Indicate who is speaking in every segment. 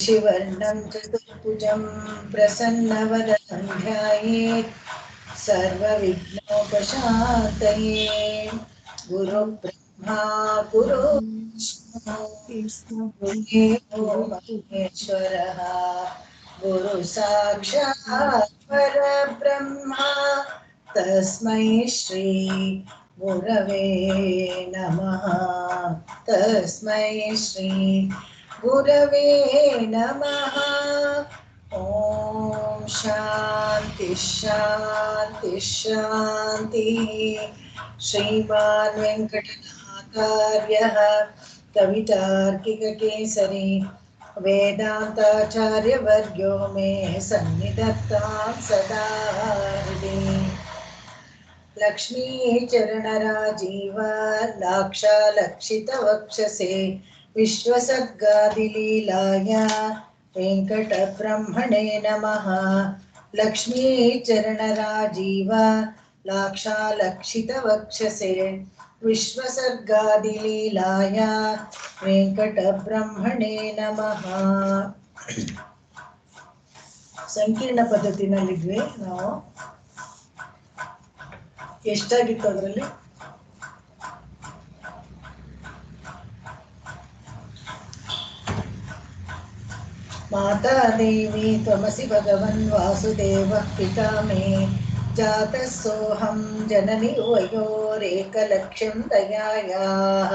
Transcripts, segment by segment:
Speaker 1: शिवर्णं चतुर्भुजं प्रसन्नवदनं ध्यायेत् सर्वविघ्नोपशान्तये। गुरुब्रह्मा गुरुर्विष्णु गुरुदेवो महेश्वरः गुरुसाक्षात् परब्रह्मा तस्मै श्री गुरवे नमः। तस्मै श्री गुरवे नमः। ॐ शान्ति शान्ति शान्तिः। श्रीमान् वेङ्कटनाथार्यः कवितार्किककेसरी वेदान्ताचार्यवर्यो मे सन्निधत्तां सदा हृदि। लक्ष्मीचरणराजीव लाक्षालक्षितवक्षसे विश्वसर्गादिलीलाय वेङ्कटब्रह्मणे नमः। लक्ष्मीचरणराजीव लाक्षालक्षितवक्षसे विश्वसर्गादिलीलाय वेङ्कटब्रह्मणे नमः। ಸಂಕೀರ್ಣ ಪದ್ಧತಿನಲ್ಲಿದ್ವಿ ನಾವು. ಎಷ್ಟಾಗಿತ್ತು ಅದರಲ್ಲಿ? ಮಾತಾ ದೇವಿ ತ್ವಮಸಿ ಭಗವನ್ ವಾಸುದೇವ ಪಿತಾ ಮೇ ಜಾತಃ ಸೋಹಂ ಜನನಿ ವಯೋರೇಕಲಕ್ಷ್ಯಂ ದಯಾಯಾಃ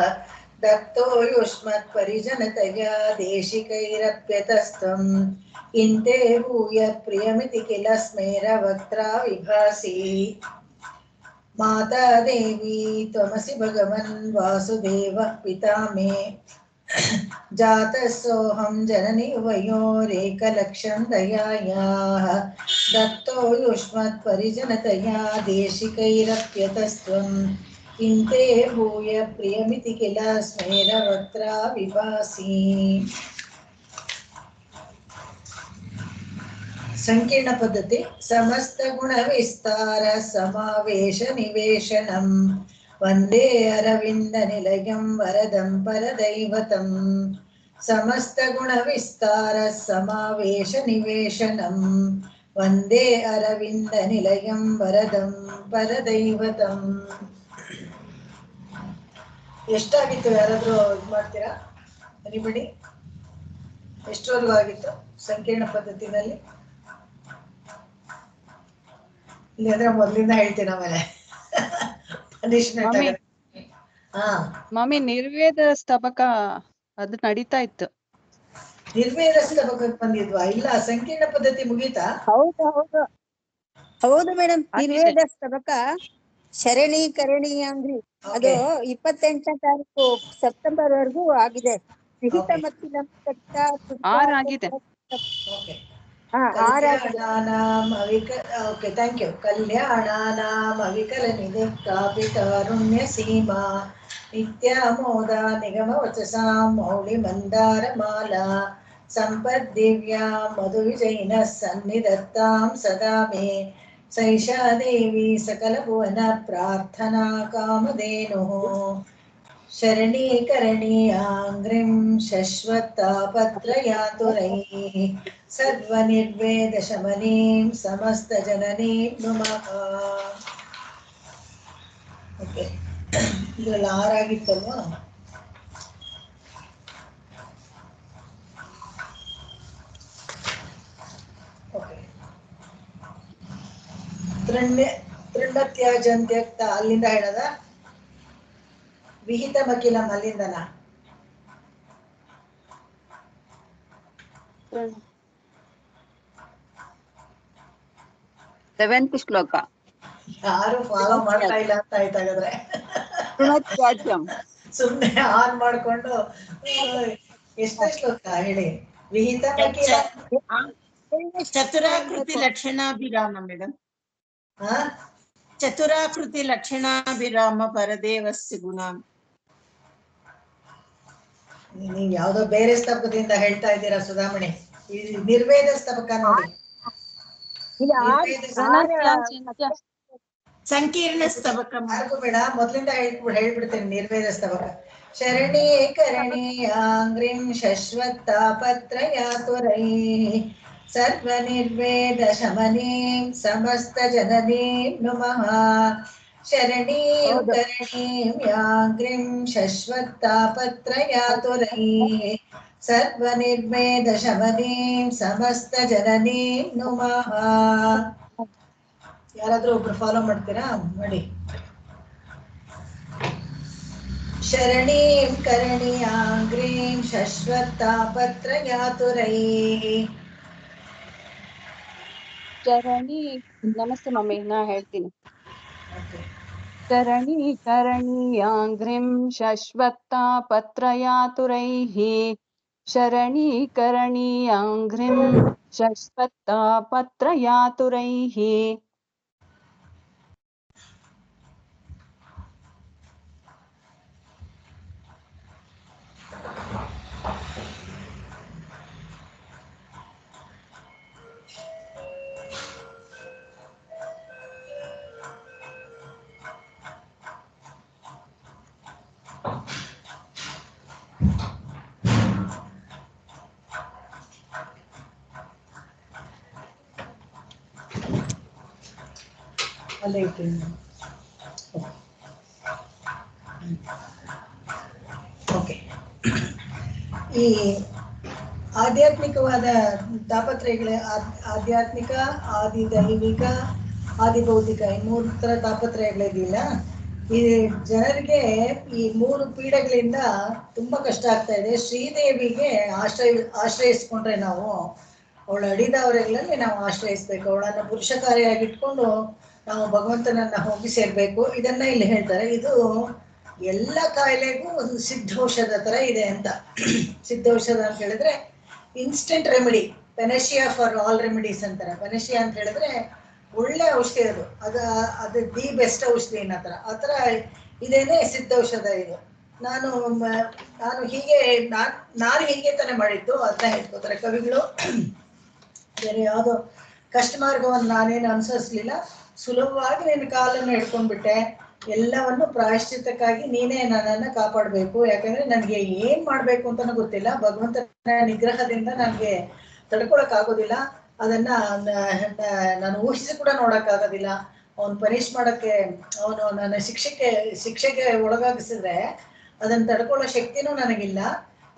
Speaker 1: ದತ್ತೋ ಯುಷ್ಮತ್ ಪರಿಜನತಯಾ ದೇಶಿಕೈರಪ್ಯತಸ್ತ್ವಂ ಇಂತೆ ಭೂಯ ಪ್ರಿಯಮಿತಿ ಕಿಲ ಸ್ಮೇರ ವಕ್ತ್ರ ವಿಭಾಸಿ. माता देवी त्वमसि भगवन् वासुदेवः पिता मे जातः सोऽहं जननी वयोरेकलक्ष्यं दयायाः दत्तो युष्मत्परिजनतया देशिकैरप्यतस्त्वं किन्ते भूय प्रियमिति किल स्मेरवक्त्रा विभासि. ಸಂಕೀರ್ಣ ಪದ್ಧತಿ. ಸಮಸ್ತ ಗುಣ ವಿಸ್ತಾರ ಸಮಾವೇಶ ನಿವೇಶನಂ ವಂದೇ ಅರವಿಂದ ನಿಲಯಂ ವರದಂ ಪರದೈವತಂ. ಸಮಸ್ತ ಗುಣ ವಿಸ್ತಾರ ಸಮಾವೇಶ ನಿವೇಶನಂ ವಂದೇ ಅರವಿಂದ ನಿಲಯಂ ವರದಂ ಪರದೈವತಂ. ಎಷ್ಟಾಗಿತ್ತು? ಯಾರಾದ್ರೂ ಇದು ಮಾಡ್ತೀರಾ? ಎನಿಬಡಿ? ಎಷ್ಟರವರೆಗೂ ಆಗಿತ್ತು ಸಂಕೀರ್ಣ ಪದ್ಧತಿನಲ್ಲಿ? ಇಲ್ಲಾಂದ್ರೆ ಮೊದಲಿಂದ ಹೇಳ್ತೀನಿ ಆಮೇಲೆ ಪನಿಷ್ಮೆಂಟ್ ಆಗುತ್ತೆ.
Speaker 2: ಮಮ್ಮಿ ನಿರ್ವೇದ ಸ್ತಬಕ ಅದು ನಡೀತಾ ಇತ್ತು.
Speaker 1: ನಿರ್ವೇದ ಸ್ತಬಕಕ್ಕೆ ಬಂದಿದ್ವಾ? ಇಲ್ಲ, ಸಂಕೀರ್ಣ ಪದ್ಧತಿ ಮುಗೀತಾ?
Speaker 3: ಹೌದು ಹೌದು ಹೌದು ಮೇಡಮ್. ನಿರ್ವೇದ ಸ್ತಬಕ ಶರಣಿ ಅಂದ್ರಿ ಅದು 28ನೇ ತಾರೀಕು ಸೆಪ್ಟೆಂಬರ್ ವರೆಗೂ ಆಗಿದೆ. ವಿಹಿತ ಮತ್ತಿನ
Speaker 2: ಆಗಿದೆ.
Speaker 1: Thank you. ಕಲ್ಯಾಣಾನಾಂ ಅವಿಕಲ ನಿಧಿಕ್ಕಾಪಿ ಕಾರುಣ್ಯ ಸೀಮಾ ನಿತ್ಯಾಮೋದ ನಿಗಮ ವಚಸಾಂ ಮೌಳಿ ಮಂದಾರ ಮಾಲಾ ಸಂಪದ್ದಿವ್ಯಾ ಮಧು ವಿಜಯಿನ ಸನ್ನಿಧತ್ತಾಂ ಸದಾ ಮೇ ಸೈಷಾ ದೇವಿ ಸಕಲ ಭುವನ ಪ್ರಾರ್ಥನಾ ಕಾಮಧೇನುಃ ಶರಣೀಕರಣೀಯಾಂಗ್ರಿಂ ಶಶ್ವತ್ತಾಪತ್ರಯಾತುರೈಃ ಸರ್ವನಿರ್ವೇದ ಶಮನೀಂ ಸಮಸ್ತ ಜನನೀಂ ನುಮಃ. ಓಕೆ, ಇದರಲ್ಲಿ 6 ಆಗಿತ್ತಲ್ವಾ? ಓಕೆ. ತೃಣತ್ಯಾಜಂತ್ಯಕ್ತ ಅಲ್ಲಿಂದ ಹೇಳದ? ವಿಹಿತ ಮಕಿಲಂ ಅಲ್ಲಿಂದನ?
Speaker 2: 7th ಶ್ಲೋಕ.
Speaker 1: ಯಾರು ಫಾಲೋ ಮಾಡ್ತಾ ಇಲ್ಲ ಅಂತ ಆಯ್ತಾಗಾದ್ರೆ. ಸುಮ್ನೆ ಆನ್ ಮಾಡ್ಕೊಂಡು ಎಷ್ಟೇ ಶ್ಲೋಕ ಹೇಳಿ? ವಿಹಿತ ಮಕಿಲ
Speaker 4: ಚತುರಾಕೃತಿ ಲಕ್ಷಣಾಭಿರಾಮ ಮೇಡಮ್. ಚತುರಾಕೃತಿ ಲಕ್ಷಣಾಭಿರಾಮ ಪರದೇವಸ್ಯ ಗುಣ.
Speaker 1: ನೀವು ಯಾವ್ದೋ ಬೇರೆ ಸ್ತಬಕದಿಂದ ಹೇಳ್ತಾ ಇದ್ದೀರಾ ಸುಧಾಮಣಿ. ನಿರ್ವೇದ ಸ್ತಬಕ ನೋಡಿ.
Speaker 4: ಸಂಕೀರ್ಣ ಸ್ತಬಕ
Speaker 1: ಬೇಡ, ಮೊದ್ಲಿಂದ ಹೇಳ್ಬಿಡ್ತೇನೆ. ನಿರ್ವೇದ ಸ್ತಬಕ शरणीकरणीयाङ्घ्रिं शश्वत्तापत्रयातुरैः सर्वनिर्वेदशमनीं समस्तजननीं नुमः शरणीं
Speaker 3: ಹೌದು
Speaker 1: करणीं याङ्घ्रिं शश्वत्तापत्रयातुरैः सर्वनिर्वेदशमनीं समस्तजननीं नुमः. ಯಾರಾದ್ರೂ ಒಬ್ರು ಫಾಲೋ ಮಾಡ್ತೀರಾ? ಮಾಡಿ. शरणीं करणीयाङ्घ्रिं शश्वत्तापत्रयातुरैः
Speaker 2: ಚರಣಿ ನಮಸ್ತೆ ಮಮ್ಮಿ, ನಾ ಹೇಳ್ತೀನಿ. ಶರಣೀಕರಣೀಯಾಂಘ್ರಿಂ ಶಶ್ವತ್ತಾಪತ್ರಯಾತುರೈಃ ಶರಣೀಕರಣೀಯಾಂಘ್ರಿಂ ಶಶ್ವತ್ತಾಪತ್ರಯಾತುರೈಃ.
Speaker 1: ಅಲ್ಲೇ ಇಟ್ಟಿದ್ದೀನಿ. ಓಕೆ. ಈ ಆಧ್ಯಾತ್ಮಿಕವಾದ ತಾಪತ್ರಯಗಳ ಆಧ್ಯಾತ್ಮಿಕ, ಆದಿದೈವಿಕ, ಆದಿಭೌತಿಕ ಈ 3 ಥರ ತಾಪತ್ರಯಗಳಿದೆಯಲ್ಲ, ಈ ಜನರಿಗೆ ಈ 3 ಪೀಡೆಗಳಿಂದ ತುಂಬಾ ಕಷ್ಟ ಆಗ್ತಾ ಇದೆ. ಶ್ರೀದೇವಿಗೆ ಆಶ್ರಯಿಸ್ಕೊಂಡ್ರೆ ನಾವು ಅವಳ ಅಡಿದವರೆಗಳಲ್ಲಿ ನಾವು ಆಶ್ರಯಿಸ್ಬೇಕು. ಅವಳನ್ನ ಪುರುಷಕಾರಿಯಾಗಿಟ್ಕೊಂಡು ನಾವು ಭಗವಂತನನ್ನ ಹೋಗಿ ಸೇರ್ಬೇಕು. ಇದನ್ನ ಇಲ್ಲಿ ಹೇಳ್ತಾರೆ. ಇದು ಎಲ್ಲ ಕಾಯಿಲೆಗೂ ಒಂದು ಸಿದ್ಧೌಷಧ ತರ ಇದೆ ಅಂತ. ಸಿದ್ಧೌಷಧ ಅಂತ ಹೇಳಿದ್ರೆ instant remedy, panacea for all remedies ಅಂತಾರೆ. ಪೆನೆಶಿಯಾ ಅಂತ ಹೇಳಿದ್ರೆ ಒಳ್ಳೆ ಔಷಧಿ, ಅದು ದಿ ಬೆಸ್ಟ್ ಔಷಧಿ ಆ ಥರ ಇದೇನೆ ಸಿದ್ಧೌಷಧ ಇದು. ನಾನು ಹೀಗೆ ನಾನು ಹೀಗೆ ತಾನೇ ಮಾಡಿದ್ದು ಅದನ್ನ ಹೇಳ್ಕೋತಾರೆ ಕವಿಗಳು. ಬೇರೆ ಯಾವುದೋ ಕಷ್ಟ ಮಾರ್ಗವನ್ನು ನಾನೇನು ಅನುಸರಿಸ್ಲಿಲ್ಲ, ಸುಲಭವಾಗಿ ನಿನ್ನ ಕಾಲನ್ನು ಹಿಡ್ಕೊಂಡ್ಬಿಟ್ಟೆ, ಎಲ್ಲವನ್ನು ಪ್ರಾಯಶ್ಚಿತ್ತಕ್ಕಾಗಿ ನೀನೇ ನನ್ನನ್ನು ಕಾಪಾಡಬೇಕು. ಯಾಕಂದ್ರೆ ನನಗೆ ಏನ್ ಮಾಡ್ಬೇಕು ಅಂತಾನು ಗೊತ್ತಿಲ್ಲ. ಭಗವಂತನ ನಿಗ್ರಹದಿಂದ ನನಗೆ ತಡ್ಕೊಳಕ್ಕಾಗೋದಿಲ್ಲ. ಅದನ್ನ ನಾನು ಊಹಿಸಿ ಕೂಡ ನೋಡಕ್ಕಾಗೋದಿಲ್ಲ. ಅವನು ಪನಿಷ್ ಮಾಡಕ್ಕೆ, ಅವನು ನನ್ನ ಶಿಕ್ಷೆಗೆ ಒಳಗಾಗಿಸಿದ್ರೆ ಅದನ್ನ ತಡ್ಕೊಳ್ಳೋ ಶಕ್ತಿನೂ ನನಗಿಲ್ಲ.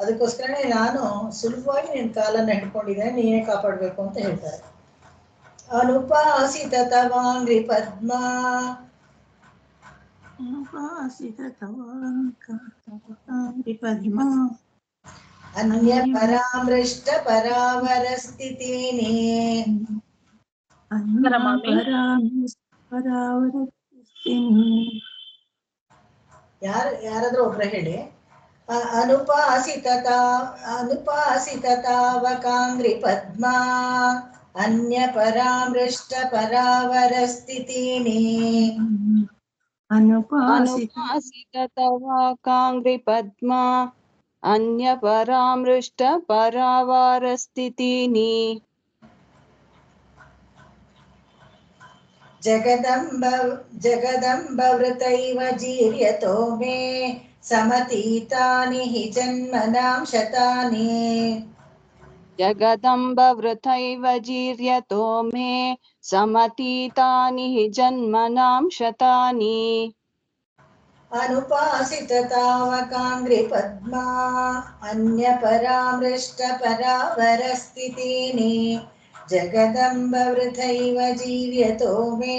Speaker 1: ಅದಕ್ಕೋಸ್ಕರನೇ ನಾನು ಸುಲಭವಾಗಿ ನಿನ್ನ ಕಾಲನ್ನ ಹಿಡ್ಕೊಂಡಿದ್ದೇನೆ, ನೀನೇ ಕಾಪಾಡಬೇಕು ಅಂತ ಹೇಳ್ತಾರೆ. ಅನುಪಾಸಿತ ತವಾಂಗ್ರಿ ಪದ್ಮ ಅನ್ಯ ಪರಾಮೃಷ್ಟ ಪರಾವರ ಸ್ಥಿತಿನೇ. ಯಾರಾದ್ರೂ ಒಬ್ರ ಹೇಳಿ. ಅನುಪಾಸಿತ ತಾವಕಾಂಗ್ರಿ ಪದ್ಮ ಅನ್ಯ ಪರಾಮೃಷ್ಟ ಪರಾವರ ಸ್ಥಿತಿನೇ.
Speaker 2: ಅನುಪಾಸಿತ ತವಾಕಾಂಗ್ರಿ ಪದ್ಮ ಅನ್ಯ ಪರಾಮೃಷ್ಟ ಪರಾವಾರ ಸ್ಥಿತಿನಿ.
Speaker 1: ಜಗದಂಬ ವೃತೈವ ಜೀರ್ಯತೋ ಮೇ ಸಮತೀತಾನಿ ಹಿ ಜನ್ಮನಾಂ ಶತಾನಿ.
Speaker 2: ಜಗದಂಬ ವೃಥೈವ ಜೀರ್ಯತೋ ಮೇ ಸಮತೀತಾನಿ ಹಿ ಜನ್ಮನಾಂ ಶತಾನಿ.
Speaker 1: ಅನುಪಾಸಿತ ತಾವಕಾಂಗ್ರಿ ಪದ್ಮ ಅನ್ಯ ಪರಾಮೃಷ್ಟ ಪರಾವರ ಸ್ಥಿತಿನಿ. ಜಗದಂಬ ವೃಥೈವ ಜೀರ್ಯತೋ ಮೇ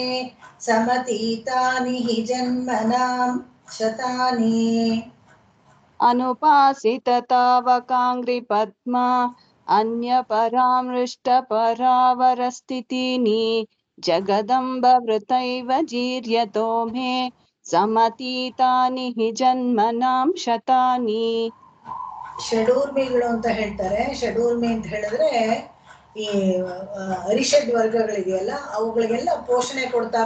Speaker 1: ಸಮತೀತಾನಿ ಹಿ ಜನ್ಮನಾಂ ಶತಾನಿ.
Speaker 2: ಅನುಪಾಸಿತ ತಾವಕಾಂಗ್ರಿ ಪದ್ಮ ಅನ್ಯ ಪರಾಮೃಷ್ಟ ಪರಾವರ ಸ್ಥಿತಿನಿ. ಜಗದಂಬ ವೃಥೈವ ಜೀರ್ಯತೋ ಮೇ ಸಮತೀತಾನಿ ಹಿ ಜನ್ಮನಾಂ ಶತಾನಿ.
Speaker 1: ಷಡೂರ್ಮಿಗಳು ಅಂತ ಹೇಳ್ತಾರೆ. ಷಡೂರ್ಮಿ ಅಂತ ಹೇಳಿದ್ರೆ ಈ ಅರಿಷಡ್ ವರ್ಗಗಳಿದೆಯಲ್ಲ, ಅವುಗಳಿಗೆಲ್ಲ ಪೋಷಣೆ ಕೊಡ್ತಾ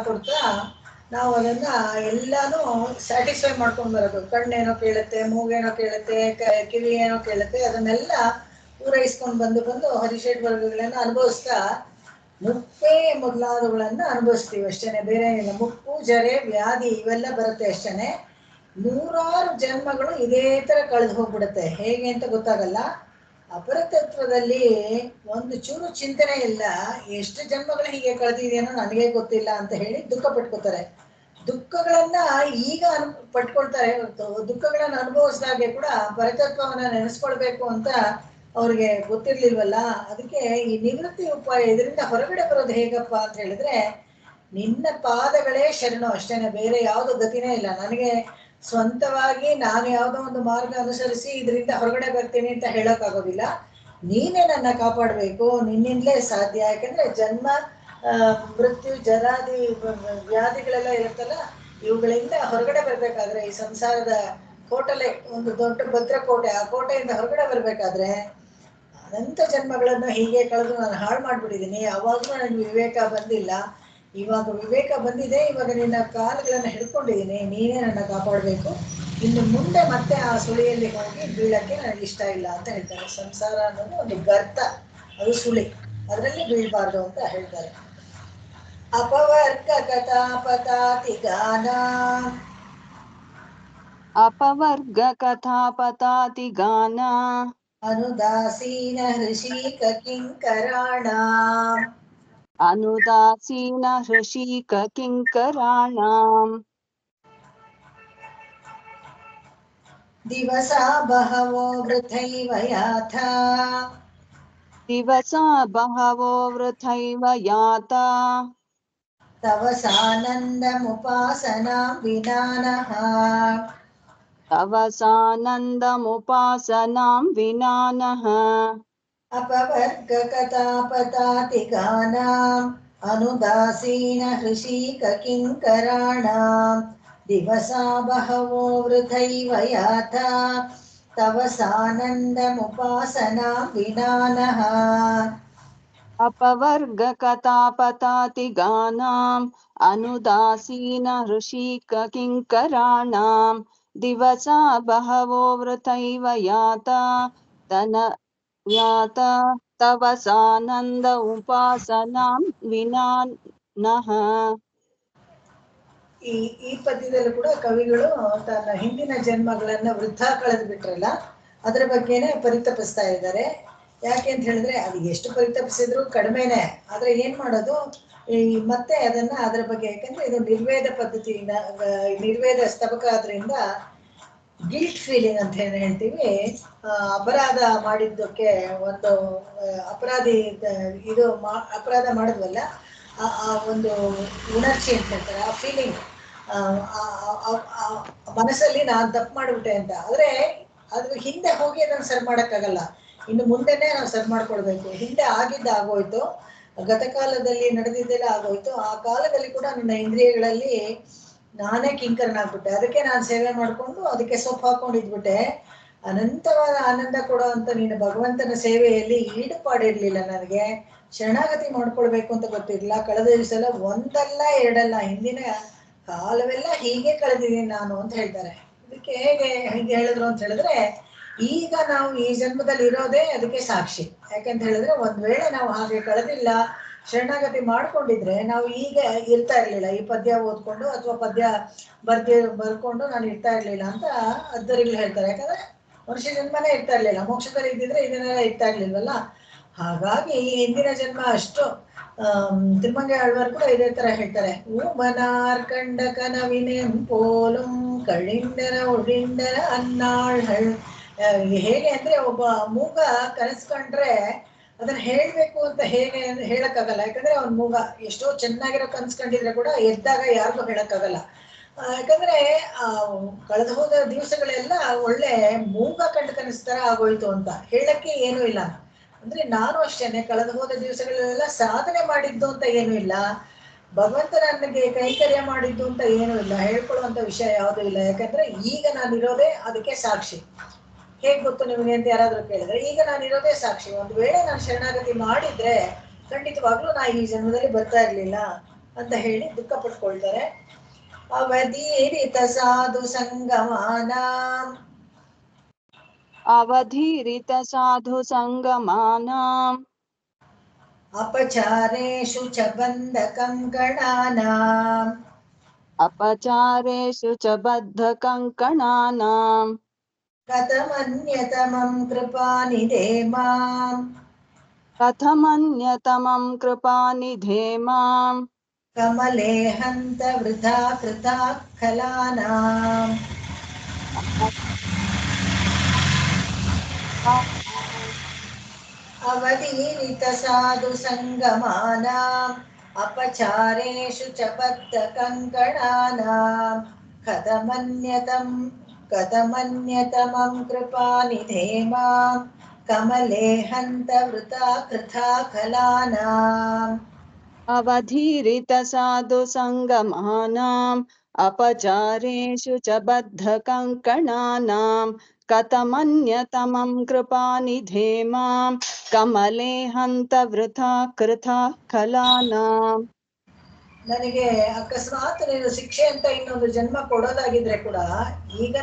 Speaker 1: ನಾವು ಅದನ್ನ ಎಲ್ಲಾನು ಸ್ಯಾಟಿಸ್ಫೈ ಮಾಡ್ಕೊಂಡು ಬರೋದು. ಕಣ್ಣೇನೋ ಕೇಳುತ್ತೆ, ಮೂಗೇನೋ ಕೇಳುತ್ತೆ, ಕಿವಿ ಏನೋ ಕೇಳುತ್ತೆ, ಅದನ್ನೆಲ್ಲ ಪೂರೈಸ್ಕೊಂಡು ಬಂದು ಹರಿಷಡ್ ವರ್ಗಗಳನ್ನ ಅನುಭವಿಸ್ತಾ ಮುಪ್ಪೆ ಮೊದಲಾದವುಗಳನ್ನ ಅನುಭವಿಸ್ತೀವಿ ಅಷ್ಟೇನೆ. ಬೇರೆ ಏನಿಲ್ಲ. ಮುಪ್ಪು, ಜರೆ, ವ್ಯಾಧಿ ಇವೆಲ್ಲ ಬರುತ್ತೆ ಅಷ್ಟೇನೆ. ನೂರಾರು ಜನ್ಮಗಳು ಇದೇ ತರ ಕಳೆದು ಹೋಗ್ಬಿಡುತ್ತೆ. ಹೇಗೆ ಅಂತ ಗೊತ್ತಾಗಲ್ಲ. ಅಪರತತ್ವದಲ್ಲಿ ಒಂದು ಚೂರು ಚಿಂತನೆ ಇಲ್ಲ, ಎಷ್ಟು ಜನ್ಮಗಳು ಹೀಗೆ ಕಳೆದಿದೆಯೋ ನನಗೆ ಗೊತ್ತಿಲ್ಲ ಅಂತ ಹೇಳಿ ದುಃಖ ಪಟ್ಕೋತಾರೆ. ದುಃಖಗಳನ್ನ ಈಗ ಪಟ್ಕೊಳ್ತಾರೆ ಹೊರತು ದುಃಖಗಳನ್ನ ಅನುಭವಿಸಿದಾಗೆ ಕೂಡ ಪರತತ್ವವನ್ನ ನೆನೆಸ್ಕೊಳ್ಬೇಕು ಅಂತ ಅವ್ರಿಗೆ ಗೊತ್ತಿರ್ಲಿಲ್ವಲ್ಲ. ಅದಕ್ಕೆ ಈ ನಿವೃತ್ತಿ ಉಪಾಯ, ಇದರಿಂದ ಹೊರಗಡೆ ಬರೋದು ಹೇಗಪ್ಪ ಅಂತ ಹೇಳಿದ್ರೆ, ನಿನ್ನ ಪಾದಗಳೇ ಶರಣು ಅಷ್ಟೇನೆ, ಬೇರೆ ಯಾವ್ದು ಗತಿನೇ ಇಲ್ಲ. ನನಗೆ ಸ್ವಂತವಾಗಿ ನಾನು ಯಾವುದೋ ಒಂದು ಮಾರ್ಗ ಅನುಸರಿಸಿ ಇದರಿಂದ ಹೊರಗಡೆ ಬರ್ತೀನಿ ಅಂತ ಹೇಳೋಕ್ಕಾಗೋದಿಲ್ಲ. ನೀನೇ ನನ್ನ ಕಾಪಾಡಬೇಕು, ನಿನ್ನಿಂದಲೇ ಸಾಧ್ಯ. ಯಾಕಂದ್ರೆ ಜನ್ಮ ಮೃತ್ಯು ಜರಾದಿ ವ್ಯಾಧಿಗಳೆಲ್ಲ ಇರುತ್ತಲ್ಲ, ಇವುಗಳಿಂದ ಹೊರಗಡೆ ಬರ್ಬೇಕಾದ್ರೆ, ಈ ಸಂಸಾರದ ಕೋಟಲೆ ಒಂದು ದೊಡ್ಡ ಭದ್ರಕೋಟೆ, ಆ ಕೋಟೆಯಿಂದ ಹೊರಗಡೆ ಬರ್ಬೇಕಾದ್ರೆ ಅನಂತ ಜನ್ಮಗಳನ್ನು ಹೀಗೆ ಕಳೆದು ನಾನು ಹಾಳು ಮಾಡ್ಬಿಟ್ಟಿದ್ದೀನಿ. ಅವಾಗಲೂ ನನಗೆ ವಿವೇಕ ಬಂದಿಲ್ಲ, ಇವಾಗ ವಿವೇಕ ಬಂದಿದೆ, ಇವಾಗ ನಿನ್ನ ಕಾಲುಗಳನ್ನು ಹಿಡ್ಕೊಂಡಿದ್ದೀನಿ, ನೀನೇ ನನ್ನ ಕಾಪಾಡಬೇಕು. ಇನ್ನು ಮುಂದೆ ಮತ್ತೆ ಆ ಸುಳಿಯಲ್ಲಿ ಹೋಗಿ ಬೀಳಕ್ಕೆ ನನಗೆ ಇಷ್ಟ ಇಲ್ಲ ಅಂತ ಹೇಳ್ತಾರೆ. ಸಂಸಾರ ಅನ್ನೋದು ಒಂದು ಗರ್ತ, ಅದು ಸುಳಿ, ಅದರಲ್ಲಿ ಬೀಳ್ಬಾರ್ದು ಅಂತ ಹೇಳ್ತಾರೆ. ಅಪವರ್ಗ ಕಥಾಪತಾತಿ ಗಾನ,
Speaker 2: ಅಪವರ್ಗ ಕಥಾಪತಾತಿ ಗಾನ,
Speaker 1: ಅನುದಾಸೀನ ಹೃಷಿಕ ಕಿಂಕರಾಣ,
Speaker 2: ಅನುದಾಸೀನ ಹೃಷಿಕ ಕಿಂಕರಾಣಾಂ,
Speaker 1: ದಿವಸ ಬಹವೋ ವೃಥೈವ ಯಾಥಾ,
Speaker 2: ದಿವಸ ಬಹವೋ ವೃಥೈವ ಯಾತಾ,
Speaker 1: ತವ ಸಾನಂದಮುಪಾಸನಾಂ ವಿನಾನಃ,
Speaker 2: ತವ ಸಾನಂದಮುಪಾಸನಾಂ ವಿನಾನಃ.
Speaker 1: ಅಪವರ್ಗ ಕಥಾಪತಾತಿ ಗಾನಾಂ, ಅನುದಾಸೀನ ಹೃಷಿಕ ಕಿಂಕರಾಣಾಂ, ದಿವಸ ಬಹವೋ ವೃಥೈವ ಯಾಥಾ, ತವ ಸಾನಂದಮುಪಾಸನಾಂ ವಿನಾನಃ.
Speaker 2: ಅಪವರ್ಗ ಕಥಾಪತಾತಿ ಗಾನಾಂ, ಅನುದಾಸೀನ ಹೃಷಿಕ ಕಿಂಕರಾಣಾಂ, ದಿವಸ ಬಹವೋ ವೃಥೈವ ಯಾತಾ ತವ ಸಾನಂದ ಉಪಾಸನಾಂ ವಿನಾನಃ.
Speaker 1: ಈ ಪದ್ಯದಲ್ಲೂ ಕೂಡ ಕವಿಗಳು ತನ್ನ ಹಿಂದಿನ ಜನ್ಮಗಳನ್ನ ವೃದ್ಧ ಕಳೆದು ಬಿಟ್ರಲ್ಲ, ಅದರ ಬಗ್ಗೆನೇ ಪರಿತಪಿಸ್ತಾ ಇದ್ದಾರೆ. ಯಾಕೆ ಅಂತ ಹೇಳಿದ್ರೆ, ಅದು ಎಷ್ಟು ಪರಿತಪಿಸಿದ್ರು ಕಡಿಮೆನೆ. ಆದ್ರೆ ಏನ್ ಮಾಡೋದು, ಈ ಮತ್ತೆ ಅದನ್ನ ಅದರ ಬಗ್ಗೆ, ಯಾಕಂದ್ರೆ ಇದು ನಿರ್ವೇದ ಪದ್ಧತಿಯಿಂದ, ನಿರ್ವೇದ ಸ್ತಬಕ ಆದ್ರಿಂದ ಗಿಲ್ಟ್ ಫೀಲಿಂಗ್ ಅಂತ ಏನು ಹೇಳ್ತೀವಿ, ಅಪರಾಧ ಮಾಡಿದ್ದಕ್ಕೆ ಒಂದು ಅಪರಾಧಿ ಇದು ಅಪರಾಧ ಮಾಡಿದ್ವಲ್ಲ, ಆ ಒಂದು ಉಣರ್ಚಿ ಅಂತ ಹೇಳ್ತಾರೆ, ಆ ಫೀಲಿಂಗ್, ಮನಸ್ಸಲ್ಲಿ ನಾನು ತಪ್ಪು ಮಾಡಿಬಿಟ್ಟೆ ಅಂತ. ಆದ್ರೆ ಅದು ಹಿಂದೆ ಹೋಗಿ ಅದನ್ನು ಸರಿ ಮಾಡೋಕ್ಕಾಗಲ್ಲ, ಇನ್ನು ಮುಂದೆನೆ ನಾವು ಸರಿ ಮಾಡ್ಕೊಳ್ಬೇಕು. ಹಿಂದೆ ಆಗಿದ್ದ ಆಗೋಯ್ತು, ಗತಕಾಲದಲ್ಲಿ ನಡೆದಿದ್ದೆಲ್ಲ ಆಗೋಯ್ತು. ಆ ಕಾಲದಲ್ಲಿ ಕೂಡ ನನ್ನ ಇಂದ್ರಿಯಗಳಲ್ಲಿ ನಾನೇ ಕಿಂಕರನಾಗ್ಬಿಟ್ಟೆ, ಅದಕ್ಕೆ ನಾನು ಸೇವೆ ಮಾಡಿಕೊಂಡು ಅದಕ್ಕೆ ಸೊಪ್ಪು ಹಾಕೊಂಡಿದ್ಬಿಟ್ಟೆ. ಅನಂತವಾದ ಆನಂದ ಕೊಡೋ ಅಂತ ನೀನು ಭಗವಂತನ ಸೇವೆಯಲ್ಲಿ ಈಡುಪಾಡಿರ್ಲಿಲ್ಲ. ನನಗೆ ಶರಣಾಗತಿ ಮಾಡ್ಕೊಳ್ಬೇಕು ಅಂತ ಗೊತ್ತಿರಲಿಲ್ಲ. ಕಳೆದ ದಿವಸ ಎಲ್ಲ ಒಂದಲ್ಲ ಎರಡಲ್ಲ, ಹಿಂದಿನ ಕಾಲವೆಲ್ಲ ಹೀಗೆ ಕಳೆದಿದ್ದೀನಿ ನಾನು ಅಂತ ಹೇಳ್ತಾರೆ. ಇದಕ್ಕೆ ಹೇಗೆ ಹೀಗೆ ಹೇಳಿದ್ರು ಅಂತ ಹೇಳಿದ್ರೆ, ಈಗ ನಾವು ಈ ಜನ್ಮದಲ್ಲಿ ಇರೋದೇ ಅದಕ್ಕೆ ಸಾಕ್ಷಿ. ಯಾಕೆಂತ ಹೇಳಿದ್ರೆ, ಒಂದ್ ವೇಳೆ ನಾವು ಹಾಗೆ ಕಳೆದಿಲ್ಲ, ಶರಣಾಗತಿ ಮಾಡ್ಕೊಂಡಿದ್ರೆ ನಾವು ಈಗ ಇರ್ತಾ ಇರ್ಲಿಲ್ಲ. ಈ ಪದ್ಯ ಓದ್ಕೊಂಡು ಅಥವಾ ಪದ್ಯ ಬರ್ಕೊಂಡು ನಾನು ಇರ್ತಾ ಇರ್ಲಿಲ್ಲ ಅಂತ ಅದ್ದರಿಗಳು ಹೇಳ್ತಾರೆ. ಯಾಕಂದ್ರೆ ಮನುಷ್ಯ ಜನ್ಮನೇ ಇರ್ತಾ ಇರ್ಲಿಲ್ಲ, ಮೋಕ್ಷದಲ್ಲಿ ಇದ್ದಿದ್ರೆ ಇದನ್ನೆಲ್ಲ ಇರ್ತಾ ಇರ್ಲಿಲ್ವಲ್ಲ. ಹಾಗಾಗಿ ಈ ಹಿಂದಿನ ಜನ್ಮ ಅಷ್ಟು ತಿಮ್ಮಂಗ ಆಳ್ವಾರ್ ಕೂಡ ಇದೇ ತರ ಹೇಳ್ತಾರೆ. ಊಮನಾರ್ ಕಂಡ ಕನವಿನೆಂ ಪೋಲುಂ ಕಳಿಂಡನ ಒಳಿಂಡನ ಅನ್ನಾಳ್ಹಳ್. ಹೇಗೆ ಅಂದ್ರೆ, ಒಬ್ಬ ಮೂಗ ಕನಸ್ಕೊಂಡ್ರೆ ಅದನ್ನ ಹೇಳ್ಬೇಕು ಅಂತ ಹೇಗೆ ಹೇಳಕ್ಕಾಗಲ್ಲ. ಯಾಕಂದ್ರೆ ಅವ್ನ ಮೂಗ ಎಷ್ಟೋ ಚೆನ್ನಾಗಿರೋ ಕನ್ಸ್ಕೊಂಡಿದ್ರೆ ಕೂಡ ಎದ್ದಾಗ ಯಾರಿಗೂ ಹೇಳಕ್ಕಾಗಲ್ಲ. ಯಾಕಂದ್ರೆ ಕಳೆದು ಹೋದ ದಿವಸಗಳೆಲ್ಲ ಒಳ್ಳೆ ಮೂಗ ಕಂಡು ಕನಸ್ತರ ಆಗೋಯ್ತು ಅಂತ ಹೇಳಕ್ಕೆ ಏನೂ ಇಲ್ಲ. ಅಂದ್ರೆ ನಾನು ಅಷ್ಟೇನೆ, ಕಳೆದು ಹೋದ ದಿವಸಗಳೆಲ್ಲ ಸಾಧನೆ ಮಾಡಿದ್ದು ಅಂತ ಏನೂ ಇಲ್ಲ, ಭಗವಂತ ನನಗೆ ಕೈಕರ್ಯ ಮಾಡಿದ್ದು ಅಂತ ಏನೂ ಇಲ್ಲ, ಹೇಳ್ಕೊಳ್ಳುವಂತ ವಿಷಯ ಯಾವುದೂ ಇಲ್ಲ. ಯಾಕಂದ್ರೆ ಈಗ ನಾನಿರೋದೇ ಅದಕ್ಕೆ ಸಾಕ್ಷಿ. ಹೇಗ್ ಗೊತ್ತು ನಿಮಗೆ ಅಂತ ಯಾರಾದ್ರೂ ಕೇಳಿದ್ರೆ, ಈಗ ನಾನಿರೋದೇ ಸಾಕ್ಷಿ. ಒಂದು ವೇಳೆ ನಾನು ಶರಣಾಗತಿ ಮಾಡಿದ್ರೆ ಖಂಡಿತವಾಗ್ಲೂ ನಾ ಈ ಜನ್ಮದಲ್ಲಿ ಬರ್ತಾ ಇರ್ಲಿಲ್ಲ ಅಂತ ಹೇಳಿ ದುಃಖ ಪಟ್ಕೊಳ್ತಾರೆ. ಅವಧೀರಿತ ಸಾಧು ಸಂಗಮಾನ,
Speaker 2: ಅವಧೀರಿತ ಸಾಧು ಸಂಗಮಾನಾಂ,
Speaker 1: ಅಪಚಾರೇಷು ಚ ಬಂಧಕಂ ಗಣಾನಾಂ,
Speaker 2: अपचारेषु च बद्धकङ्कणानाम्
Speaker 1: कथमन्यतमं कृपानिधे माम्
Speaker 2: कथमन्यतमं कृपानिधे माम्
Speaker 1: कमले हन्त वृथा कृता खलानाम् अवतीर्णितसाधु सङ्गमानाम् अपचारेषु च बद्धकङ्कणानाम् कथमन्यतमं कृपानिधे माम् कमले हन्त वृथा कृथा खलानाम्
Speaker 2: अवधीरितसाधुसङ्गमानाम् अपचारेषु च बद्धकङ्कणानाम् कथमन्यतमं कृपानिधे माम् कमले हन्त वृथा कृथा खलानाम्
Speaker 1: ನನಗೆ ಅಕಸ್ಮಾತ್ ನೀನು ಶಿಕ್ಷೆ ಅಂತ ಇನ್ನೊಂದು ಜನ್ಮ ಕೊಡೋದಾಗಿದ್ರೆ ಕೂಡ ಈಗ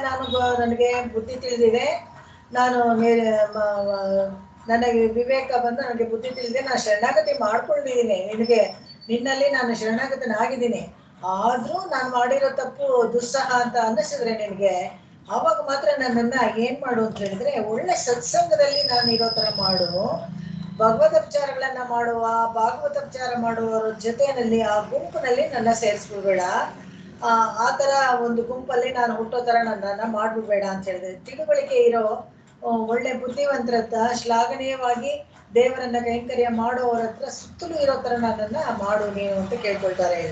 Speaker 1: ನನಗೆ ಬುದ್ಧಿ ತಿಳಿದಿದೆ. ನಾನು ನನಗೆ ವಿವೇಕ ಬಂದು ನನಗೆ ಬುದ್ಧಿ ತಿಳಿದಿದೆ. ನಾನು ಶರಣಾಗತಿ ಮಾಡ್ಕೊಂಡಿದ್ದೀನಿ ನಿನ್ನಲ್ಲಿ ನಾನು ಶರಣಾಗತನಾಗಿದ್ದೀನಿ. ಆದ್ರೂ ನಾನು ಮಾಡಿರೋ ತಪ್ಪು ದುಸ್ಸಹ ಅಂತ ಅನ್ನಿಸಿದ್ರೆ ನಿನಗೆ ಆವಾಗ ಮಾತ್ರ ನನ್ನನ್ನ ಏನ್ ಮಾಡು ಅಂತ ಹೇಳಿದ್ರೆ ಒಳ್ಳೆ ಸತ್ಸಂಗದಲ್ಲಿ ನಾನು ಇರೋ ತರ ಮಾಡು. ಭಗವದೋಪಚಾರಗಳನ್ನ ಮಾಡುವ ಭಾಗವತೋಪಚಾರ ಮಾಡುವವರ ಜೊತೆಯಲ್ಲಿ ಆ ಗುಂಪಿನಲ್ಲಿ ನನ್ನ ಸೇರಿಸ್ಬಿಡ್ಬೇಡ. ಆ ತರ ಒಂದು ಗುಂಪಲ್ಲಿ ನಾನು ಹುಟ್ಟೋ ತರ ನನ್ನನ್ನ ಮಾಡ್ಬಿಡ್ಬೇಡ ಅಂತ ಹೇಳಿದೆ. ತಿಳುವಳಿಕೆ ಇರೋ ಒಳ್ಳೆ ಬುದ್ಧಿವಂತರ ಶ್ಲಾಘನೀಯವಾಗಿ ದೇವರನ್ನ ಕೈಂಕರ್ಯ ಮಾಡೋರ ಹತ್ರ ಸುತ್ತಲೂ ಇರೋ ತರ ನನ್ನನ್ನ ಮಾಡು ನೀನು ಅಂತ ಕೇಳ್ಕೊಳ್ತಾರೆ.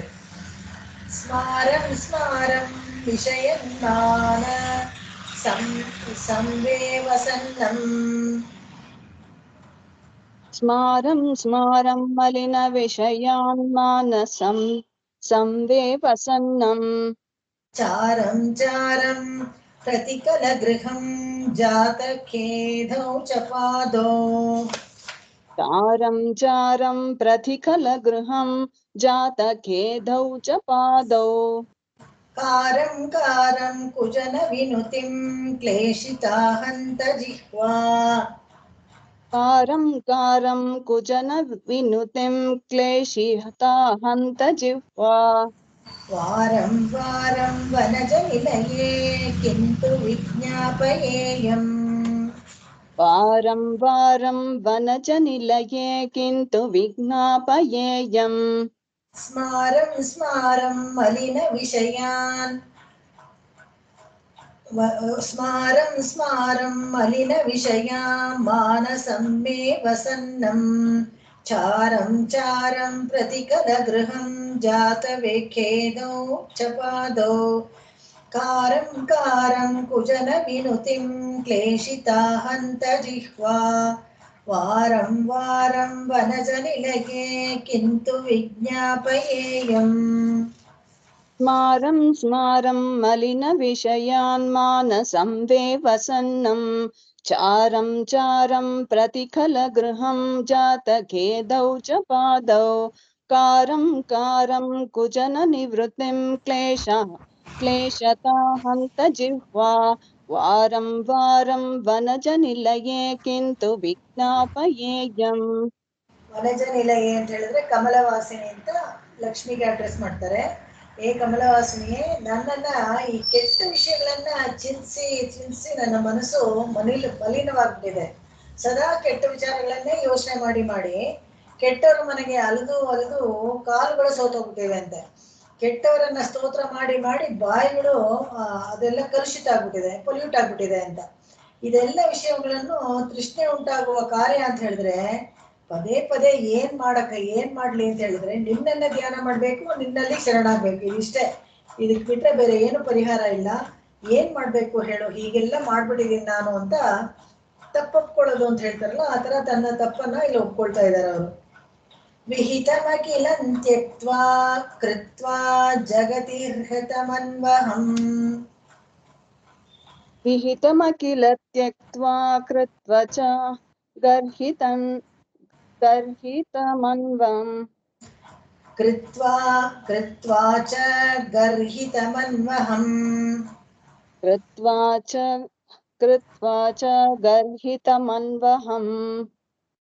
Speaker 1: ಸ್ಮಾರಂ ಸ್ಮಾರಂ ವಿಷಯನ್ನಾನ ಸಂವೇವಸನ್ನಂ
Speaker 2: स्मारं स्मारं मलिनविषयान् मानसं संवेवसन्नम्
Speaker 1: चारं चारं प्रतिकलगृहं जातखेदौ च पादौ
Speaker 2: चारं चारं प्रतिकलगृहं जातखेदौ च पादौ
Speaker 1: कारं कारं कुजनविनुतिं क्लेशिता हन्त जिह्वा
Speaker 2: कारं कारं कुजनविनुतिं क्लेशिता हन्त जिह्वा
Speaker 1: वारं वारं वनजनिलये किन्तु विज्ञापयेयम्
Speaker 2: वारं वारं वनजनिलये किन्तु विज्ञापयेयम्
Speaker 1: स्मारं स्मारं मलिनविषयान् स्मारं स्मारं मलिनविषयान् मानसं मे वसन्नं चारं चारं प्रतिकलगृहं जातवेखेदौ च पादौ कारं कारं कुजनविनुतिं क्लेशिता हन्त जिह्वा वारं वारं वनजनिलये किन्तु विज्ञापयेयम्
Speaker 2: स्मारं स्मारं मलिनविषयान् मानसंवेवसन्नं चारं चारं प्रतिखलगृहं जातखेदौ च पादौ कारं कारं कुजननिवृत्तिं क्लेशता हन्त जिह्वा वारं वारं वनजनिलये किन्तु विज्ञापयेयम्
Speaker 1: ವನಜ ನಿಲಯ ಅಂತ ಹೇಳಿದ್ರೆ ಕಮಲವಾಸಿನಿ ಅಂತ ಲಕ್ಷ್ಮಿಗೆ ಅಡ್ರೆಸ್ ಮಾಡ್ತಾರೆ. ಏ ಕಮಲವಾಸಿನಿಯೇ, ನನ್ನನ್ನ ಈ ಕೆಟ್ಟ ವಿಷಯಗಳನ್ನ ಚಿಂತಿಸಿ ನನ್ನ ಮನಸ್ಸು ಮಲಿನವಾಗ್ಬಿಟ್ಟಿದೆ. ಸದಾ ಕೆಟ್ಟ ವಿಚಾರಗಳನ್ನೇ ಯೋಚನೆ ಮಾಡಿ ಕೆಟ್ಟವರ ಮನೆಗೆ ಅಲೆದು ಕಾಲುಗಳು ಸೋತೋಗ್ಬಿಟ್ಟಿವೆ ಅಂತೆ. ಕೆಟ್ಟವರನ್ನ ಸ್ತೋತ್ರ ಮಾಡಿ ಬಾಯಿಗಳು ಅದೆಲ್ಲ ಕಲುಷಿತ ಆಗ್ಬಿಟ್ಟಿದೆ, ಪೊಲ್ಯೂಟ್ ಆಗ್ಬಿಟ್ಟಿದೆ ಅಂತ. ಇದೆಲ್ಲ ವಿಷಯಗಳನ್ನು ತೃಷ್ಣೆ ಉಂಟಾಗುವ ಕಾರ್ಯ ಅಂತ ಹೇಳಿದ್ರೆ ಪದೇ ಪದೇ ಏನ್ ಮಾಡ್ಲಿ ಅಂತ ಹೇಳಿದ್ರೆ ನಿನ್ನನ್ನ ಧ್ಯಾನ ಮಾಡ್ಬೇಕು, ನಿನ್ನಲ್ಲಿ ಶರಣಾಗ್ಬೇಕು. ಇದಿಷ್ಟೇ, ಇದಕ್ ಬಿಟ್ರೆ ಬೇರೆ ಏನು ಪರಿಹಾರ ಇಲ್ಲ. ಏನ್ ಮಾಡ್ಬೇಕು ಹೇಳು, ಹೀಗೆಲ್ಲ ಮಾಡ್ಬಿಟ್ಟಿದೀನಿ ನಾನು ಅಂತ ತಪ್ಪೊಪ್ಕೊಳ್ಳೋದು ಅಂತ ಹೇಳ್ತಾರಲ್ಲ, ಆ ತರ ತನ್ನ ತಪ್ಪನ್ನ ಇಲ್ಲಿ ಒಪ್ಕೊಳ್ತಾ ಇದ್ದಾರೆ ಅವರು. ವಿಹಿತಮಖಿಲ ತ್ಯಕ್ತ್ವಾ ಕೃತ್ವಾ ಜಗತಿರ್ಹತಮನ್ವಹಂ
Speaker 2: विहितमखिल त्यक्त्वा कृत्वा च गर्हितमन्वम्
Speaker 1: कृत्वा च गर्हितमन्वहम्
Speaker 2: कृत्वा च गर्हितमन्वहम्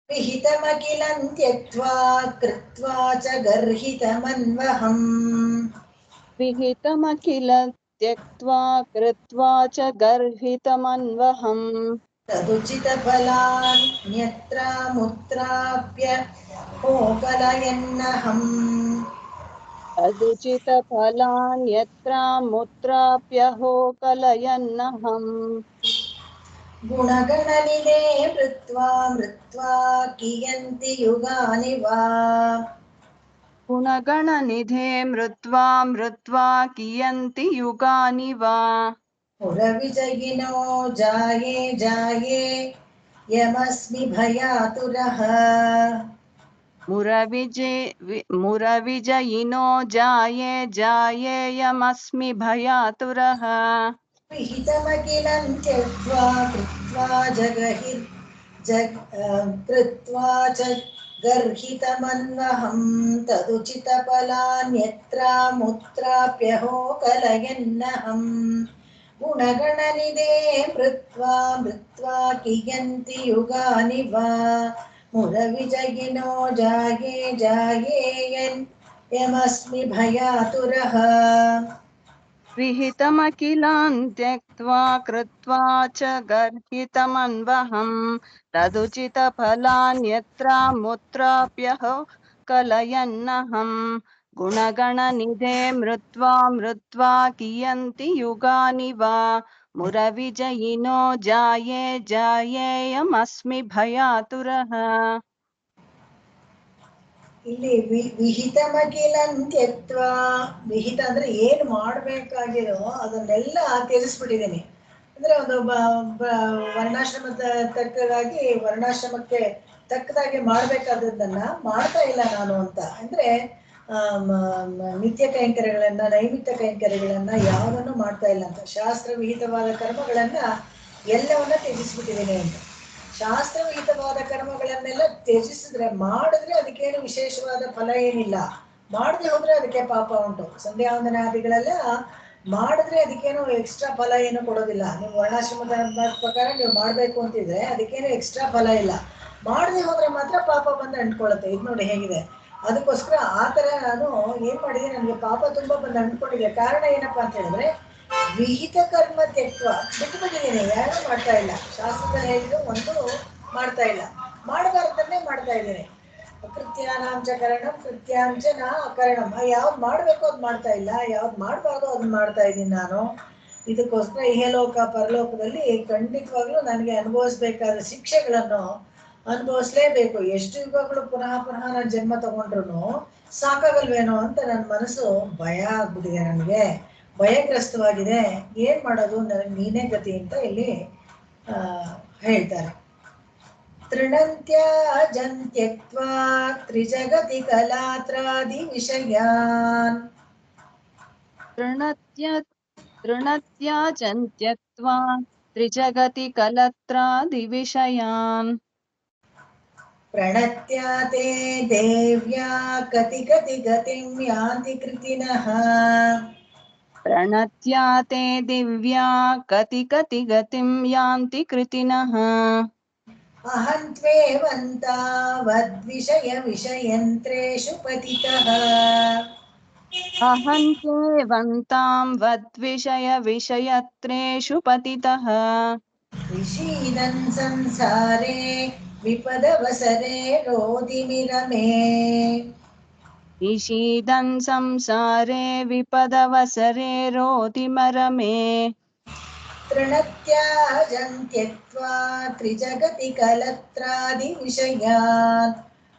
Speaker 1: विहितमखिलं त्यक्त्वा कृत्वा च गर्हितमन्वहम्
Speaker 2: विहितमखिल त्यक्त्वा कृत्वा च गर्हितमन्वहम्
Speaker 1: तदुचितफलान्यत्र मुत्राप्य मोकलयन्नहम्
Speaker 2: तदुचितफलान्यत्र मुत्राप्यहो कलयन्नहम्
Speaker 1: गुणगणनिधे मृत्वा कियन्ति युगानि वा
Speaker 2: गुणगणनिधे मृत्वा कियन्ति युगानि वा
Speaker 1: पुरविजयिनो जाये यमस्मि भयातुरः
Speaker 2: मुरविजयिनो जायेयमस्मि भयातुरः
Speaker 1: विहितमखिलं त्यक्त्वा कृत्वा च गर्हितमन्वहं तदुचितफलान्यत्र मुत्राप्यहो कलयन्नहम् गुणगणनिधे मृत्वा कियन्ति युगानि वा मुरविजयिनो जायेयन् यमस्मि भयातुरः
Speaker 2: विहितमखिलान् त्यक्त्वा कृत्वा च गर्हितमन्वहम् तदुचितफलान्यत्र मुत्राप्यहो कलयन्नहम् गुणगणनिधे मृत्वा कियन्ति युगानि वा मुरविजयिनो जायेयमस्मि भयातुरः
Speaker 1: ಇಲ್ಲಿ ವಿಹಿತಮಖಿಲಂ ತ್ಯಕ್ತ್ವ ವಿಹಿತ ಅಂದ್ರೆ ಏನ್ ಮಾಡ್ಬೇಕಾಗಿರೋ ಅದನ್ನೆಲ್ಲ ತ್ಯಜಿಸ್ಬಿಟ್ಟಿದ್ದೀನಿ. ಅಂದ್ರೆ ಒಂದು ವರ್ಣಾಶ್ರಮದ ತಕ್ಕದಾಗಿ ವರ್ಣಾಶ್ರಮಕ್ಕೆ ತಕ್ಕದಾಗಿ ಮಾಡ್ಬೇಕಾದದ್ದನ್ನ ಮಾಡ್ತಾ ಇಲ್ಲ ನಾನು ಅಂತ ಅಂದ್ರೆ ನಿತ್ಯ ಕೈಂಕರ್ಯಗಳನ್ನ ನೈಮಿತ್ಯ ಕೈಂಕರ್ಯಗಳನ್ನ ಯಾವುದನ್ನು ಮಾಡ್ತಾ ಇಲ್ಲ ಅಂತ, ಶಾಸ್ತ್ರ ವಿಹಿತವಾದ ಕರ್ಮಗಳನ್ನ ಎಲ್ಲವನ್ನ ತ್ಯಜಿಸ್ಬಿಟ್ಟಿದ್ದೀನಿ ಅಂತ. ಶಾಸ್ತ್ರವಿಹಿತವಾದ ಕರ್ಮಗಳನ್ನೆಲ್ಲ ತ್ಯಜಿಸಿದ್ರೆ ಮಾಡಿದ್ರೆ ಅದಕ್ಕೇನು ವಿಶೇಷವಾದ ಫಲ ಏನಿಲ್ಲ, ಮಾಡದೆ ಹೋದ್ರೆ ಅದಕ್ಕೆ ಪಾಪ ಉಂಟು. ಸಂಧ್ಯಾವಂದನಾದಿಗಳೆಲ್ಲ ಮಾಡಿದ್ರೆ ಅದಕ್ಕೇನು ಎಕ್ಸ್ಟ್ರಾ ಫಲ ಏನು ಕೊಡೋದಿಲ್ಲ. ನೀವು ವರ್ಣಾಶ್ರಮದ ಪ್ರಕಾರ ನೀವು ಮಾಡಬೇಕು ಅಂತಿದ್ರೆ ಅದಕ್ಕೇನು ಎಕ್ಸ್ಟ್ರಾ ಫಲ ಇಲ್ಲ, ಮಾಡದೆ ಹೋದ್ರೆ ಮಾತ್ರ ಪಾಪ ಬಂದು ಅಂಟ್ಕೊಳ್ಳುತ್ತೆ. ಇದು ನೋಡಿ ಹೇಗಿದೆ. ಅದಕ್ಕೋಸ್ಕರ ಆ ಥರ ನಾನು ಏನು ಮಾಡಿದೆ, ನನಗೆ ಪಾಪ ತುಂಬ ಬಂದು ಅಂಟ್ಕೊಂಡಿದೆ. ಕಾರಣ ಏನಪ್ಪಾ ಅಂತ ಹೇಳಿದ್ರೆ ವಿಹಿತ ಕರ್ಮ ತ್ಯಕ್ತ್ವ ಬಿಟ್ಟುಬಿಟ್ಟಿದ್ದೀನಿ, ಯಾರು ಮಾಡ್ತಾ ಇಲ್ಲ. ಶಾಸ್ತ್ರದಲ್ಲಿ ಹೇಳಿದ್ರು ಒಂದು ಮಾಡ್ತಾ ಇಲ್ಲ, ಮಾಡಬಾರ್ದನ್ನೇ ಮಾಡ್ತಾ ಇದ್ದೀನಿ. ಕೃತ್ಯಾನಾಂಚ ಕರಣಂ ಕೃತ್ಯಾಂಚ ನಾ ಅಕರಣಂ. ಯಾವ್ದು ಮಾಡಬೇಕು ಅದು ಮಾಡ್ತಾ ಇಲ್ಲ, ಯಾವ್ದು ಮಾಡಬಾರ್ದು ಅದನ್ನ ಮಾಡ್ತಾ ಇದ್ದೀನಿ ನಾನು. ಇದಕ್ಕೋಸ್ಕರ ಇಹಲೋಕ ಪರಲೋಕದಲ್ಲಿ ಖಂಡಿತವಾಗ್ಲೂ ನನಗೆ ಅನುಭವಿಸ್ಬೇಕಾದ ಶಿಕ್ಷೆಗಳನ್ನು ಅನುಭವಿಸ್ಲೇಬೇಕು. ಎಷ್ಟು ಯುಗಗಳು ಪುನಃ ನಾನು ಜನ್ಮ ತಗೊಂಡ್ರು ಸಾಕಾಗಲ್ವೇನೋ ಅಂತ ನನ್ನ ಮನಸ್ಸು ಭಯ ಆಗ್ಬಿಟ್ಟಿದೆ, ನನಗೆ ಭಯಗ್ರಸ್ತವಾಗಿದೆ. ಏನ್ ಮಾಡೋದು, ನನಗೆ ನೀನೇ ಗತಿ ಅಂತ ಇಲ್ಲಿ ಹೇಳ್ತಾರೆ. ತೃಣಂತ್ಯಜಂತ್ಯಕ್ತ್ವಾ ತ್ರಿಜಗತಿ ಕಲಾತ್ರಾದಿ ವಿಷಯಾನ್
Speaker 2: तृणत्याजन्त्यक्त्वा त्रिजगति कलत्रादिविषयान्
Speaker 1: प्रणत्या ते देव्या कति कति गतिं यान्ति कृतिनः
Speaker 2: प्रणत्या ते दिव्या कति कति गतिं यान्ति कृतिनः
Speaker 1: अहं त्वेवन्तावद्विषयविषयन्त्रेषु पतितः
Speaker 2: अहन्त्येवन्तां वद्विषयविषयत्रेषु पतितः
Speaker 1: विषीदन् संसारे विपदवसरे रोदिमिरमे
Speaker 2: ईषीदन् संसारे विपदवसरे रोदिमरमे
Speaker 1: तृणत्याजन्त्यक्त्वा त्रिजगति कलत्रादिविषयान्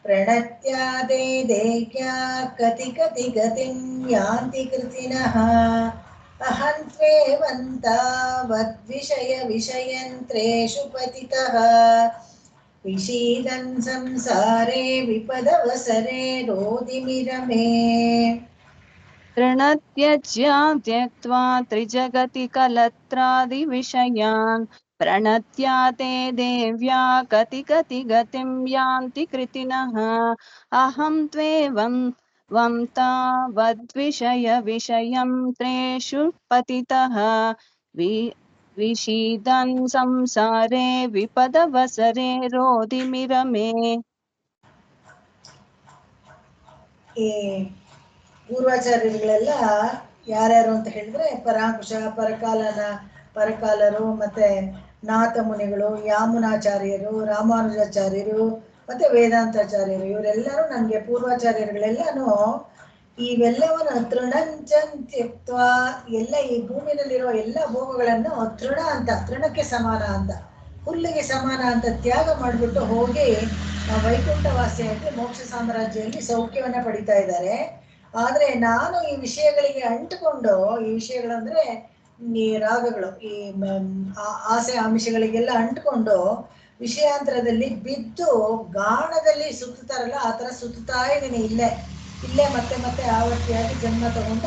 Speaker 1: प्रणत्या ते देह्या कति कति गतिं यान्ति कृतिनः अहं त्वेवन्तावद्विषयविषयन्त्रेषु पतितः विषीदन् संसारे विपदवसरे रोदिमिरमे
Speaker 2: तृणत्यज्या त्यक्त्वा त्रिजगति कलत्रादिविषयान् प्रणत्या ते देव्या कति कति गतिं यान्ति कृतिनः अहं त्वेवं तावद्विषयविषयं त्रेषु पतितः विषीदन् संसारे विपदवसरे रोदिमिरमे
Speaker 1: ಈ ಪೂರ್ವಾಚಾರ್ಯರುಗಳೆಲ್ಲ ಯಾರ್ಯಾರು ಅಂತ ಹೇಳಿದ್ರೆ ಪರಾಂಕುಶ, ಪರಕಾಲರು, ಮತ್ತೆ ನಾಥ ಮುನಿಗಳು, ಯಾಮುನಾಚಾರ್ಯರು, ರಾಮಾನುಜಾಚಾರ್ಯರು, ಮತ್ತೆ ವೇದಾಂತಾಚಾರ್ಯರು, ಇವರೆಲ್ಲರೂ ನನಗೆ ಪೂರ್ವಾಚಾರ್ಯರುಗಳೆಲ್ಲಾನು ಇವೆಲ್ಲವನ್ನು ತೃಣಂಚಂತ್ಯಕ್ತ, ಎಲ್ಲ ಈ ಭೂಮಿನಲ್ಲಿರೋ ಎಲ್ಲ ಭೋಗಗಳನ್ನು ತೃಣಕ್ಕೆ ಸಮಾನ ಅಂತ, ಹುಲ್ಲಿಗೆ ಸಮಾನ ಅಂತ ತ್ಯಾಗ ಮಾಡಿಬಿಟ್ಟು ಹೋಗಿ ವೈಕುಂಠವಾಸಿಯಾಗಿ ಮೋಕ್ಷ ಸಾಮ್ರಾಜ್ಯದಲ್ಲಿ ಸೌಖ್ಯವನ್ನ ಪಡಿತಾ ಇದ್ದಾರೆ. ಆದ್ರೆ ನಾನು ಈ ವಿಷಯಗಳಿಗೆ ಅಂಟುಕೊಂಡು, ಈ ವಿಷಯಗಳಂದ್ರೆ ಈ ರಾಗಗಳು, ಈ ಆಸೆ ಆಮಿಷಗಳಿಗೆಲ್ಲ ಅಂಟುಕೊಂಡು ವಿಷಯಾಂತರದಲ್ಲಿ ಬಿದ್ದು ಗಾಣದಲ್ಲಿ ಸುತ್ತುತ್ತಾರಲ್ಲ, ಆ ತರ ಸುತ್ತಾ ಇದ್ದೀನಿ. ಇಲ್ಲೇ ಮತ್ತೆ ಮತ್ತೆ ಆವರ್ತಿಯಾಗಿ ಜನ್ಮ ತಗೊಂಡ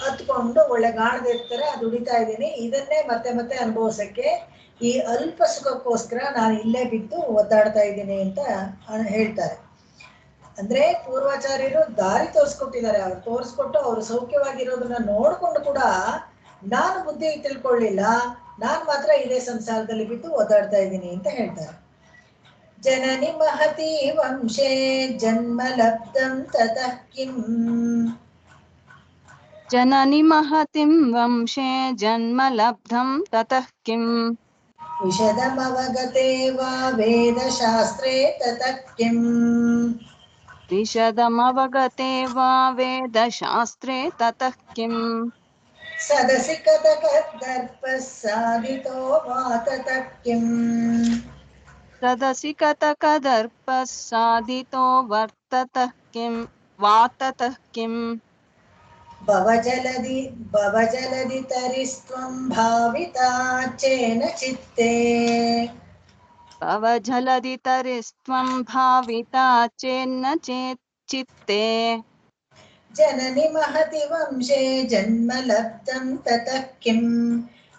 Speaker 1: ಹತ್ಕೊಂಡು ಒಳ್ಳೆ ಗಾಣದ ತರ ದುಡಿತಾ ಇದ್ದೀನಿ. ಇದನ್ನೇ ಮತ್ತೆ ಮತ್ತೆ ಅನುಭವಿಸಕ್ಕೆ, ಈ ಅಲ್ಪ ಸುಖಕ್ಕೋಸ್ಕರ ನಾನು ಇಲ್ಲೇ ಬಿದ್ದು ಒದ್ದಾಡ್ತಾ ಇದ್ದೀನಿ ಅಂತ ಹೇಳ್ತಾರೆ. ಅಂದ್ರೆ ಪೂರ್ವಾಚಾರ್ಯರು ದಾರಿ ತೋರಿಸ್ಕೊಟ್ಟಿದ್ದಾರೆ. ಅವ್ರು ತೋರಿಸ್ಕೊಟ್ಟು ಅವರು ಸೌಖ್ಯವಾಗಿರೋದನ್ನ ನೋಡ್ಕೊಂಡು ಕೂಡ ನಾನು ಬುದ್ಧಿ ತಿಳ್ಕೊಳ್ಳಿಲ್ಲ, ನಾನ್ ಮಾತ್ರ ಇದೇ ಸಂಸಾರದಲ್ಲಿ ಬಿದ್ದು ಒದ್ದಾಡ್ತಾ ಇದ್ದೀನಿ ಅಂತ ಹೇಳ್ತಾರೆ. ಜನನಿ ಮಹತಿ ವಂಶೇ ಜನ್ಮ ಲಬ್ಧಂ ತತಃ ಕಿಂ.
Speaker 2: ಜನನಿ ಮಹತಿಂ ವಂಶೇ ಜನ್ಮ ಲಬ್ಧಂ ತತಃ ಕಿಂ.
Speaker 1: ವಿಶದಮವಗತೆ ವಾ ವೇದಶಾಸ್ತ್ರೇ ತತಃ ಕಿಂ.
Speaker 2: ವಿಶದಮವಗತೆ ವಾ ವೇದಶಾಸ್ತ್ರೇ ತತಃ ಕಿಂ.
Speaker 1: ಸದಸಿ ಕಥಕದರ್ಪಃ ಸಾಧಿತೋ ವಾ ತತಃ ಕಿಂ.
Speaker 2: ಸದಸಿ ಕಥಕದರ್ಪಃ ಸಾಧಿತೋ ವರ್ತತಃ ಕಿಂ ವಾ ತತಃ ಕಿಂ.
Speaker 1: ಭವಜಲಧಿ ತರಿಸ್ತ್ವಂ ಭಾವಿತಾ ಚೇನ ಚಿತ್ತೇ.
Speaker 2: ಭವಜಲಧಿ ತರಿಸ್ತ್ವಂ ಭಾವಿತಾ ಚೇನ್ನ ಚಿತ್ತೇ.
Speaker 1: ಜನನಿ ಮಹತಿ ವಂಶೇ ಜನ್ಮ ಲಬ್ಧಂ ತತಃ ಕಿಂ.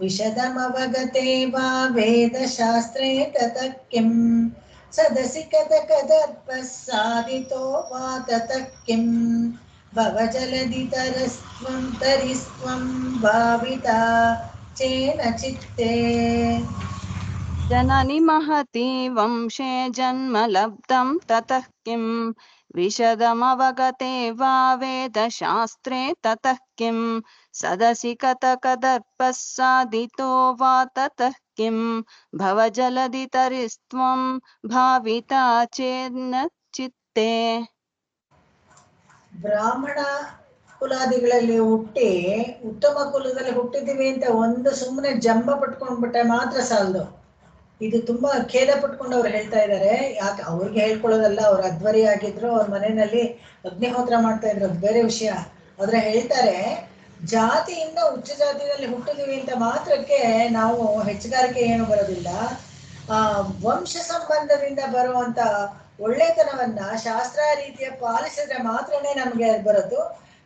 Speaker 1: ವಿಶದಮವಗತೆ ವಾ ವೇದಶಾಸ್ತ್ರೇ ತತಃ ಕಿಂ. ಸದಸಿ ಕಥಕದರ್ಪಃ ಸಾಧಿತೋ ವಾ ತತಃ ಕಿಂ. ಭವಜಲಧಿ ತರಿಸ್ತ್ವಂ ಭಾವಿತಾ ಚೇನ ಚಿತ್ತೇ.
Speaker 2: ಜನನಿ ಮಹತಿ ವಂಶೇ ಜನ್ಮ ಲಬ್ಧಂ ತತಃ ಕಿಂ. ವಿಶದಮವಗತೆ ವಾ ವೇದಶಾಸ್ತ್ರೇ ತತಃ ಕಿಂ. ಸದಸಿ ಕಥಕದರ್ಪಃ ಸಾಧಿತೋ ವಾ ತತಃ ಕಿಂ. ಭವಜಲಧಿ ತರಿಸ್ತ್ವಂ ಭಾವಿತಾ ಚೇನ್ನ ಚಿತ್ತೇ.
Speaker 1: ಬ್ರಾಹ್ಮಣ ಕುಲಾದಿಗಳಲ್ಲಿ ಹುಟ್ಟಿ ಉತ್ತಮ ಕುಲದಲ್ಲಿ ಹುಟ್ಟಿದೀವಿ ಅಂತ ಒಂದು ಸುಮ್ಮನೆ ಜಂಬ ಪಟ್ಕೊಂಡ್ಬಿಟ್ರೆ ಮಾತ್ರ ಸಾಲದು. ಇದು ತುಂಬಾ ಖೇದ ಪಟ್ಕೊಂಡು ಅವ್ರು ಹೇಳ್ತಾ ಇದ್ದಾರೆ. ಯಾಕೆ ಅವ್ರಿಗೆ ಹೇಳ್ಕೊಳ್ಳೋದಲ್ಲ, ಅವ್ರ ಅಧ್ವರಿ ಆಗಿದ್ರು, ಅವ್ರ ಮನೆಯಲ್ಲಿ ಅಗ್ನಿಹೋತ್ರ ಮಾಡ್ತಾ ಇದ್ರು, ಅದು ಬೇರೆ ವಿಷಯ. ಆದ್ರೆ ಹೇಳ್ತಾರೆ, ಜಾತಿಯಿಂದ ಉಚ್ಚ ಜಾತಿಯಲ್ಲಿ ಹುಟ್ಟಿದೀವಿ ಅಂತ ಮಾತ್ರಕ್ಕೆ ನಾವು ಹೆಚ್ಚುಗಾರಿಕೆ ಏನು ಬರೋದಿಲ್ಲ. ವಂಶ ಸಂಬಂಧದಿಂದ ಬರುವಂತ ಒಳ್ಳೆತನವನ್ನ ಶಾಸ್ತ್ರ ರೀತಿಯ ಪಾಲಿಸಿದ್ರೆ ಮಾತ್ರನೇ ನಮ್ಗೆ ಬರೋದು.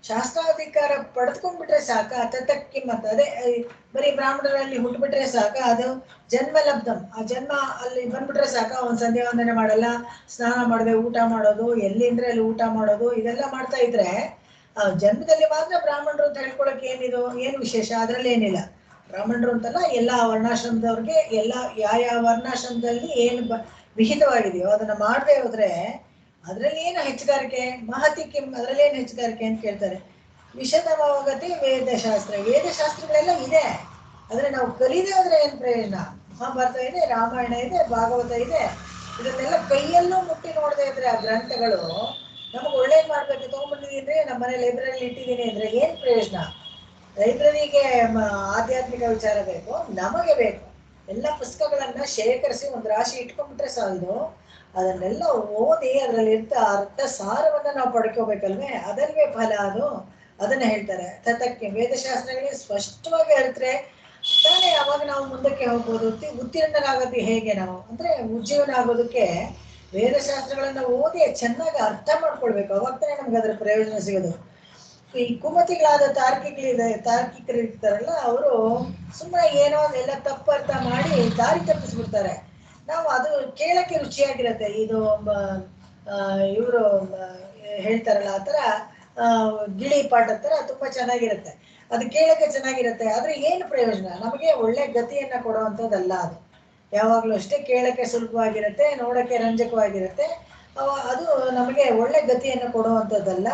Speaker 1: ಶಾಸ್ತ್ರಾಧಿಕಾರ ಪಡೆದುಕೊಂಡ್ಬಿಟ್ರೆ ಸಾಕ ತತಕ್ಕಿ. ಮತ್ತೆ ಅದೇ ಬರೀ ಬ್ರಾಹ್ಮಣರಲ್ಲಿ ಹುಟ್ಟುಬಿಟ್ರೆ ಸಾಕ, ಅದು ಜನ್ಮ ಲಬ್ಧಂ. ಆ ಜನ್ಮ ಅಲ್ಲಿ ಬಂದ್ಬಿಟ್ರೆ ಸಾಕ, ಅವ್ನು ಸಂಧ್ಯಾ ವಂದನೆ ಮಾಡಲ್ಲ, ಸ್ನಾನ ಮಾಡದೆ ಊಟ ಮಾಡೋದು, ಎಲ್ಲಿಂದ್ರೆ ಅಲ್ಲಿ ಊಟ ಮಾಡೋದು, ಇದೆಲ್ಲ ಮಾಡ್ತಾ ಇದ್ರೆ ಜನ್ಮದಲ್ಲಿ ಮಾತ್ರ ಬ್ರಾಹ್ಮಣರು ಅಂತ ಹೇಳ್ಕೊಳಕ್ ಏನು ವಿಶೇಷ? ಅದ್ರಲ್ಲಿ ಏನಿಲ್ಲ. ಬ್ರಾಹ್ಮಣರು ಅಂತಲ್ಲ, ಎಲ್ಲಾ ವರ್ಣಾಶ್ರಮದವ್ರಿಗೆ ಯಾವ ವರ್ಣಾಶ್ರಮದಲ್ಲಿ ಏನು ವಿಹಿತವಾಗಿದೆಯೋ ಅದನ್ನ ಮಾಡದೆ ಹೋದ್ರೆ ಅದ್ರಲ್ಲಿ ಏನು ಹೆಚ್ಚುಗಾರಿಕೆ? ಮಹತಿ ಕಿಂ, ಅದ್ರಲ್ಲಿ ಏನು ಹೆಚ್ಚುಗಾರಿಕೆ ಅಂತ ಕೇಳ್ತಾರೆ. ವಿಶದಮವಗತಿ ವೇದಶಾಸ್ತ್ರಗಳೆಲ್ಲ ಇದೆ, ಆದ್ರೆ ನಾವು ಕಲಿದೆ ಹೋದ್ರೆ ಏನ್ ಪ್ರಯೋಜನ? ಮಹಾಭಾರತ ಇದೆ, ರಾಮಾಯಣ ಇದೆ, ಭಾಗವತ ಇದೆ, ಇದನ್ನೆಲ್ಲ ಕೈಯಲ್ಲೂ ಮುಟ್ಟಿ ನೋಡದೆ ಇದ್ರೆ ಆ ಗ್ರಂಥಗಳು ನಮಗೆ ಒಳ್ಳೇದ್ ಮಾಡ್ಬೇಕು ತಗೊಂಡ್ಬಂದಿದೀನಿ, ನಮ್ಮ ಮನೆ ಲೈಬ್ರರಿಲಿ ಇಟ್ಟಿದ್ದೀನಿ ಅಂದ್ರೆ ಏನ್ ಪ್ರಯೋಜನ? ಲೈಬ್ರರಿಗೆ ಆಧ್ಯಾತ್ಮಿಕ ವಿಚಾರ ಬೇಕು, ನಮಗೆ ಬೇಕು. ಎಲ್ಲ ಪುಸ್ತಕಗಳನ್ನ ಶೇಖರಿಸಿ ಒಂದು ರಾಶಿ ಇಟ್ಕೊಂಡ್ಬಿಟ್ರೆ ಸಾಲದು. ಅದನ್ನೆಲ್ಲ ಓದಿ ಅದರಲ್ಲಿ ಅರ್ಥ ಸಾರವನ್ನ ನಾವು ಪಡ್ಕೋಬೇಕಲ್ವೇ? ಅದಲ್ವೇ ಫಲ ಅದು. ಅದನ್ನ ಹೇಳ್ತಾರೆ ತತಕ್ಕೆ. ವೇದಶಾಸ್ತ್ರಗಳಿಗೆ ಸ್ಪಷ್ಟವಾಗಿ ಹೇಳ್ತಾರೆ ತಾನೇ, ಅವಾಗ ನಾವು ಮುಂದಕ್ಕೆ ಹೋಗ್ಬೋದು. ಉತ್ತೀರ್ಣರಾಗೋದು ಹೇಗೆ ನಾವು ಅಂದ್ರೆ ಉಜ್ಜೀವನ ಆಗೋದಕ್ಕೆ ವೇದಶಾಸ್ತ್ರಗಳನ್ನ ಓದಿ ಚೆನ್ನಾಗಿ ಅರ್ಥ ಮಾಡ್ಕೊಳ್ಬೇಕು. ಅವಾಗ ತಾನೇ ನಮ್ಗೆ ಅದ್ರ ಪ್ರಯೋಜನ ಸಿಗೋದು. ಈ ಕುಮತಿಗಳಾದ ತಾರ್ಕಿಕರು ಇರ್ತಾರಲ್ಲ, ಅವರು ಸುಮ್ಮನೆ ಏನೋ ಎಲ್ಲ ತಪ್ಪು ಅರ್ಥ ಮಾಡಿ ದಾರಿ ತಪ್ಪಿಸ್ಬಿಡ್ತಾರೆ. ನಾವು ಅದು ಕೇಳಕ್ಕೆ ರುಚಿಯಾಗಿರತ್ತೆ. ಇದು ಇವರು ಹೇಳ್ತಾರಲ್ಲ ಆ ತರ ಗಿಳಿ ಪಾಠ ತರ ತುಂಬಾ ಚೆನ್ನಾಗಿರುತ್ತೆ, ಅದು ಕೇಳಕ್ಕೆ ಚೆನ್ನಾಗಿರುತ್ತೆ. ಆದ್ರೆ ಏನು ಪ್ರಯೋಜನ? ನಮಗೆ ಒಳ್ಳೆ ಗತಿಯನ್ನ ಕೊಡುವಂಥದ್ದಲ್ಲ ಅದು. ಯಾವಾಗ್ಲೂ ಅಷ್ಟೇ ಕೇಳಕ್ಕೆ ಸುಲಭವಾಗಿರುತ್ತೆ, ನೋಡಕ್ಕೆ ರಂಜಕವಾಗಿರುತ್ತೆ, ಅದು ನಮಗೆ ಒಳ್ಳೆ ಗತಿಯನ್ನು ಕೊಡುವಂಥದ್ದಲ್ಲ.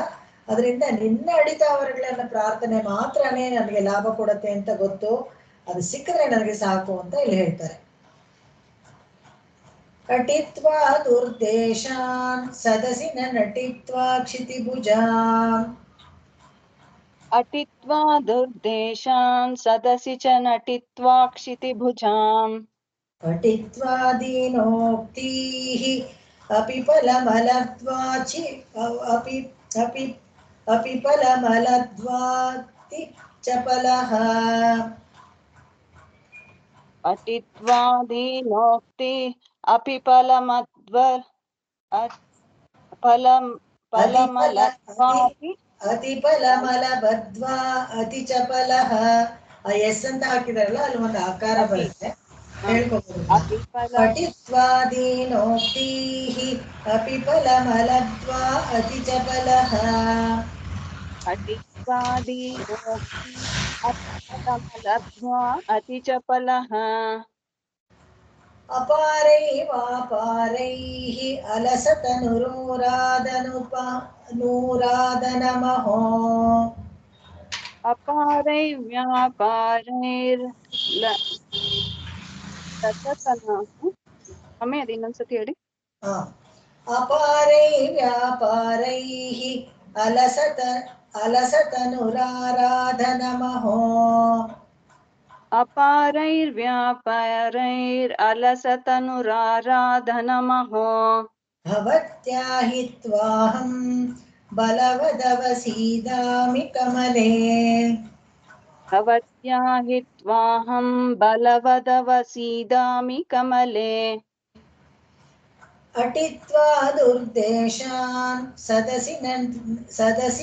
Speaker 1: ಅದರಿಂದ ನಿನ್ನ ಅಡಿತಾವರಗಳನ್ನ ಪ್ರಾರ್ಥನೆ ಮಾತ್ರನೇ ನನಗೆ ಲಾಭ ಕೊಡುತ್ತೆ ಅಂತ ಗೊತ್ತು, ಅದು ಸಿಕ್ಕಿದ್ರೆ ನನಗೆ ಸಾಕು ಅಂತ ಇಲ್ಲಿ ಹೇಳ್ತಾರೆ. ಅಟಿತ್ವಾ ದುರ್ದೇಶಾನ್ ಸದಸಿ ನಟಿತ್ವಾ ಕ್ಷಿತಿಭುಜಾಂ.
Speaker 2: अटित्वा दुर्देशान् सदसि च नटित्वा क्षितिभुजाम्.
Speaker 1: पठित्वा दीनोक्तीः अपि फलमलद्वाचि अपि अपि अपि फलमलद्वाति चपलः.
Speaker 2: अटित्वा दीनोक्ति अपि फलमद्वर् फलमलत्वापि
Speaker 1: ಅತಿಫಲಮಲಬದ್ವಾ ಅತಿ ಚಪಲಃ. ಆ ಎಸ್ ಅಂತ ಹಾಕಿದಾರಲ್ಲ ಅಲ್ಲಿ ಒಂದು ಆಕಾರ ಬರುತ್ತೆ, ಹೇಳ್ಕೋಬಹುದು.
Speaker 2: अपि फल
Speaker 1: ಪಠಿತ್ವಾ ದೀನೋಕ್ತೀಃ ಅಪಿ ಫಲಮಲದ್ವಾ ಅತಿ ಚಪಲಃ.
Speaker 2: अटित्वा दीनोक्ति अपि फलमलब्ध्वा अति चपलः.
Speaker 1: ಅಪಾರೈವಾಪಾರೈಃ ಅಲಸತನುರಾದನಮಹೋ.
Speaker 2: ಒಮ್ಮೆ ಅದು ಇನ್ನೊಂದ್ಸತಿ ಹೇಳಿ.
Speaker 1: ಅಪಾರೈವ್ಯಾಪಾರೈಃ ಅಲಸತನುರಾರಾಧನಮಹೋ.
Speaker 2: अपारैर्व्यापारैरलसतनुराराधनमहो.
Speaker 1: भवत्या हि त्वाहं बलवदवसीदामि कमले.
Speaker 2: भवत्या हि त्वाहं बलवदवसीदामि कमले.
Speaker 1: अटित्वा दुर्देशान् सदसि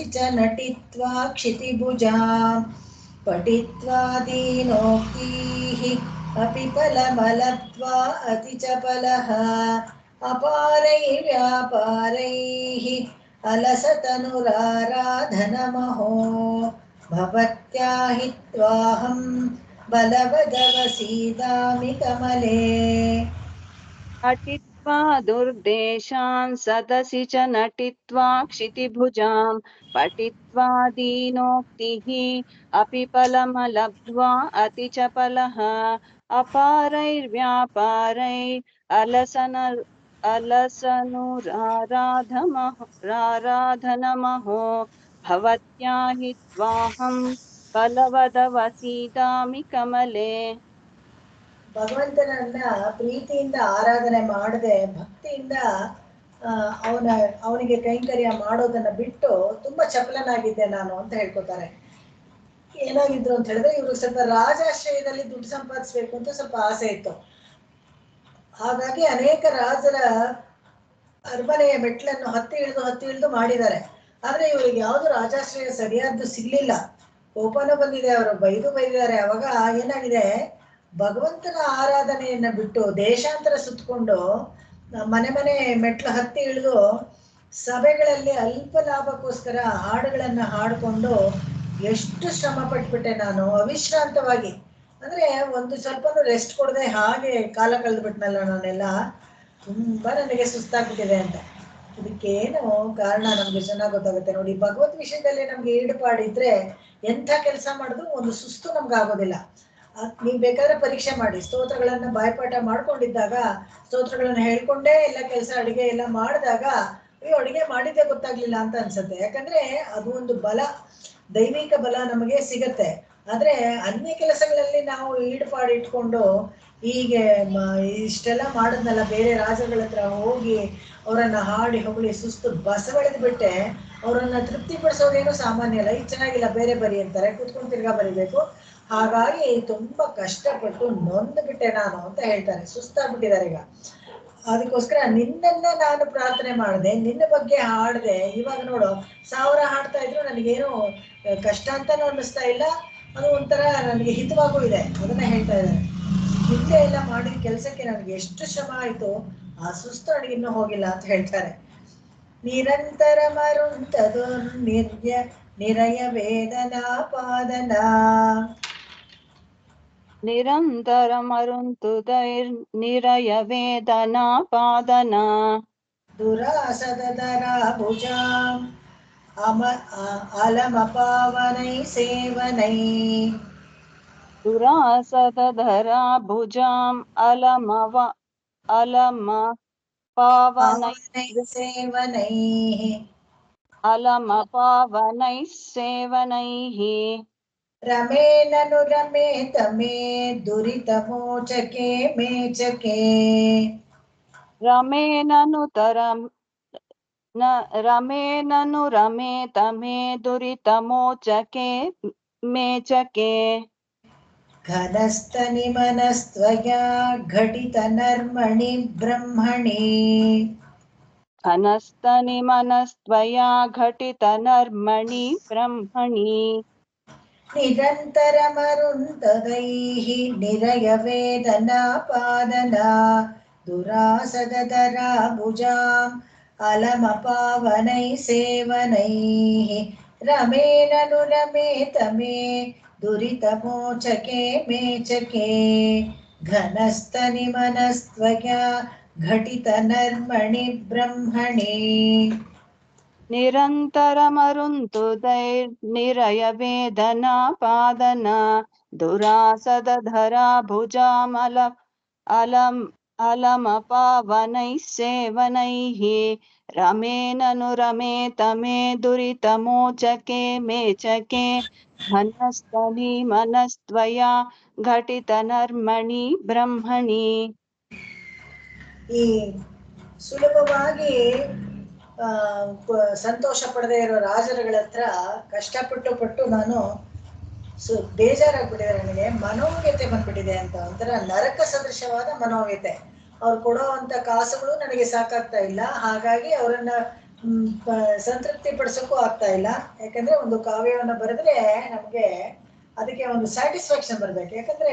Speaker 1: च नटित्वा क्षितिभुजाम्. पठित्वा दीनोक्तीः अपि फलमलद्वा अति चपलः. अपारैर्व्यापारैः अलसतनुराराधनमहो. भवत्या हि त्वाहं बलवदवसीदामि कमले.
Speaker 2: अटित्वा दुर्देशान् सदसि च नटित्वा क्षितिभुजाम्. पठित्वा दीनोक्तिः अपि फलमलब्ध्वा अति चपलः. अलसनुराराधनमहो. भवत्या हि त्वाहं बलवदवसीदामि कमले.
Speaker 1: ಭಗವಂತನನ್ನ ಪ್ರೀತಿಯಿಂದ ಆರಾಧನೆ ಮಾಡದೆ ಭಕ್ತಿಯಿಂದ ಅವನಿಗೆ ಕೈಂಕರ್ಯ ಮಾಡೋದನ್ನ ಬಿಟ್ಟು ತುಂಬಾ ಚಪಲನಾಗಿದ್ದೆ ನಾನು ಅಂತ ಹೇಳ್ಕೊತಾರೆ. ಏನಾಗಿದ್ರು ಅಂತ ಹೇಳಿದ್ರೆ ಇವ್ರಿಗೆ ಸ್ವಲ್ಪ ರಾಜಾಶ್ರಯದಲ್ಲಿ ದುಡ್ಡು ಸಂಪಾದಿಸ್ಬೇಕು ಅಂತ ಸ್ವಲ್ಪ ಆಸೆ ಇತ್ತು. ಹಾಗಾಗಿ ಅನೇಕ ರಾಜರ ಅರಮನೆಯ ಮೆಟ್ಲನ್ನು ಹತ್ತಿ ಇಳಿದು ಮಾಡಿದ್ದಾರೆ. ಆದ್ರೆ ಇವರಿಗೆ ಯಾವ್ದು ರಾಜಾಶ್ರಯ ಸರಿಯಾದ್ದು ಸಿಗ್ಲಿಲ್ಲ. ಕೋಪನೂ ಬಂದಿದೆ, ಅವರು ಬೈದಿದ್ದಾರೆ. ಅವಾಗ ಏನಾಗಿದೆ, ಭಗವಂತನ ಆರಾಧನೆಯನ್ನ ಬಿಟ್ಟು ದೇಶಾಂತರ ಸುತ್ತಕೊಂಡು ಮನೆ ಮೆಟ್ಲು ಹತ್ತಿ ಇಳಿದು ಸಭೆಗಳಲ್ಲಿ ಅಲ್ಪ ಲಾಭಕ್ಕೋಸ್ಕರ ಹಾಡುಗಳನ್ನ ಹಾಡ್ಕೊಂಡು ಎಷ್ಟು ಶ್ರಮ ಪಟ್ಬಿಟ್ಟೆ ನಾನು ಅವಿಶ್ರಾಂತವಾಗಿ. ಅಂದ್ರೆ ಒಂದು ಸ್ವಲ್ಪನೂ ರೆಸ್ಟ್ ಕೊಡದೆ ಹಾಗೆ ಕಾಲ ಕಳೆದ್ಬಿಟ್ನಲ್ಲ ನಾನೆಲ್ಲ. ತುಂಬಾ ನನಗೆ ಸುಸ್ತಾಗ್ಬಿಟ್ಟಿದೆ ಅಂತ. ಇದಕ್ಕೇನು ಕಾರಣ ನಮ್ಗೆ ಚೆನ್ನಾಗಿ ಗೊತ್ತಾಗುತ್ತೆ ನೋಡಿ. ಭಗವತ್ ವಿಷಯದಲ್ಲಿ ನಮ್ಗೆ ಈಡುಪಾಡಿದ್ರೆ ಎಂಥ ಕೆಲಸ ಮಾಡಿದ್ರು ಒಂದು ಸುಸ್ತು ನಮ್ಗೆ ಆಗೋದಿಲ್ಲ. ನೀವು ಬೇಕಾದ್ರೆ ಪರೀಕ್ಷೆ ಮಾಡಿ. ಸ್ತೋತ್ರಗಳನ್ನ ಬಾಯ್ಪಾಠ ಮಾಡ್ಕೊಂಡಿದ್ದಾಗ, ಸ್ತೋತ್ರಗಳನ್ನ ಹೇಳ್ಕೊಂಡೇ ಎಲ್ಲ ಕೆಲಸ ಅಡಿಗೆ ಎಲ್ಲ ಮಾಡಿದಾಗ ಅಯ್ಯೋ ಅಡಿಗೆ ಮಾಡಿದ್ದೆ ಗೊತ್ತಾಗ್ಲಿಲ್ಲ ಅಂತ ಅನ್ಸುತ್ತೆ. ಯಾಕಂದ್ರೆ ಅದು ಒಂದು ಬಲ, ದೈವಿಕ ಬಲ ನಮಗೆ ಸಿಗತ್ತೆ. ಆದ್ರೆ ಅನ್ಯ ಕೆಲಸಗಳಲ್ಲಿ ನಾವು ಈಡುಪಾಡಿಟ್ಕೊಂಡು ಹೀಗೆ ಇಷ್ಟೆಲ್ಲ ಮಾಡಿದ್ನಲ್ಲ, ಬೇರೆ ರಾಜಗಳ ಹತ್ರ ಹೋಗಿ ಅವರನ್ನ ಹಾಡಿ ಹೊಗಳಿ ಸುಸ್ತು ಬಸವಳೆದು ಬಿಟ್ಟೆ ಅವರನ್ನ ತೃಪ್ತಿಪಡಿಸೋದೇನು ಸಾಮಾನ್ಯ ಅಲ್ಲ. ಇದು ಚೆನ್ನಾಗಿಲ್ಲ ಬೇರೆ ಬರಿ ಅಂತಾರೆ, ಕೂತ್ಕೊಂಡು ತಿರ್ಗಾ ಬರಿಬೇಕು. ಹಾಗಾಗಿ ತುಂಬಾ ಕಷ್ಟಪಟ್ಟು ನೊಂದು ಬಿಟ್ಟೆ ನಾನು ಅಂತ ಹೇಳ್ತಾರೆ. ಸುಸ್ತಾಗ್ಬಿಟ್ಟಿದ್ದಾರೆ ಈಗ. ಅದಕ್ಕೋಸ್ಕರ ನಿನ್ನನ್ನ ನಾನು ಪ್ರಾರ್ಥನೆ ಮಾಡಿದೆ, ನಿನ್ನ ಬಗ್ಗೆ ಹಾಡ್ದೆ. ಇವಾಗ ನೋಡು 1000 ಹಾಡ್ತಾ ಇದ್ರು ನನಗೇನು ಕಷ್ಟ ಅಂತಾನು ಅನ್ನಿಸ್ತಾ ಇಲ್ಲ. ಅದು ಒಂಥರ ನನಗೆ ಹಿತವಾಗೂ ಇದೆ. ಅದನ್ನ ಹೇಳ್ತಾ ಇದ್ದಾರೆ. ನಿದ್ದೆ ಎಲ್ಲ ಮಾಡಿದ ಕೆಲಸಕ್ಕೆ ನನಗೆ ಎಷ್ಟು ಶ್ರಮ ಆಯ್ತು, ಆ ಸುಸ್ತು ನನಗೆ ಇನ್ನೂ ಹೋಗಿಲ್ಲ ಅಂತ ಹೇಳ್ತಾರೆ. ನಿರಂತರ ಮರುಂತದು ನಿರಯ ವೇದನಾ ಪಾದನ.
Speaker 2: ನಿರಂತರ ಮರುಂತುದೈರ್ನಿರಯ ವೇದನಾ ಪಾದನ.
Speaker 1: ದುರಾಸದರ ಭುಜಾಂ अलमपावनै सेवनै
Speaker 2: दुरासदधरा भुजाम् अलम पावनैः
Speaker 1: सेवनैः
Speaker 2: अलमपावनैः सेवनैः
Speaker 1: रमेणनु रमेत मे दुरितमोचके मेचके
Speaker 2: रमेणनुतरम् रमेणनु रमेत मे दुरितमोचके मेचके
Speaker 1: घनस्तनिमनस्त्वया घटितनर्मणि ब्रह्मणि
Speaker 2: घनस्तनिमनस्त्वया घटितनर्मणि ब्रह्मणि
Speaker 1: निरन्तरमरुन्धदैः निरयवेदनापादना दुरासदधरा भुजाम् अलमपावनैः सेवनैः रमेणनु रमेत मे दुरितमोचके मेचके घनस्तनिमनस्त्वया घटितनर्मणि ब्रह्मणि
Speaker 2: निरन्तरमरुन्तुदैर्निरयवेदनापादना दुरासदधरा अलमपावनैः सेवनैः रमेणनु रमेत मे दुरितमोचके मेचके घनस्तनिमनस्त्वया घटितनर्मणि ब्रह्मणि
Speaker 1: ಈ ಸುಲಭವಾಗಿ ಸಂತೋಷ ಪಡದೇ ಇರೋ ರಾಜರುಗಳ ಹತ್ರ ಕಷ್ಟಪಟ್ಟು ನಾನು ಬೇಜಾರಾಗ್ಬಿಟ್ಟಿದೆ, ನನಗೆ ಮನೋವ್ಯತೆ ಬಂದ್ಬಿಟ್ಟಿದೆ ಅಂತ, ಒಂಥರ ನರಕ ಸದೃಶವಾದ ಮನೋವ್ಯತೆ. ಅವ್ರು ಕೊಡೋವಂಥ ಕಾಸುಗಳು ನನಗೆ ಸಾಕಾಗ್ತಾ ಇಲ್ಲ, ಹಾಗಾಗಿ ಅವರನ್ನ ಸಂತೃಪ್ತಿ ಪಡಿಸೋಕ್ಕೂ ಆಗ್ತಾ ಇಲ್ಲ. ಯಾಕಂದ್ರೆ ಒಂದು ಕಾವ್ಯವನ್ನು ಬರೆದ್ರೆ ನಮಗೆ ಅದಕ್ಕೆ ಒಂದು ಸ್ಯಾಟಿಸ್ಫ್ಯಾಕ್ಷನ್ ಬರ್ಬೇಕು. ಯಾಕಂದ್ರೆ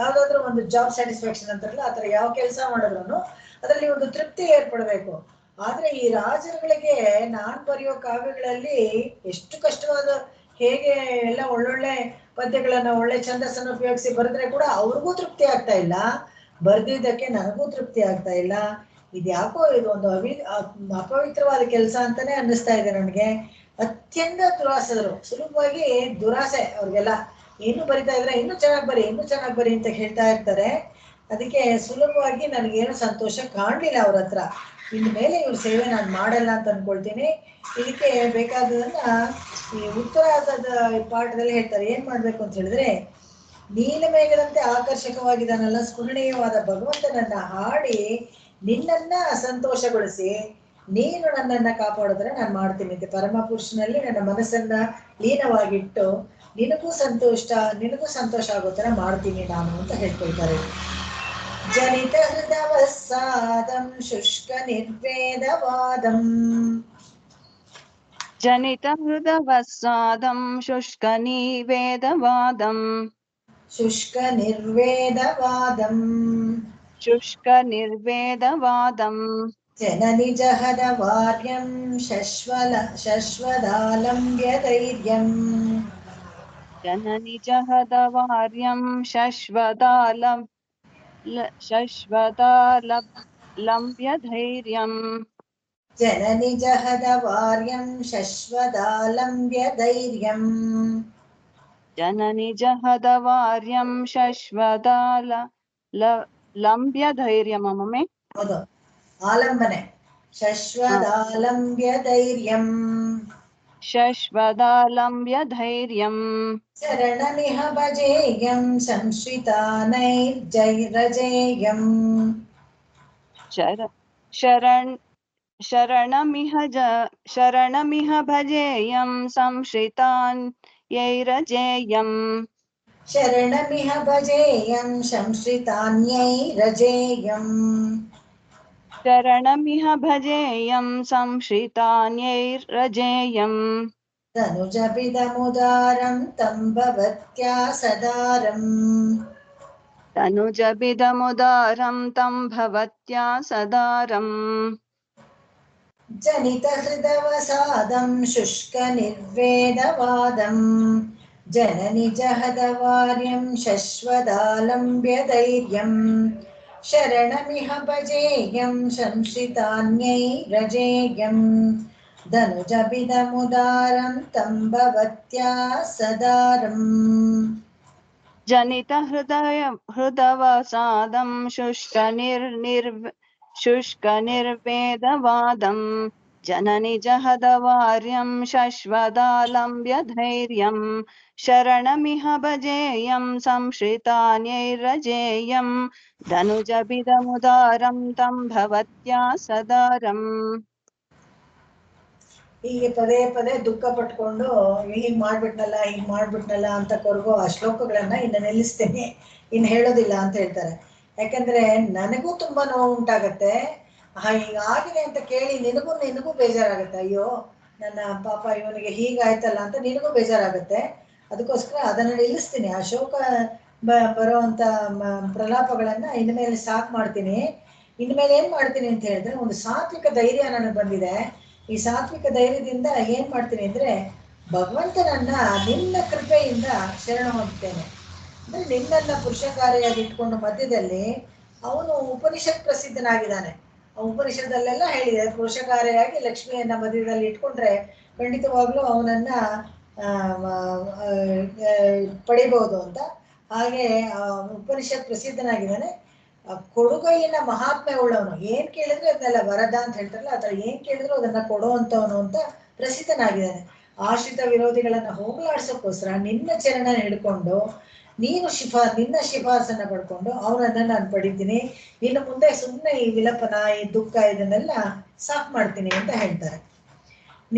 Speaker 1: ಯಾವ್ದಾದ್ರು ಒಂದು ಜಾಬ್ ಸ್ಯಾಟಿಸ್ಫ್ಯಾಕ್ಷನ್ ಅಂತಾರಲ್ಲ, ಆ ಥರ ಯಾವ ಕೆಲಸ ಮಾಡಿದ್ರು ಅದರಲ್ಲಿ ಒಂದು ತೃಪ್ತಿ ಏರ್ಪಡಬೇಕು. ಆದ್ರೆ ಈ ರಾಜರುಗಳಿಗೆ ನಾನ್ ಬರೆಯೋ ಕಾವ್ಯಗಳಲ್ಲಿ ಎಷ್ಟು ಕಷ್ಟವಾದ, ಹೇಗೆ ಎಲ್ಲ ಒಳ್ಳೊಳ್ಳೆ ಪದ್ಯಗಳನ್ನ ಒಳ್ಳೆ ಛಂದಸ್ಸನ್ನು ಉಪಯೋಗಿಸಿ ಬರೆದ್ರೆ ಕೂಡ ಅವ್ರಿಗೂ ತೃಪ್ತಿ ಆಗ್ತಾ ಇಲ್ಲ, ಬರ್ದಿದ್ದಕ್ಕೆ ನನಗೂ ತೃಪ್ತಿ ಆಗ್ತಾ ಇಲ್ಲ. ಇದ್ಯಾಕೋ ಇದು ಒಂದು ಅಪವಿತ್ರವಾದ ಕೆಲಸ ಅಂತಾನೆ ಅನ್ನಿಸ್ತಾ ಇದೆ ನನಗೆ. ಅತ್ಯಂತ ದುರಾಸದರು, ಸುಲಭವಾಗಿ ದುರಾಸೆ ಅವ್ರಿಗೆಲ್ಲ. ಇನ್ನೂ ಬರಿತಾ ಇದ್ರೆ ಇನ್ನೂ ಚೆನ್ನಾಗಿ ಬರಿ, ಇನ್ನೂ ಚೆನ್ನಾಗಿ ಬರಿ ಅಂತ ಹೇಳ್ತಾ ಇರ್ತಾರೆ. ಅದಕ್ಕೆ ಸುಲಭವಾಗಿ ನನಗೇನು ಸಂತೋಷ ಕಾಣಲಿಲ್ಲ ಅವ್ರ ಹತ್ರ. ಇನ್ನು ಮೇಲೆ ಇವ್ರ ಸೇವೆ ನಾನು ಮಾಡಲ್ಲ ಅಂತ ಅನ್ಕೊಳ್ತೀನಿ. ಇದಕ್ಕೆ ಬೇಕಾದದನ್ನ ಈ ಉತ್ತರಾರ್ಧದ ಪಾಠದಲ್ಲಿ ಹೇಳ್ತಾರೆ. ಏನ್ ಮಾಡ್ಬೇಕು ಅಂತ ಹೇಳಿದ್ರೆ, ನೀಲಮೇಘದಂತೆ ಆಕರ್ಷಕವಾಗಿದ್ದಾನಲ್ಲ ಸ್ಫುರಣೀಯವಾದ ಭಗವಂತನನ್ನ ಹಾಡಿ ನಿನ್ನನ್ನ ಸಂತೋಷಗೊಳಿಸಿ ನೀನು ನನ್ನನ್ನ ಕಾಪಾಡಿದ್ರೆ ನಾನು ಮಾಡ್ತೀನಿ ಅಂತ ಪರಮ ಪುರುಷನಲ್ಲಿ ನನ್ನ ಮನಸ್ಸನ್ನ ಲೀನವಾಗಿಟ್ಟು ನಿನಗೂ ಸಂತೋಷ ಆಗೋ ತರ ಮಾಡ್ತೀನಿ ನಾನು ಅಂತ ಹೇಳ್ಕೊಳ್ತಾರೆ. ಜನಿತ ಹೃದವಸಾದಂ ಶುಷ್ಕ ನಿರ್ವೇದವಾದಂ
Speaker 2: जनित हृदवसादं शुष्क निवेदवादं
Speaker 1: ಶುಷ್ಕ ನಿರ್ವೇದವಾದಂ
Speaker 2: शुष्क निर्वेदवादं
Speaker 1: ಜನನಿ ಜಹದ ವಾರ್ಯಂ ಶಶ್ವದಾಲಂಬ್ಯ ಧೈರ್ಯಂ
Speaker 2: जननि जहदवार्यं शश्वदालम्ब्य धैर्यं
Speaker 1: ಜನನಿ ಜಹದ ವಾರ್ಯಂ ಶಶ್ವದಾಲಂಬ್ಯ ಧೈರ್ಯಂ
Speaker 2: जननि जहदवार्यं शश्वदालम्ब्य धैर्यं ममे
Speaker 1: ಹೌದು, ಆಲಂಬನೆ ಶಶ್ವದಾಲಂಬ್ಯ ಧೈರ್ಯಂ
Speaker 2: शश्वदालम्ब्य धैर्यं
Speaker 1: ಶರಣಮಿಹ ಭಜೇಯಂ ಸಂಶ್ರಿತಾನೈರ್ಜೈರಜೇಯಂ
Speaker 2: शरणमिह भजेयं संश्रितान्यैरजेयं
Speaker 1: ಶರಣಮಿಹ ಭಜೇಯಂ ಸಂಶ್ರಿತಾನ್ಯೈರಜೇಯಂ
Speaker 2: शरणमिह भजेयं संश्रितान्यैरजेयं
Speaker 1: ತನುಜಬಿದಮುದಾರಂ ತಂ ಭವತ್ಯಾ ಸದಾರಂ
Speaker 2: तनुजबिदमुदारं तं भवत्या सदारं
Speaker 1: ಜನಿತ ಹೃದವಸಾದಂ ಶುಷ್ಕ ನಿರ್ವೇದವಾದಂ ಜನನಿ ಜಹದವಾರ್ಯಂ ಶಶ್ವದಾಲಂಬ್ಯ ಧೈರ್ಯಂ ಶರಣಮಿಹ ಭಜೇಯಂ ಸಂಶ್ರಿತಾನ್ಯೈರಜೇಯಂ ಧನುಜಬಿದಮುದಾರಂ तं ಭವತ್ಯಾ ಸದಾರಂ
Speaker 2: जनित हृदवसादं शुष्क निर्वेदवादं जननि जहदवार्यं शश्वदालम्ब्य धैर्यं शरणमिह भजेयं संश्रितान्यैरजेयं धनुजबिदमुदारं तं भवत्या सदारम्.
Speaker 1: ಹೀಗೆ ಪದೇ ಪದೇ ದುಃಖ ಪಟ್ಕೊಂಡು ಹೀಗ್ ಮಾಡ್ಬಿಟ್ನಲ್ಲ ಅಂತ ಕೊರಗೋ ಆ ಶ್ಲೋಕಗಳನ್ನ ಇನ್ನು ನಿಲ್ಲಿಸ್ತೇನೆ, ಇನ್ನು ಹೇಳೋದಿಲ್ಲ ಅಂತ ಹೇಳ್ತಾರೆ. ಯಾಕಂದ್ರೆ ನನಗೂ ತುಂಬಾ ನೋವು ಉಂಟಾಗತ್ತೆ. ಹೀಗಾಗಿದೆ ಅಂತ ಕೇಳಿ ನಿನಗೂ ಬೇಜಾರಾಗತ್ತೆ. ಅಯ್ಯೋ ನನ್ನ ಪಾಪ ಇವನಿಗೆ ಹೀಗಾಯ್ತಲ್ಲ ಅಂತ ನಿನಗೂ ಬೇಜಾರಾಗತ್ತೆ. ಅದಕ್ಕೋಸ್ಕರ ಅದನ್ನ ನಿಲ್ಲಿಸ್ತೀನಿ. ಆ ಶೋಕ ಬರೋವಂಥ ಪ್ರಲಾಪಗಳನ್ನ ಇನ್ಮೇಲೆ ಸಾಕು ಮಾಡ್ತೀನಿ. ಇನ್ಮೇಲೆ ಏನ್ ಮಾಡ್ತೀನಿ ಅಂತ ಹೇಳಿದ್ರೆ, ಒಂದು ಸಾತ್ವಿಕ ಧೈರ್ಯ ನನಗೆ ಬಂದಿದೆ. ಈ ಸಾತ್ವಿಕ ಧೈರ್ಯದಿಂದ ಏನ್ ಮಾಡ್ತೀನಿ ಅಂದ್ರೆ, ಭಗವಂತನನ್ನ ನಿನ್ನ ಕೃಪೆಯಿಂದ ಶರಣ ಹೊಂದ್ತೇನೆ. ಅಂದ್ರೆ ನಿನ್ನನ್ನ ಪುರುಷಕಾರಿಯಾಗಿ ಇಟ್ಕೊಂಡು ಮಧ್ಯದಲ್ಲಿ ಅವನು ಉಪನಿಷತ್ ಪ್ರಸಿದ್ಧನಾಗಿದ್ದಾನೆ. ಉಪನಿಷದಲ್ಲೆಲ್ಲ ಹೇಳಿದೆ, ಪುರುಷಕಾರಿಯಾಗಿ ಲಕ್ಷ್ಮಿಯನ್ನ ಮಧ್ಯದಲ್ಲಿ ಇಟ್ಕೊಂಡ್ರೆ ಖಂಡಿತವಾಗ್ಲೂ ಅವನನ್ನ ಪಡಿಬಹುದು ಅಂತ. ಹಾಗೆ ಉಪನಿಷತ್ ಪ್ರಸಿದ್ಧನಾಗಿದ್ದಾನೆ. ಕೊಡುಗೈಯಿನ ಮಹಾತ್ಮೆ ಉಳ್ಳವನು. ಏನ್ ಕೇಳಿದ್ರೆ ಅದನ್ನೆಲ್ಲ ವರದ ಅಂತ ಹೇಳ್ತಾರಲ್ಲ, ಆತರ ಏನ್ ಕೇಳಿದ್ರು ಅದನ್ನ ಕೊಡುವಂತವನು ಅಂತ ಪ್ರಸಿದ್ಧನಾಗಿದ್ದಾನೆ. ಆಶ್ರಿತ ವಿರೋಧಿಗಳನ್ನ ಹೋಗಲಾಡ್ಸೋಕ್ಕೋಸ್ಕರ ನಿನ್ನ ಚರಣ ಹಿಡ್ಕೊಂಡು ನಿನ್ನ ಶಿಫಾರಸನ್ನ ಪಡ್ಕೊಂಡು ಅವನನ್ನ ನಾನು ಪಡಿತೀನಿ. ಇನ್ನು ಮುಂದೆ ಸುಮ್ಮನೆ ಈ ವಿಲಪನ, ಈ ದುಃಖ ಇದನ್ನೆಲ್ಲ ಸಾಫ್ ಮಾಡ್ತೀನಿ ಅಂತ ಹೇಳ್ತಾರೆ.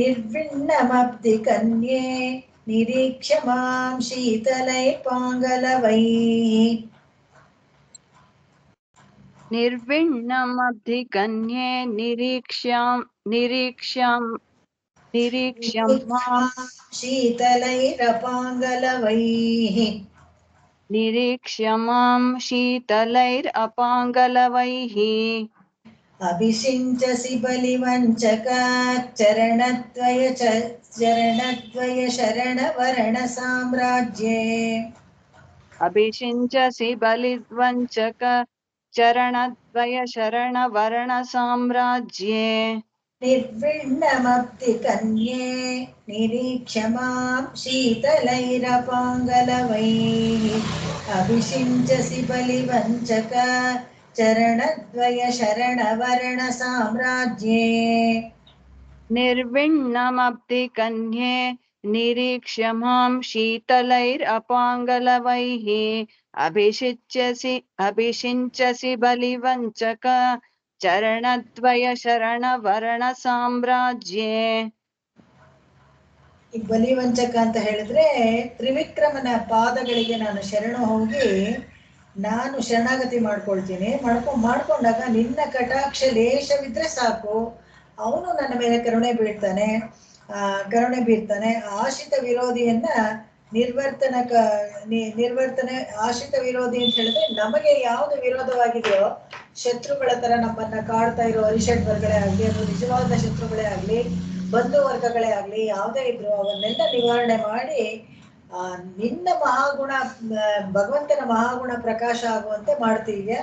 Speaker 1: ನಿರ್ವಿಣ್ಣಮಬ್ಧಿ ಕನ್ಯೆ ನಿರೀಕ್ಷ ಮಾಂ ಶೀತಲೈ ಪಾಂಗಲವೈ.
Speaker 2: निर्विण्णमब्धि कन्ये निरीक्ष्यं मां
Speaker 1: शीतलैरपाङ्गलवैः
Speaker 2: निरीक्ष्य मां शीतलैरपाङ्गलवैः
Speaker 1: अभिषिञ्चसि बलिवञ्चक चरणद्वय शरणवरणसाम्राज्ये.
Speaker 2: अभिषिञ्चसि बलिवञ्चक चरणद्वय शरणवरणसाम्राज्ये.
Speaker 1: निर्विण्णमब्धि कन्ये निरीक्ष्य मां शीतलैरपाङ्गलवैः अभिषिञ्चसि बलिवञ्चक चरणद्वय शरणवरणसाम्राज्ये.
Speaker 2: निर्विण्णमब्धि कन्ये निरीक्ष्य मां शीतलैरपाङ्गलवैः अभिषिञ्चसि बलिवञ्चक ಚರಣದ್ವಯ ಶರಣವರಣ ಸಾಮ್ರಾಜ್ಯೆ.
Speaker 1: ಈ ಬಲಿವಂಚಕ ಅಂತ ಹೇಳಿದ್ರೆ ತ್ರಿವಿಕ್ರಮನ ಪಾದಗಳಿಗೆ ನಾನು ಶರಣ ಹೋಗಿ ನಾನು ಶರಣಾಗತಿ ಮಾಡ್ಕೊಳ್ತೀನಿ. ಮಾಡ್ಕೊಂಡಾಗ ನಿನ್ನ ಕಟಾಕ್ಷ ಲೇಷವಿದ್ರೆ ಸಾಕು, ಅವನು ನನ್ನ ಮೇಲೆ ಕರುಣೆ ಬೀರ್ತಾನೆ. ಆಶ್ರಿತ ವಿರೋಧಿಯನ್ನ ನಿರ್ವರ್ತನೆ ಆಶ್ರಿತ ವಿರೋಧಿ ಅಂತ ಹೇಳಿದ್ರೆ ನಮಗೆ ಯಾವುದು ವಿರೋಧವಾಗಿದೆಯೋ, ಶತ್ರುಗಳ ತರ ನಮ್ಮನ್ನ ಕಾಡ್ತಾ ಇರೋ ಅರಿಷಡ್ ವರ್ಗಗಳೇ ಆಗ್ಲಿ, ಅದು ನಿಜವಾದ ಶತ್ರುಗಳೇ ಆಗ್ಲಿ, ಬಂಧು ವರ್ಗಗಳೇ ಆಗ್ಲಿ, ಯಾವುದೇ ಇದ್ರು ಅವನ್ನೆಲ್ಲ ನಿವಾರಣೆ ಮಾಡಿ ನಿನ್ನ ಮಹಾಗುಣ, ಭಗವಂತನ ಮಹಾಗುಣ ಪ್ರಕಾಶ ಆಗುವಂತೆ ಮಾಡ್ತೀಯ.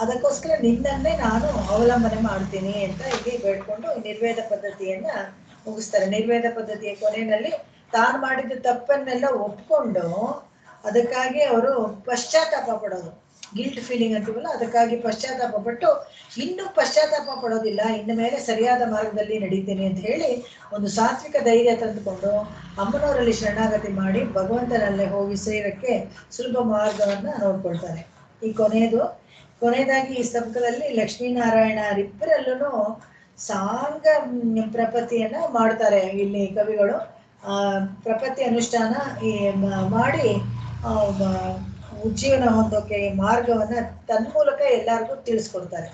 Speaker 1: ಅದಕ್ಕೋಸ್ಕರ ನಿನ್ನನ್ನೇ ನಾನು ಅವಲಂಬನೆ ಮಾಡ್ತೀನಿ ಅಂತ ಇಲ್ಲಿ ಬೇಡ್ಕೊಂಡು ನಿರ್ವೇದ ಪದ್ಧತಿಯನ್ನ ಮುಗಿಸ್ತಾರೆ. ನಿರ್ವೇದ ಪದ್ಧತಿಯ ಕೊನೆಯಲ್ಲಿ ತಾನು ಮಾಡಿದ ತಪ್ಪನ್ನೆಲ್ಲ ಒಪ್ಕೊಂಡು ಅದಕ್ಕಾಗಿ ಅವರು ಪಶ್ಚಾತ್ತಾಪ ಪಡೋದು, ಗಿಲ್ಟ್ ಫೀಲಿಂಗ್ ಅಂತೀವಲ್ಲ, ಅದಕ್ಕಾಗಿ ಪಶ್ಚಾತ್ತಾಪ ಪಟ್ಟು ಇನ್ನೂ ಪಶ್ಚಾತ್ತಾಪ ಪಡೋದಿಲ್ಲ, ಇನ್ನು ಮೇಲೆ ಸರಿಯಾದ ಮಾರ್ಗದಲ್ಲಿ ನಡೀತೀನಿ ಅಂತ ಹೇಳಿ ಒಂದು ಸಾತ್ವಿಕ ಧೈರ್ಯ ತಂದುಕೊಂಡು ಅಮ್ಮನವರಲ್ಲಿ ಶರಣಾಗತಿ ಮಾಡಿ ಭಗವಂತನಲ್ಲೇ ಹೋಗಿ ಸೇರಕ್ಕೆ ಸುಲಭ ಮಾರ್ಗವನ್ನ ನೋಡ್ಕೊಳ್ತಾರೆ. ಈ ಕೊನೆಯದಾಗಿ ಈ ಸ್ತಂಭದಲ್ಲಿ ಲಕ್ಷ್ಮೀನಾರಾಯಣರಿಬ್ಬರಲ್ಲೂ ಸಾಂಗ ಪ್ರಪತ್ತಿಯನ್ನ ಮಾಡ್ತಾರೆ. ಇಲ್ಲಿ ಕವಿಗಳು ಪ್ರಪತ್ತಿ ಅನುಷ್ಠಾನ ಮಾಡಿ ಉಜ್ಜೀವನ ಹೊಂದೋಕೆ ಮಾರ್ಗವನ್ನ ತನ್ಮೂಲಕ ಎಲ್ಲರಿಗೂ ತಿಳಿಸ್ಕೊಡ್ತಾರೆ.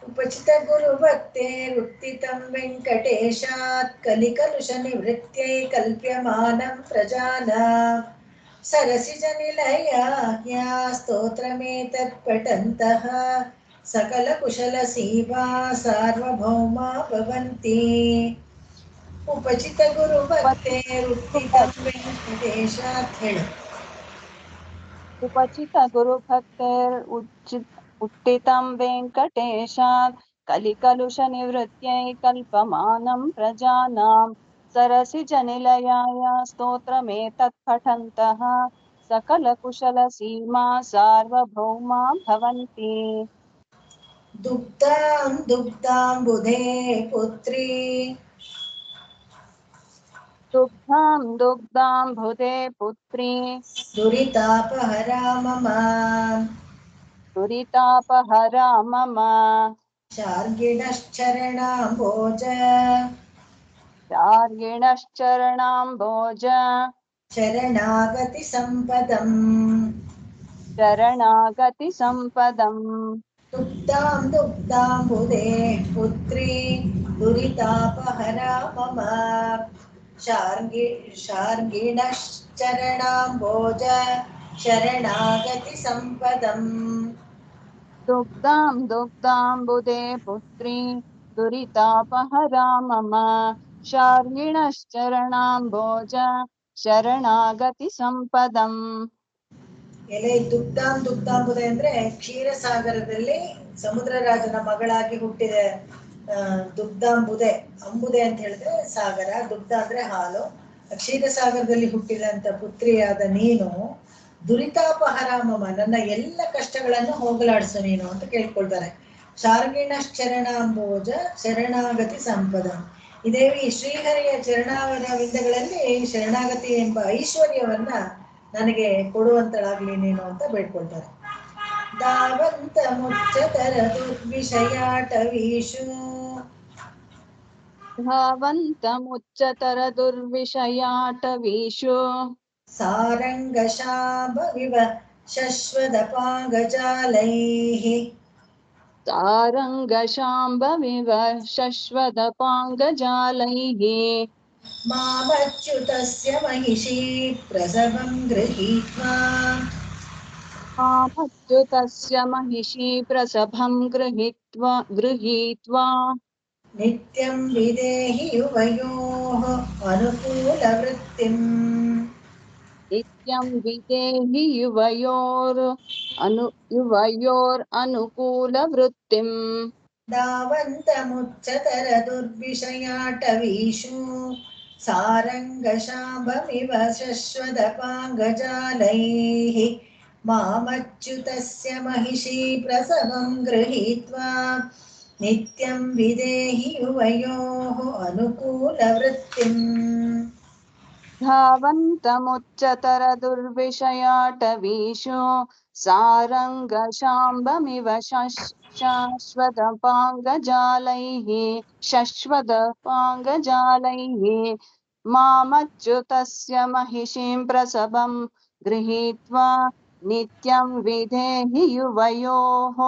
Speaker 1: ಉಪಚಿತ ಗುರು ಭಕ್ತೆ ವೃತ್ತಿತಂ ವೆಂಕಟೇಶಾತ್ ಕಲಿಕಲುಷ ನಿವೃತ್ತೈ ಕಲ್ಪ್ಯಮಾನಂ ಪ್ರಜಾನ ಸರಸಿಜ ನಿಲಯ ಯಾ ಸ್ತೋತ್ರಮೇತತ್ ಪಠಂತಃ ಸಕಲ ಕುಶಲ ಸೀವಾ ಸಾರ್ವಭೌಮಾ ಭವಂತಿ. ಉಪಚಿತ ಗುರು ಭಕ್ತೆ ವೃತ್ತಿತಂ ವೆಂಕಟೇಶಾತ್ ಹೇಳು.
Speaker 2: ಉಪಚಿತ ಗುರು ಭಕ್ತೇರ್ ಉಟ್ಟಿತಂ ವೆಂಕಟೇಶಾತ್ कलिकलुषनिवृत्त्यै कल्पमानं प्रजानां सरसिजनिलयाय स्तोत्रमेतत् पठन्तः सकलकुशलसीमा सार्वभौमा भवन्ति।
Speaker 1: दुग्धां दुग्धाम्बुधे पुत्री
Speaker 2: दुग्धां दुग्धाम्बुधे पुत्री
Speaker 1: दुरितापहरा मम
Speaker 2: दुरितापहरा मम
Speaker 1: शार्गिणश्चरणाम्बोज
Speaker 2: शार्गिणश्चरणाम्बोज
Speaker 1: शरणागतिसम्पदम्
Speaker 2: शरणागतिसम्पदम्।
Speaker 1: दुग्धां दुग्धाम्बुधे पुत्री दुरितापहरा मम शार्गिणश्चरणाम्बोज शरणागतिसम्पदम्
Speaker 2: दुग्धां दुग्धाम्बुधे पुत्री दुरितापहरा मम शार्गिणश्चरणाम्बोज शरणागतिसम्पदम्।
Speaker 1: ಎಲೆ ದುಗ್ಧಾಂಬುದೆ ಅಂದ್ರೆ ಕ್ಷೀರಸಾಗರದಲ್ಲಿ ಸಮುದ್ರರಾಜನ ಮಗಳಾಗಿ ಹುಟ್ಟಿದ ದುಗ್ಧಾಂಬುದೆ. ಅಂಬುದೆ ಅಂತ ಹೇಳಿದ್ರೆ ಸಾಗರ, ದುಗ್ಧ ಅಂದ್ರೆ ಹಾಲು. ಕ್ಷೀರಸಾಗರದಲ್ಲಿ ಹುಟ್ಟಿದಂತ ಪುತ್ರಿಯಾದ ನೀನು ದುರಿತಾಪಹರಾಮಮ, ನನ್ನ ಎಲ್ಲ ಕಷ್ಟಗಳನ್ನು ಹೋಗಲಾಡಿಸು ನೀನು ಅಂತ ಕೇಳ್ಕೊಳ್ತಾರೆ. ಶಾರ್ಗಿಣ ಶರಣಾಂಬೋಜ ಶರಣಾಗತಿ ಸಂಪದ. ಈ ದೇವಿ ಶ್ರೀಹರಿಯ ಚರಣಾರವಿಂದಗಳಲ್ಲಿ ಶರಣಾಗತಿ ಎಂಬ ಐಶ್ವರ್ಯವನ್ನ ನನಗೆ ಕೊಡುವಂತಳಾಗ್ಲಿ ನೀನು ಅಂತ ಬೇಡ್ಕೊಳ್ತಾರೆ. ದಾವಂತ ಮುಚ್ಚತರ ದುರ್ವಿಷಯಾಟವೀಷು
Speaker 2: धावन्तमुच्चतर दुर्विषयाटवीषु
Speaker 1: सारङ्गशाम्भविव शश्वदपाङ्गजालैः
Speaker 2: तारङ्गशाम्भविव शश्वदपाङ्गजालैः
Speaker 1: मामच्युतस्य महिषी प्रसवं गृहीत्वा
Speaker 2: मामच्युतस्य महिषी प्रसभं गृहीत्वा
Speaker 1: नित्यं विदेहि युवयोः अनुकूलवृत्तिम्
Speaker 2: नित्यं विदेहि युवयोरनुकूलवृत्तिम्।
Speaker 1: दावन्तमुच्चतर दुर्विषयाटवीषु सारङ्गशाम्भमिव शश्वदपाङ्गजालैः मामच्युतस्य महिषी प्रसवं गृहीत्वा नित्यं विदेहि युवयोः अनुकूलवृत्तिम्।
Speaker 2: धावन्तमुच्चतर दुर्विषयाटवीषु सारङ्गशाम्भमिव शश्वदपाङ्गजालैः मामच्युतस्य महिषीं प्रसवं गृहीत्वा नित्यं विधेहि युवयोः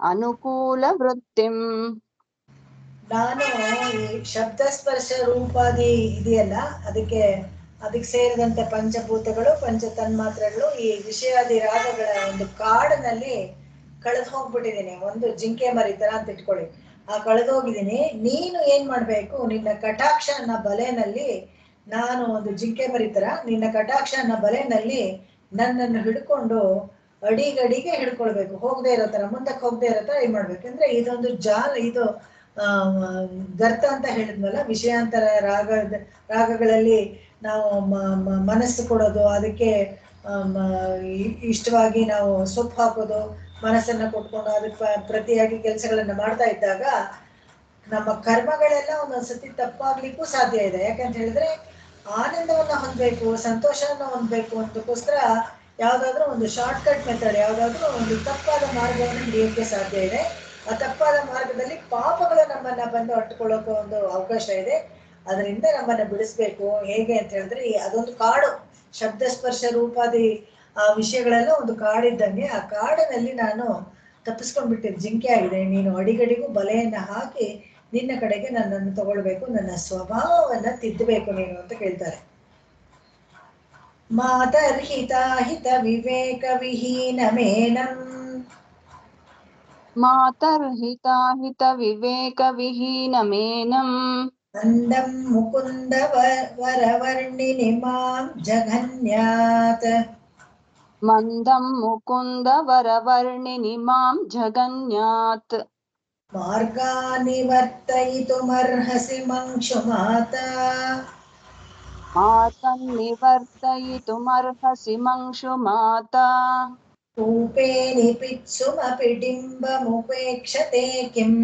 Speaker 2: ಅನುಕೂಲವೃತ್ತಿಂ.
Speaker 1: ನಾನು ಈ ಶಬ್ದಸ್ಪರ್ಶ ರೂಪಾದಿ ಇದೆಯಲ್ಲ, ಅದಕ್ಕೆ ಸೇರಿದಂತೆ ಪಂಚಭೂತಗಳು ಪಂಚ ತನ್ಮಾತ್ರೆಗಳು ಈ ವಿಷಯಾದಿ ರಾಗಗಳ ಒಂದು ಕಾಡಿನಲ್ಲಿ ಕಳೆದು ಹೋಗ್ಬಿಟ್ಟಿದ್ದೀನಿ. ಒಂದು ಜಿಂಕೆ ಮರಿ ತರ ಅಂತ ಇಟ್ಕೊಳ್ಳಿ, ಆ ಕಳೆದೋಗಿದ್ದೀನಿ. ನೀನು ಏನ್ ಮಾಡ್ಬೇಕು, ನಿನ್ನ ಕಟಾಕ್ಷ ಅನ್ನೋ ಬಲೆನಲ್ಲಿ, ನಾನು ಒಂದು ಜಿಂಕೆ ಮರಿ ತರ ನಿನ್ನ ಕಟಾಕ್ಷ ಅನ್ನೋ ಬಲೆನಲ್ಲಿ ನನ್ನನ್ನು ಹಿಡ್ಕೊಂಡು ಅಡಿಗಡಿಗೆ ಹಿಡ್ಕೊಳ್ಬೇಕು. ಹೋಗದೆ ಇರೋ ತರ, ಮುಂದಕ್ಕೆ ಹೋಗದೆ ಇರೋ ತರ ಏನ್ ಮಾಡ್ಬೇಕು ಅಂದ್ರೆ, ಇದೊಂದು ಜಾಲ, ಇದು ಗರ್ತ ಅಂತ ಹೇಳಿದ್ವಲ್ಲ, ವಿಷಯಾಂತರ ರಾಗಗಳಲ್ಲಿ ನಾವು ಮನಸ್ಸು ಕೊಡೋದು, ಅದಕ್ಕೆ ಇಷ್ಟವಾಗಿ ನಾವು ಸೊಪ್ಪು ಹಾಕೋದು, ಮನಸ್ಸನ್ನ ಕೊಟ್ಕೊಂಡು ಅದಕ್ಕೆ ಪ್ರತಿಯಾಗಿ ಕೆಲಸಗಳನ್ನ ಮಾಡ್ತಾ ಇದ್ದಾಗ ನಮ್ಮ ಕರ್ಮಗಳೆಲ್ಲ ಒಂದೊಂದ್ಸತಿ ತಪ್ಪಾಗ್ಲಿಕ್ಕೂ ಸಾಧ್ಯ ಇದೆ. ಯಾಕಂತ ಹೇಳಿದ್ರೆ ಆನಂದವನ್ನ ಹೊಂದಬೇಕು, ಸಂತೋಷವನ್ನ ಹೊಂದಬೇಕು ಅಂತಕ್ಕೋಸ್ಕರ ಯಾವ್ದಾದ್ರು ಒಂದು ಶಾರ್ಟ್ ಕಟ್ ಮೆಥಡ್, ಯಾವ್ದಾದ್ರು ಒಂದು ತಪ್ಪಾದ ಮಾರ್ಗವನ್ನು ಹಿಡಿಯೋಕೆ ಸಾಧ್ಯ ಇದೆ. ಆ ತಪ್ಪಾದ ಮಾರ್ಗದಲ್ಲಿ ಪಾಪಗಳು ನಮ್ಮನ್ನ ಬಂದು ಅಟ್ಟುಕೊಳ್ಳೋಕೆ ಒಂದು ಅವಕಾಶ ಇದೆ. ಅದರಿಂದ ನಮ್ಮನ್ನ ಬಿಡಿಸ್ಬೇಕು. ಹೇಗೆ ಅಂತ ಹೇಳಿದ್ರೆ, ಅದೊಂದು ಕಾಡು, ಶಬ್ದ ಸ್ಪರ್ಶ ರೂಪಾದಿ ಆ ವಿಷಯಗಳೆಲ್ಲ ಒಂದು ಕಾಡಿದ್ದಂಗೆ. ಆ ಕಾಡಿನಲ್ಲಿ ನಾನು ತಪ್ಪಿಸ್ಕೊಂಡ್ಬಿಟ್ಟಿದ್ದ ಜಿಂಕೆ ಆಗಿದೆ. ನೀನು ಅಡಿಗಡಿಗೂ ಬಲೆಯನ್ನ ಹಾಕಿ ನಿನ್ನ ಕಡೆಗೆ ನನ್ನನ್ನು ತಗೊಳ್ಬೇಕು, ನನ್ನ ಸ್ವಭಾವವನ್ನ ತಿದ್ದಬೇಕು ನೀನು ಅಂತ ಕೇಳ್ತಾರೆ. ಮಾತರ್ಹಿತಾಹಿತ ವಿವೇಕ ವಿಹೀನ ಮೇನಂ
Speaker 2: ಮಾತರ್ಹಿತಾಹಿತ ವಿವೇಕ ವಿಹೀನಮೇನಂ
Speaker 1: ಮಂದಂ ಮುಕುಂದ ವರವರ್ಣಿನಿ ಮಾಂ ಜಘನ್ಯಾತ್
Speaker 2: ಮಂದಂ ಮುಕುಂದ ವರವರ್ಣಿನಿ ಮಾಂ ಜಗನ್ಯಾತ್
Speaker 1: मार्गानिवर्तयितुमर्हसि मंशुमाता
Speaker 2: मार्गन्निवर्तयितुमर्हसि मंशुमाता
Speaker 1: कूपे निपित्सुमपि डिम्बमुपेक्षते किम्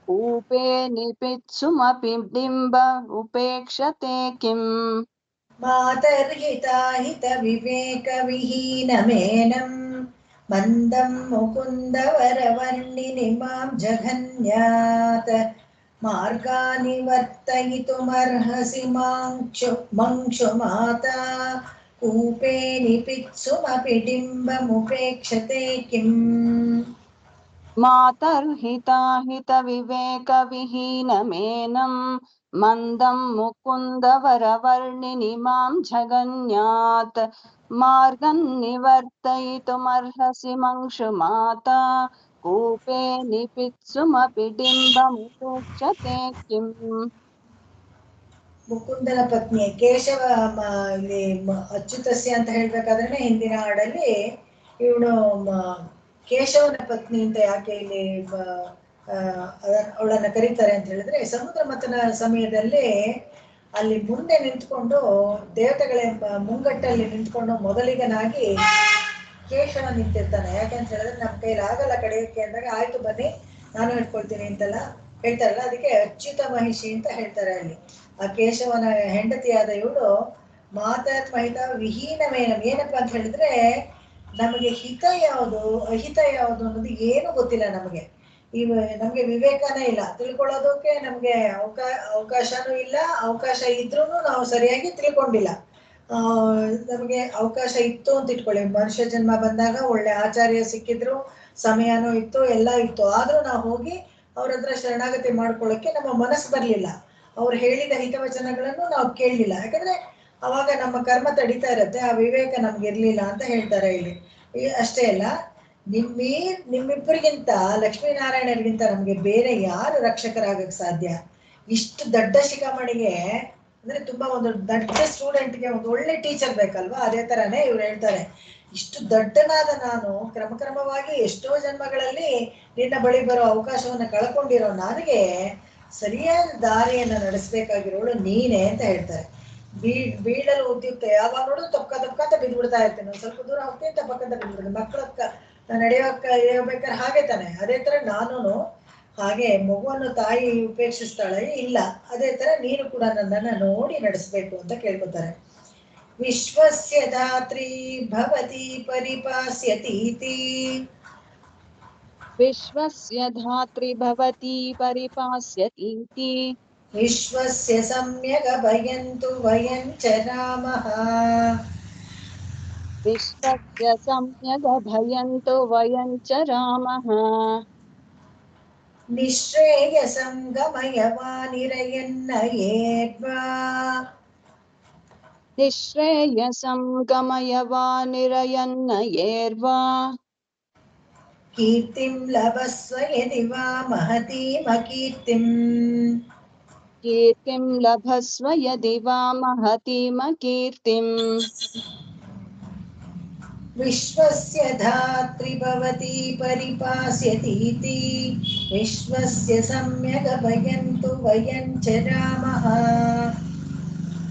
Speaker 2: कूपे निपित्सुमपि डिम्ब उपेक्षते किम्
Speaker 1: मातर्हिता हितविवेकविहीनमेनम् मन्दं मुकुन्दवरवर्णिनि मां जघन्यात् मार्गानिवर्तयितुमर्हसि मंशुमाता कूपे निपित्सुमपि डिम्बमुपेक्षते किम्
Speaker 2: मातर्हिता हितविवेकविहीनमेनं मन्दं मुकुन्दवरवर्णिनि मां जगन्यात् मार्गन्निवर्तयितुमर्हसि मंशुमाता कूपे निपित्सुमपि डिम्बमुपेक्षते किम्
Speaker 1: ಮುಕುಂದನ ಪತ್ನಿ ಕೇಶವ ಇಲ್ಲಿ ಅಚ್ಯುತಸ್ಯ ಅಂತ ಹೇಳ್ಬೇಕಾದ್ರೆ ಹಿಂದಿನ ಹಾಡಲ್ಲಿ ಇವನು ಕೇಶವನ ಪತ್ನಿ ಅಂತ ಯಾಕೆ ಇಲ್ಲಿ ಅವಳನ್ನ ಕರೀತಾರೆ ಅಂತ ಹೇಳಿದ್ರೆ ಸಮುದ್ರ ಮಥನ ಸಮಯದಲ್ಲಿ ಅಲ್ಲಿ ಮುಂದೆ ನಿಂತ್ಕೊಂಡು ದೇವತೆಗಳ ಮುಂಗಟ್ಟಲ್ಲಿ ನಿಂತ್ಕೊಂಡು ಮೊದಲಿಗನಾಗಿ ಕೇಶವ ನಿಂತಿರ್ತಾನೆ. ಯಾಕಂತ ಹೇಳಿದ್ರೆ ನಮ್ಮ ಕೈಲಿ ಆಗಲ್ಲ ಕಡೆಯಕ್ಕೆ ಅಂದಾಗ ಆಯ್ತು ಬನ್ನಿ ನಾನು ಹಿಡ್ಕೊಳ್ತೀನಿ ಅಂತೆಲ್ಲ ಹೇಳ್ತಾರಲ್ಲ, ಅದಕ್ಕೆ ಅಚ್ಯುತ ಮಹಿಷಿ ಅಂತ ಹೇಳ್ತಾರೆ ಅಲ್ಲಿ. ಆ ಕೇಶವನ ಹೆಂಡತಿಯಾದ ಇವಳು ಮಾತಾತ್ಮಹಿತ ವಿಹೀನಮೇನ, ಏನಪ್ಪಾ ಅಂತ ಹೇಳಿದ್ರೆ ನಮಗೆ ಹಿತ ಯಾವುದು ಅಹಿತ ಯಾವುದು ಅನ್ನೋದು ಏನು ಗೊತ್ತಿಲ್ಲ ನಮಗೆ. ನಮ್ಗೆ ವಿವೇಕನೇ ಇಲ್ಲ, ತಿಳ್ಕೊಳ್ಳೋದಕ್ಕೆ ನಮ್ಗೆ ಅವಕಾಶನೂ ಇಲ್ಲ. ಅವಕಾಶ ಇದ್ರೂ ನಾವು ಸರಿಯಾಗಿ ತಿಳ್ಕೊಂಡಿಲ್ಲ. ನಮಗೆ ಅವಕಾಶ ಇತ್ತು ಅಂತ ಇಟ್ಕೊಳ್ಳಿ, ಮನುಷ್ಯ ಜನ್ಮ ಬಂದಾಗ ಒಳ್ಳೆ ಆಚಾರ್ಯ ಸಿಕ್ಕಿದ್ರು, ಸಮಯನೂ ಇತ್ತು, ಎಲ್ಲ ಇತ್ತು, ಆದ್ರೂ ನಾವು ಹೋಗಿ ಅವ್ರ ಹತ್ರ ಶರಣಾಗತಿ ಮಾಡ್ಕೊಳ್ಳೋಕೆ ನಮ್ಮ ಮನಸ್ಸು ಬರ್ಲಿಲ್ಲ. ಅವ್ರು ಹೇಳಿದ ಹಿತವಚನಗಳನ್ನು ನಾವು ಕೇಳಲಿಲ್ಲ, ಯಾಕಂದ್ರೆ ಅವಾಗ ನಮ್ಮ ಕರ್ಮ ತಡಿತಾ ಇರುತ್ತೆ, ಆ ವಿವೇಕ ನಮ್ಗೆ ಇರ್ಲಿಲ್ಲ ಅಂತ ಹೇಳ್ತಾರೆ ಇಲ್ಲಿ. ಅಷ್ಟೇ ಅಲ್ಲ, ನಿಮ್ಮಿಬ್ಬರಿಗಿಂತ ಲಕ್ಷ್ಮೀನಾರಾಯಣರಿಗಿಂತ ನಮ್ಗೆ ಬೇರೆ ಯಾರು ರಕ್ಷಕರಾಗಕ್ ಸಾಧ್ಯ? ಇಷ್ಟು ದೊಡ್ಡ ಶಿಖಾಮಣಿಗೆ ಅಂದ್ರೆ ತುಂಬಾ ಒಂದು ದೊಡ್ಡ ಸ್ಟೂಡೆಂಟ್ಗೆ ಒಂದು ಒಳ್ಳೆ ಟೀಚರ್ ಬೇಕಲ್ವಾ, ಅದೇ ತರಾನೇ ಇವ್ರು ಹೇಳ್ತಾರೆ, ಇಷ್ಟು ದೊಡ್ಡನಾದ ನಾನು ಕ್ರಮಕ್ರಮವಾಗಿ ಎಷ್ಟೋ ಜನ್ಮಗಳಲ್ಲಿ ನಿನ್ನ ಬಳಿ ಬರೋ ಅವಕಾಶವನ್ನ ಕಳ್ಕೊಂಡಿರೋ ನನಗೆ ಸರಿಯಾದ ದಾರಿಯನ್ನ ನಡೆಸ್ಬೇಕಾಗಿರೋಳು ನೀನೇ ಅಂತ ಹೇಳ್ತಾರೆ. ಬೀಳಲು ಉದ್ಯುಕ್ತ, ಯಾವಾಗ ನೋಡು ತಪ್ಕೊಂತ ಬಿದ್ಬಿಡ್ತಾ ಇರ್ತೇನೆ, ಒಂದು ಸ್ವಲ್ಪ ದೂರ ಹೋಗ್ತೀನಿ ತಪ್ಪಕ್ಕಂತ ಬಿದ್ಬಿಡ್ತೇನೆ, ಮಕ್ಕಳ ನಡೆಯಬೇಕಾದ್ರೆ ಹಾಗೆ ತಾನೆ. ಅದೇ ತರ ನಾನು ಹಾಗೆ ಮಗುವನ್ನು ತಾಯಿ ಉಪೇಕ್ಷಿಸ್ತಾಳೆ ಇಲ್ಲ, ಅದೇ ತರ ನೀನು ಕೂಡ ನನ್ನನ್ನ ನೋಡಿ ನಡೆಸ್ಬೇಕು ಅಂತ ಕೇಳ್ಕೊತಾರೆ. ವಿಶ್ವಸ್ಯ ಧಾತ್ರಿ ಭವತಿ ಪರಿಪಾಸ್ಯತೀತಿ
Speaker 2: विश्वस्य धात्री भवती परिपास्यतीति
Speaker 1: विश्वस्य सम्यगभयन्तु वयं च रामः
Speaker 2: विश्वस्य सम्यगभयन्तु वयं च रामः
Speaker 1: निःश्रेयसं गमयवानिरयन्नयेद्वा
Speaker 2: निःश्रेयसं गमयवानिरयन्नयेर्वा
Speaker 1: कीर्तिं लभस्व यदि वा महतीमकीर्तिम्
Speaker 2: कीर्तिं लभस्व यदि वा महतीमकीर्तिम्
Speaker 1: विश्वस्य धात्री भवती परिपास्यतीति विश्वस्य सम्यगभयन्तु वयं च रामः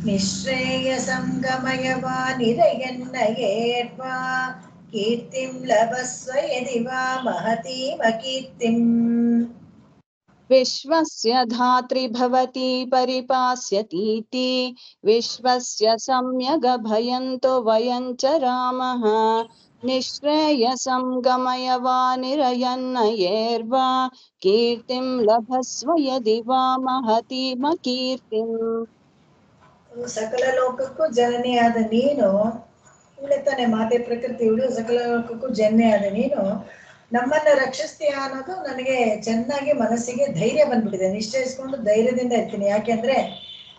Speaker 1: निःश्रेयसं गमयवानिरयन्नयेद्वा कीर्तिं लभस्व यदि वा महतीमकीर्तिम्
Speaker 2: विश्वस्य धात्री भवती परिपास्यतीति विश्वस्य सम्यगभयन्तु वयं च रामः निःश्रेयसं गमयवानिरयन्नयेर्वा कीर्तिं लभस्व यदि वा महतीमकीर्तिम्
Speaker 1: ಸಕಲ ಲೋಕಕ್ಕೂ ಜನನಿಯಾದ ನೀನು, ಇವಳೆ ತಾನೆ ಮಾತೆ ಪ್ರಕೃತಿ, ಇವಳು ಸಕಲ ಲೋಕಕ್ಕೂ ಜನನಿಯಾದ ನೀನು ನಮ್ಮನ್ನ ರಕ್ಷಿಸ್ತೀಯ ಅನ್ನೋದು ನನಗೆ ಚೆನ್ನಾಗಿ ಮನಸ್ಸಿಗೆ ಧೈರ್ಯ ಬಂದ್ಬಿಟ್ಟಿದೆ. ನಿಶ್ಚಯಿಸ್ಕೊಂಡು ಧೈರ್ಯದಿಂದ ಇರ್ತೀನಿ. ಯಾಕೆಂದ್ರೆ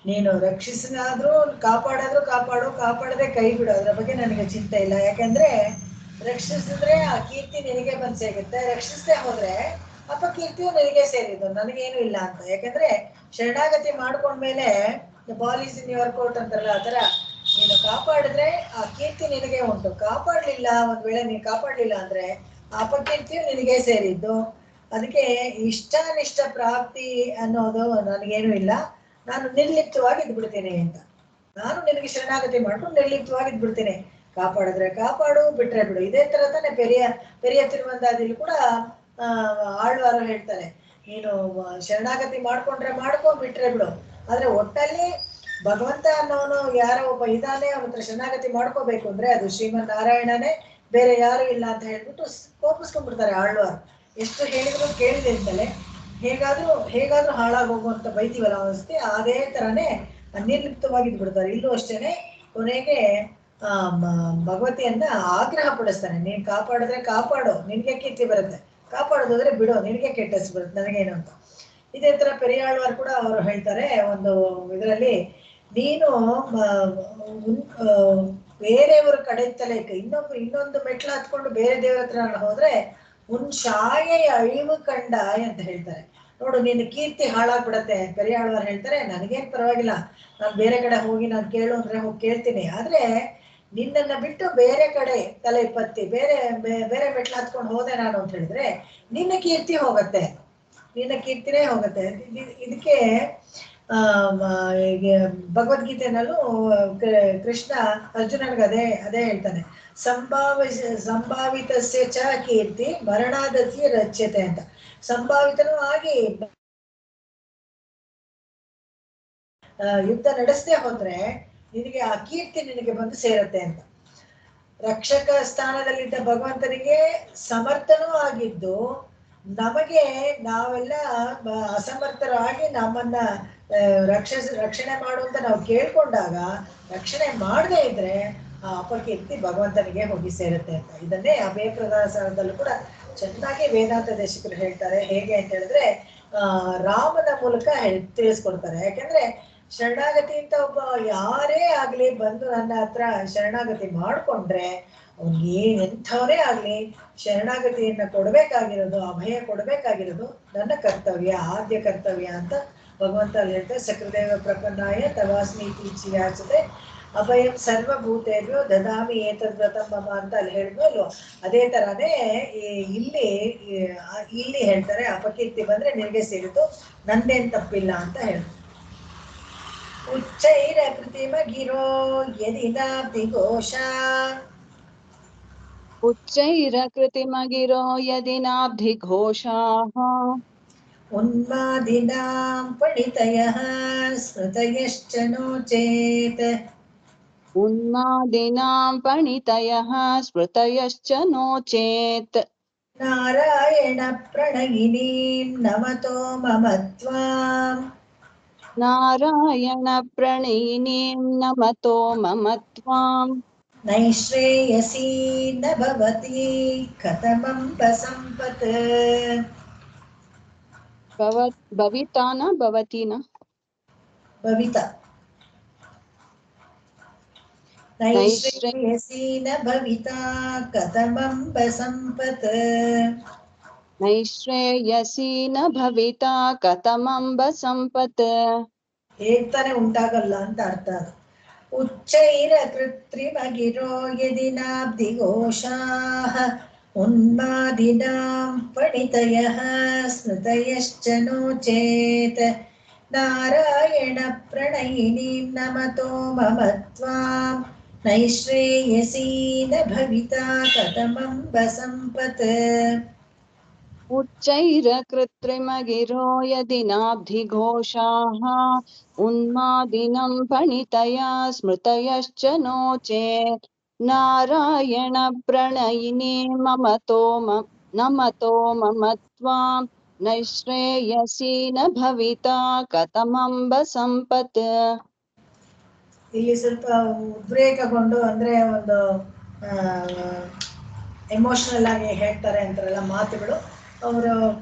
Speaker 1: ನೀನು ರಕ್ಷಿಸಿನಾದ್ರೂ ಕಾಪಾಡಾದ್ರೂ ಕಾಪಾಡು, ಕಾಪಾಡದೆ ಕೈ ಬಿಡು, ಅದ್ರ ಬಗ್ಗೆ ನನಗೆ ಚಿಂತೆ ಇಲ್ಲ. ಯಾಕೆಂದ್ರೆ ರಕ್ಷಿಸಿದ್ರೆ ಆ ಕೀರ್ತಿ ನಿನಗೆ ಬಂದು ಸೇರುತ್ತೆ, ರಕ್ಷಿಸದೆ ಹೋದ್ರೆ ಅಪಕೀರ್ತಿಯು ನಿನಗೆ ಸೇರಿದ್ದು, ನನಗೇನು ಇಲ್ಲ ಅಂತ. ಯಾಕಂದ್ರೆ ಶರಣಾಗತಿ ಮಾಡ್ಕೊಂಡ್ಮೇಲೆ ball is in your court ಅಂತಾರಲ್ಲ, ಆ ತರ ನೀನು ಕಾಪಾಡಿದ್ರೆ ಆ ಕೀರ್ತಿ ನಿನಗೆ ಉಂಟು, ಕಾಪಾಡ್ಲಿಲ್ಲ ಒಂದ್ ವೇಳೆ ನೀನು ಕಾಪಾಡ್ಲಿಲ್ಲ ಅಂದ್ರೆ ಆ ಅಪಕೀರ್ತಿಯು ನಿನಗೆ ಸೇರಿದ್ದು. ಅದಕ್ಕೆ ಇಷ್ಟಾನಿಷ್ಟ ಪ್ರಾಪ್ತಿ ಅನ್ನೋದು ನನಗೇನು ಇಲ್ಲ, ನಾನು ನಿರ್ಲಿಪ್ತವಾಗಿ ಇದ್ಬಿಡ್ತೀನಿ ಅಂತ. ನಾನು ನಿನಗೆ ಶರಣಾಗತಿ ಮಾಡ್ಕೊಂಡು ನಿರ್ಲಿಪ್ತವಾಗಿ ಇದ್ಬಿಡ್ತೀನಿ. ಕಾಪಾಡಿದ್ರೆ ಕಾಪಾಡು, ಬಿಟ್ರೆ ಬಿಡು. ಇದೇ ತರ ತಾನೆ ಪೆರಿಯ ತಿರುವಂದಾದಿಲಿ ಕೂಡ ಆಳ್ವಾರು ಹೇಳ್ತಾರೆ, ನೀನು ಶರಣಾಗತಿ ಮಾಡ್ಕೊಂಡ್ರೆ ಮಾಡ್ಕೊ, ಬಿಟ್ರೆ ಬಿಡು. ಆದ್ರೆ ಒಟ್ಟಲ್ಲಿ ಭಗವಂತ ಅನ್ನೋನು ಯಾರೋ ಒಬ್ಬ ಇದಾನೆ, ಅವನ ಹತ್ರ ಶರಣಾಗತಿ ಮಾಡ್ಕೋಬೇಕು ಅಂದ್ರೆ ಅದು ಶ್ರೀಮನ್ ನಾರಾಯಣನೇ, ಬೇರೆ ಯಾರು ಇಲ್ಲ ಅಂತ ಹೇಳ್ಬಿಟ್ಟು ಕೋಪಿಸ್ಕೊಂಡ್ಬಿಡ್ತಾರೆ ಆಳ್ವಾರು. ಎಷ್ಟು ಹೇಳಿದ್ರು ಕೇಳಿದೆ ಅಂತಲೇ ಹೇಗಾದ್ರೂ ಹಾಳಾಗೋಗುವಂತ ಬೈತೀವಲ್ಲ ಅವಸ್ಥೆ, ಅದೇ ತರಾನೇ ನಿರ್ಲಿಪ್ತವಾಗಿದ್ದು ಬಿಡ್ತಾರೆ. ಇಲ್ಲೂ ಅಷ್ಟೇನೆ ಕೊನೆಗೆ ಭಗವತಿಯನ್ನ ಆಗ್ರಹ ಪಡಿಸ್ತಾನೆ, ನೀನ್ ಕಾಪಾಡಿದ್ರೆ ಕಾಪಾಡು, ನಿನ್ಗೆ ಕೀರ್ತಿ ಬರುತ್ತೆ, ಕಾಪಾಡೋದಾದ್ರೆ ಬಿಡೋ, ನಿನಗೆ ಕೆಟ್ಟ ಹೆಸರು ಬರುತ್ತೆ, ನನಗೇನು ಅಂತ. ಇದೇ ತರ ಪೆರಿಯಾಳ್ವಾರ್ ಕೂಡ ಅವರು ಹೇಳ್ತಾರೆ ಒಂದು ಇದರಲ್ಲಿ, ನೀನು ಬೇರೆಯವರು ಕಡೆತಲೆ ಇನ್ನೊಂದು ಮೆಟ್ಲು ಹತ್ಕೊಂಡು ಬೇರೆ ದೇವರ ಹತ್ರ ಹೋದ್ರೆ ಶಾಯೆ ಅಳಿವು ಕಂಡ ಅಂತ ಹೇಳ್ತಾರೆ. ನೋಡು, ನಿನ್ನ ಕೀರ್ತಿ ಹಾಳಾಗ್ಬಿಡತ್ತೆ. ಪೆರಿಯಾಳ್ವಾರ್ ಹೇಳ್ತಾರೆ, ನನಗೇನ್ ಪರವಾಗಿಲ್ಲ, ನಾನು ಬೇರೆ ಕಡೆ ಹೋಗಿ ನಾನು ಕೇಳು ಅಂದ್ರೆ ಹೋಗಿ ಕೇಳ್ತೀನಿ, ಆದ್ರೆ ನಿನ್ನನ್ನ ಬಿಟ್ಟು ಬೇರೆ ಕಡೆ ತಲೆ ಪತ್ತಿ ಬೇರೆ ಬೇರೆ ಮೆಟ್ಲು ಹತ್ಕೊಂಡು ಹೋದೆ ನಾನು ಅಂತ ಹೇಳಿದ್ರೆ ನಿನ್ನ ಕೀರ್ತಿ ಹೋಗತ್ತೆ, ನಿನ್ನ ಕೀರ್ತಿನೇ ಹೋಗತ್ತೆ. ಇದಕ್ಕೆ ಭಗವದ್ಗೀತೆನಲ್ಲೂ ಕೃಷ್ಣ ಅರ್ಜುನನ್ಗೆ ಅದೇ ಹೇಳ್ತಾನೆ, ಸಂಭಾವಿತಸ್ಯ ಚ ಕೀರ್ತಿ ಮರಣಾದತಿ ರಚ್ಯತೆ ಅಂತ. ಸಂಭಾವಿತನೂ ಆಗಿ ಯುದ್ಧ ನಡೆಸದೆ ಹೋದ್ರೆ ನಿನಗೆ ಆ ಕೀರ್ತಿ ನಿನಗೆ ಬಂದು ಸೇರತ್ತೆ ಅಂತ. ರಕ್ಷಕ ಸ್ಥಾನದಲ್ಲಿದ್ದ ಭಗವಂತನಿಗೆ ಸಮರ್ಥನೂ ಆಗಿದ್ದು, ನಮಗೆ ನಾವೆಲ್ಲ ಅಸಮರ್ಥರಾಗಿ ನಮ್ಮನ್ನ ರಕ್ಷಣೆ ಮಾಡುವಂತ ನಾವು ಕೇಳ್ಕೊಂಡಾಗ ರಕ್ಷಣೆ ಮಾಡದೇ ಇದ್ರೆ ಆ ಅಪಕೀರ್ತಿ ಭಗವಂತನಿಗೆ ಹೋಗಿ ಸೇರುತ್ತೆ ಅಂತ. ಇದನ್ನೇ ಅಭಯ ಪ್ರದಾಸದಲ್ಲೂ ಕೂಡ ಚೆನ್ನಾಗಿ ವೇದಾಂತ ದೇಶಿಕರು ಹೇಳ್ತಾರೆ. ಹೇಗೆ ಅಂತ ಹೇಳಿದ್ರೆ ರಾಮನ ಮೂಲಕ ತಿಳಿಸ್ಕೊಡ್ತಾರೆ. ಯಾಕಂದ್ರೆ ಶರಣಾಗತಿ ಅಂತ ಒಬ್ಬ ಯಾರೇ ಆಗ್ಲಿ ಬಂದು ನನ್ನ ಹತ್ರ ಶರಣಾಗತಿ ಮಾಡ್ಕೊಂಡ್ರೆ ಅವ್ನಿಗೆ ಎಂಥವರೇ ಆಗ್ಲಿ ಶರಣಾಗತಿಯನ್ನ ಕೊಡ್ಬೇಕಾಗಿರೋದು, ಅಭಯ ಕೊಡ್ಬೇಕಾಗಿರೋದು ನನ್ನ ಕರ್ತವ್ಯ, ಆದ್ಯ ಕರ್ತವ್ಯ ಅಂತ ಭಗವಂತ ಅಲ್ಲಿ ಹೇಳ್ತಾರೆ. ಸಕೃದೇವ ಪ್ರಪನ್ನಾಯ ತವಾಸ್ಮೀತಿ ಯಾಚತೆ ಅಭಯಂ ಸರ್ವಭೂತೇಭ್ಯೋ ದದಾಮಿ ಏತದ್ವ್ರತಂ ಮಮ ಅಂತ ಅಲ್ಲಿ ಹೇಳಿದ್ವಲ್ವ, ಅದೇ ತರಾನೇ ಇಲ್ಲಿ ಹೇಳ್ತಾರೆ, ಅಪಕೀರ್ತಿ ಬಂದ್ರೆ ನಿನಗೆ ಸೇರಿತು, ನಂದೇನ್ ತಪ್ಪಿಲ್ಲ ಅಂತ ಹೇಳ್ತಾರೆ. ಉಚ್ಚೈರ ಕೃತಿಮಗಿರೋ ಯದಿನಾಬ್ಧಿ ಘೋಷ,
Speaker 2: ಉಚ್ಚೈರ ಕೃತಿಮಗಿರೋ ಯದಿನಾಬ್ಧಿ ಘೋಷಾಃ,
Speaker 1: ಉನ್ಮಾದಿನಾಂ ಪಣಿತಯಃ ಸ್ಮೃತಯಶ್ಚ ನೋ ಚೇತ್,
Speaker 2: ಉನ್ಮಾದಿನಾಂ ಪಣಿತಯಃ ಸ್ಮೃತಯಶ್ಚ ನೋ ಚೇತ್,
Speaker 1: ನಾರಾಯಣ ಪ್ರಣಯಿನೀಂ ನಮತೋ ಮಮ ತ್ವಾಂ,
Speaker 2: ನಾರಾಯಣ ಪ್ರಣಯಿನೀಂ ನಮತೋ ಮಮ ತ್ವಾಂ,
Speaker 1: ನೈಶ್ರೇಯಸೀ ನ ಭವತಿ ಕಥಮಂಬ ಸಂಪತ್.
Speaker 2: ಭವಿತಾನ ಭವತೀನ
Speaker 1: ಭವಿತಾ ನೈಶ್ರೇಯಸೀ ನ ಭವಿತಾ ಕಥಮಂಬ ಸಂಪತ್,
Speaker 2: ನೈಶ್ರೇಯಸಿ ನ ಭವಿತಾ ಕಥಮಂಬ ಸಂಪತ್.
Speaker 1: ಹೇಗ್ತಾನೆ ಉಂಟಾಗಲ್ಲ ಅಂತ ಅರ್ಥ ಅದು. ಉಚ್ಚೈರ ಕೃತ್ರಿಮಗಿರೋ ಯದಿನಾಬ್ಧಿ ಘೋಷಾಃ, ಉನ್ಮಾದಿನಾಂ ಪಣಿತಯಃ ಸ್ಮೃತಯಶ್ಚ ನೋ ಚೇತ್, ನಾರಾಯಣ ಪ್ರಣಯಿನೀಂ ನಮತೋ ಮಮ ತ್ವಾಂ, ನೈಶ್ರೇಯಸೀ ನ ಭವಿತಾ ಕಥಮಂಬ ಸಂಪತ್.
Speaker 2: ಉಚ್ಚೈರ ಕೃತ್ರಿಮಗಿರೋ ಯದಿನಾಬ್ಧಿ ಘೋಷಾಃ, ಉನ್ಮಾದಿನಂ ಪಣಿತಯಾ ಸ್ಮೃತಯಶ್ಚ ನೋ ಚೇತ್, ನಾರಾಯಣ ಪ್ರಣಯಿನೇ ನಮತೋ ಮಮ ತ್ವಾಂ, ನೈಶ್ರೇಯಸಿ ನ ಭವಿತಾ ಕಥಮಂಬ ಸಂಪತ್.
Speaker 1: ಇಲ್ಲಿ ಸ್ವಲ್ಪ ಉದ್ರೇಕಗೊಂಡು ಅಂದ್ರೆ ಒಂದು ಎಮೋಷನಲ್ ಆಗಿ ಹೇಳ್ತಾರೆ ಅಂತಾರಲ್ಲ ಮಾತುಗಳು, ಅವರು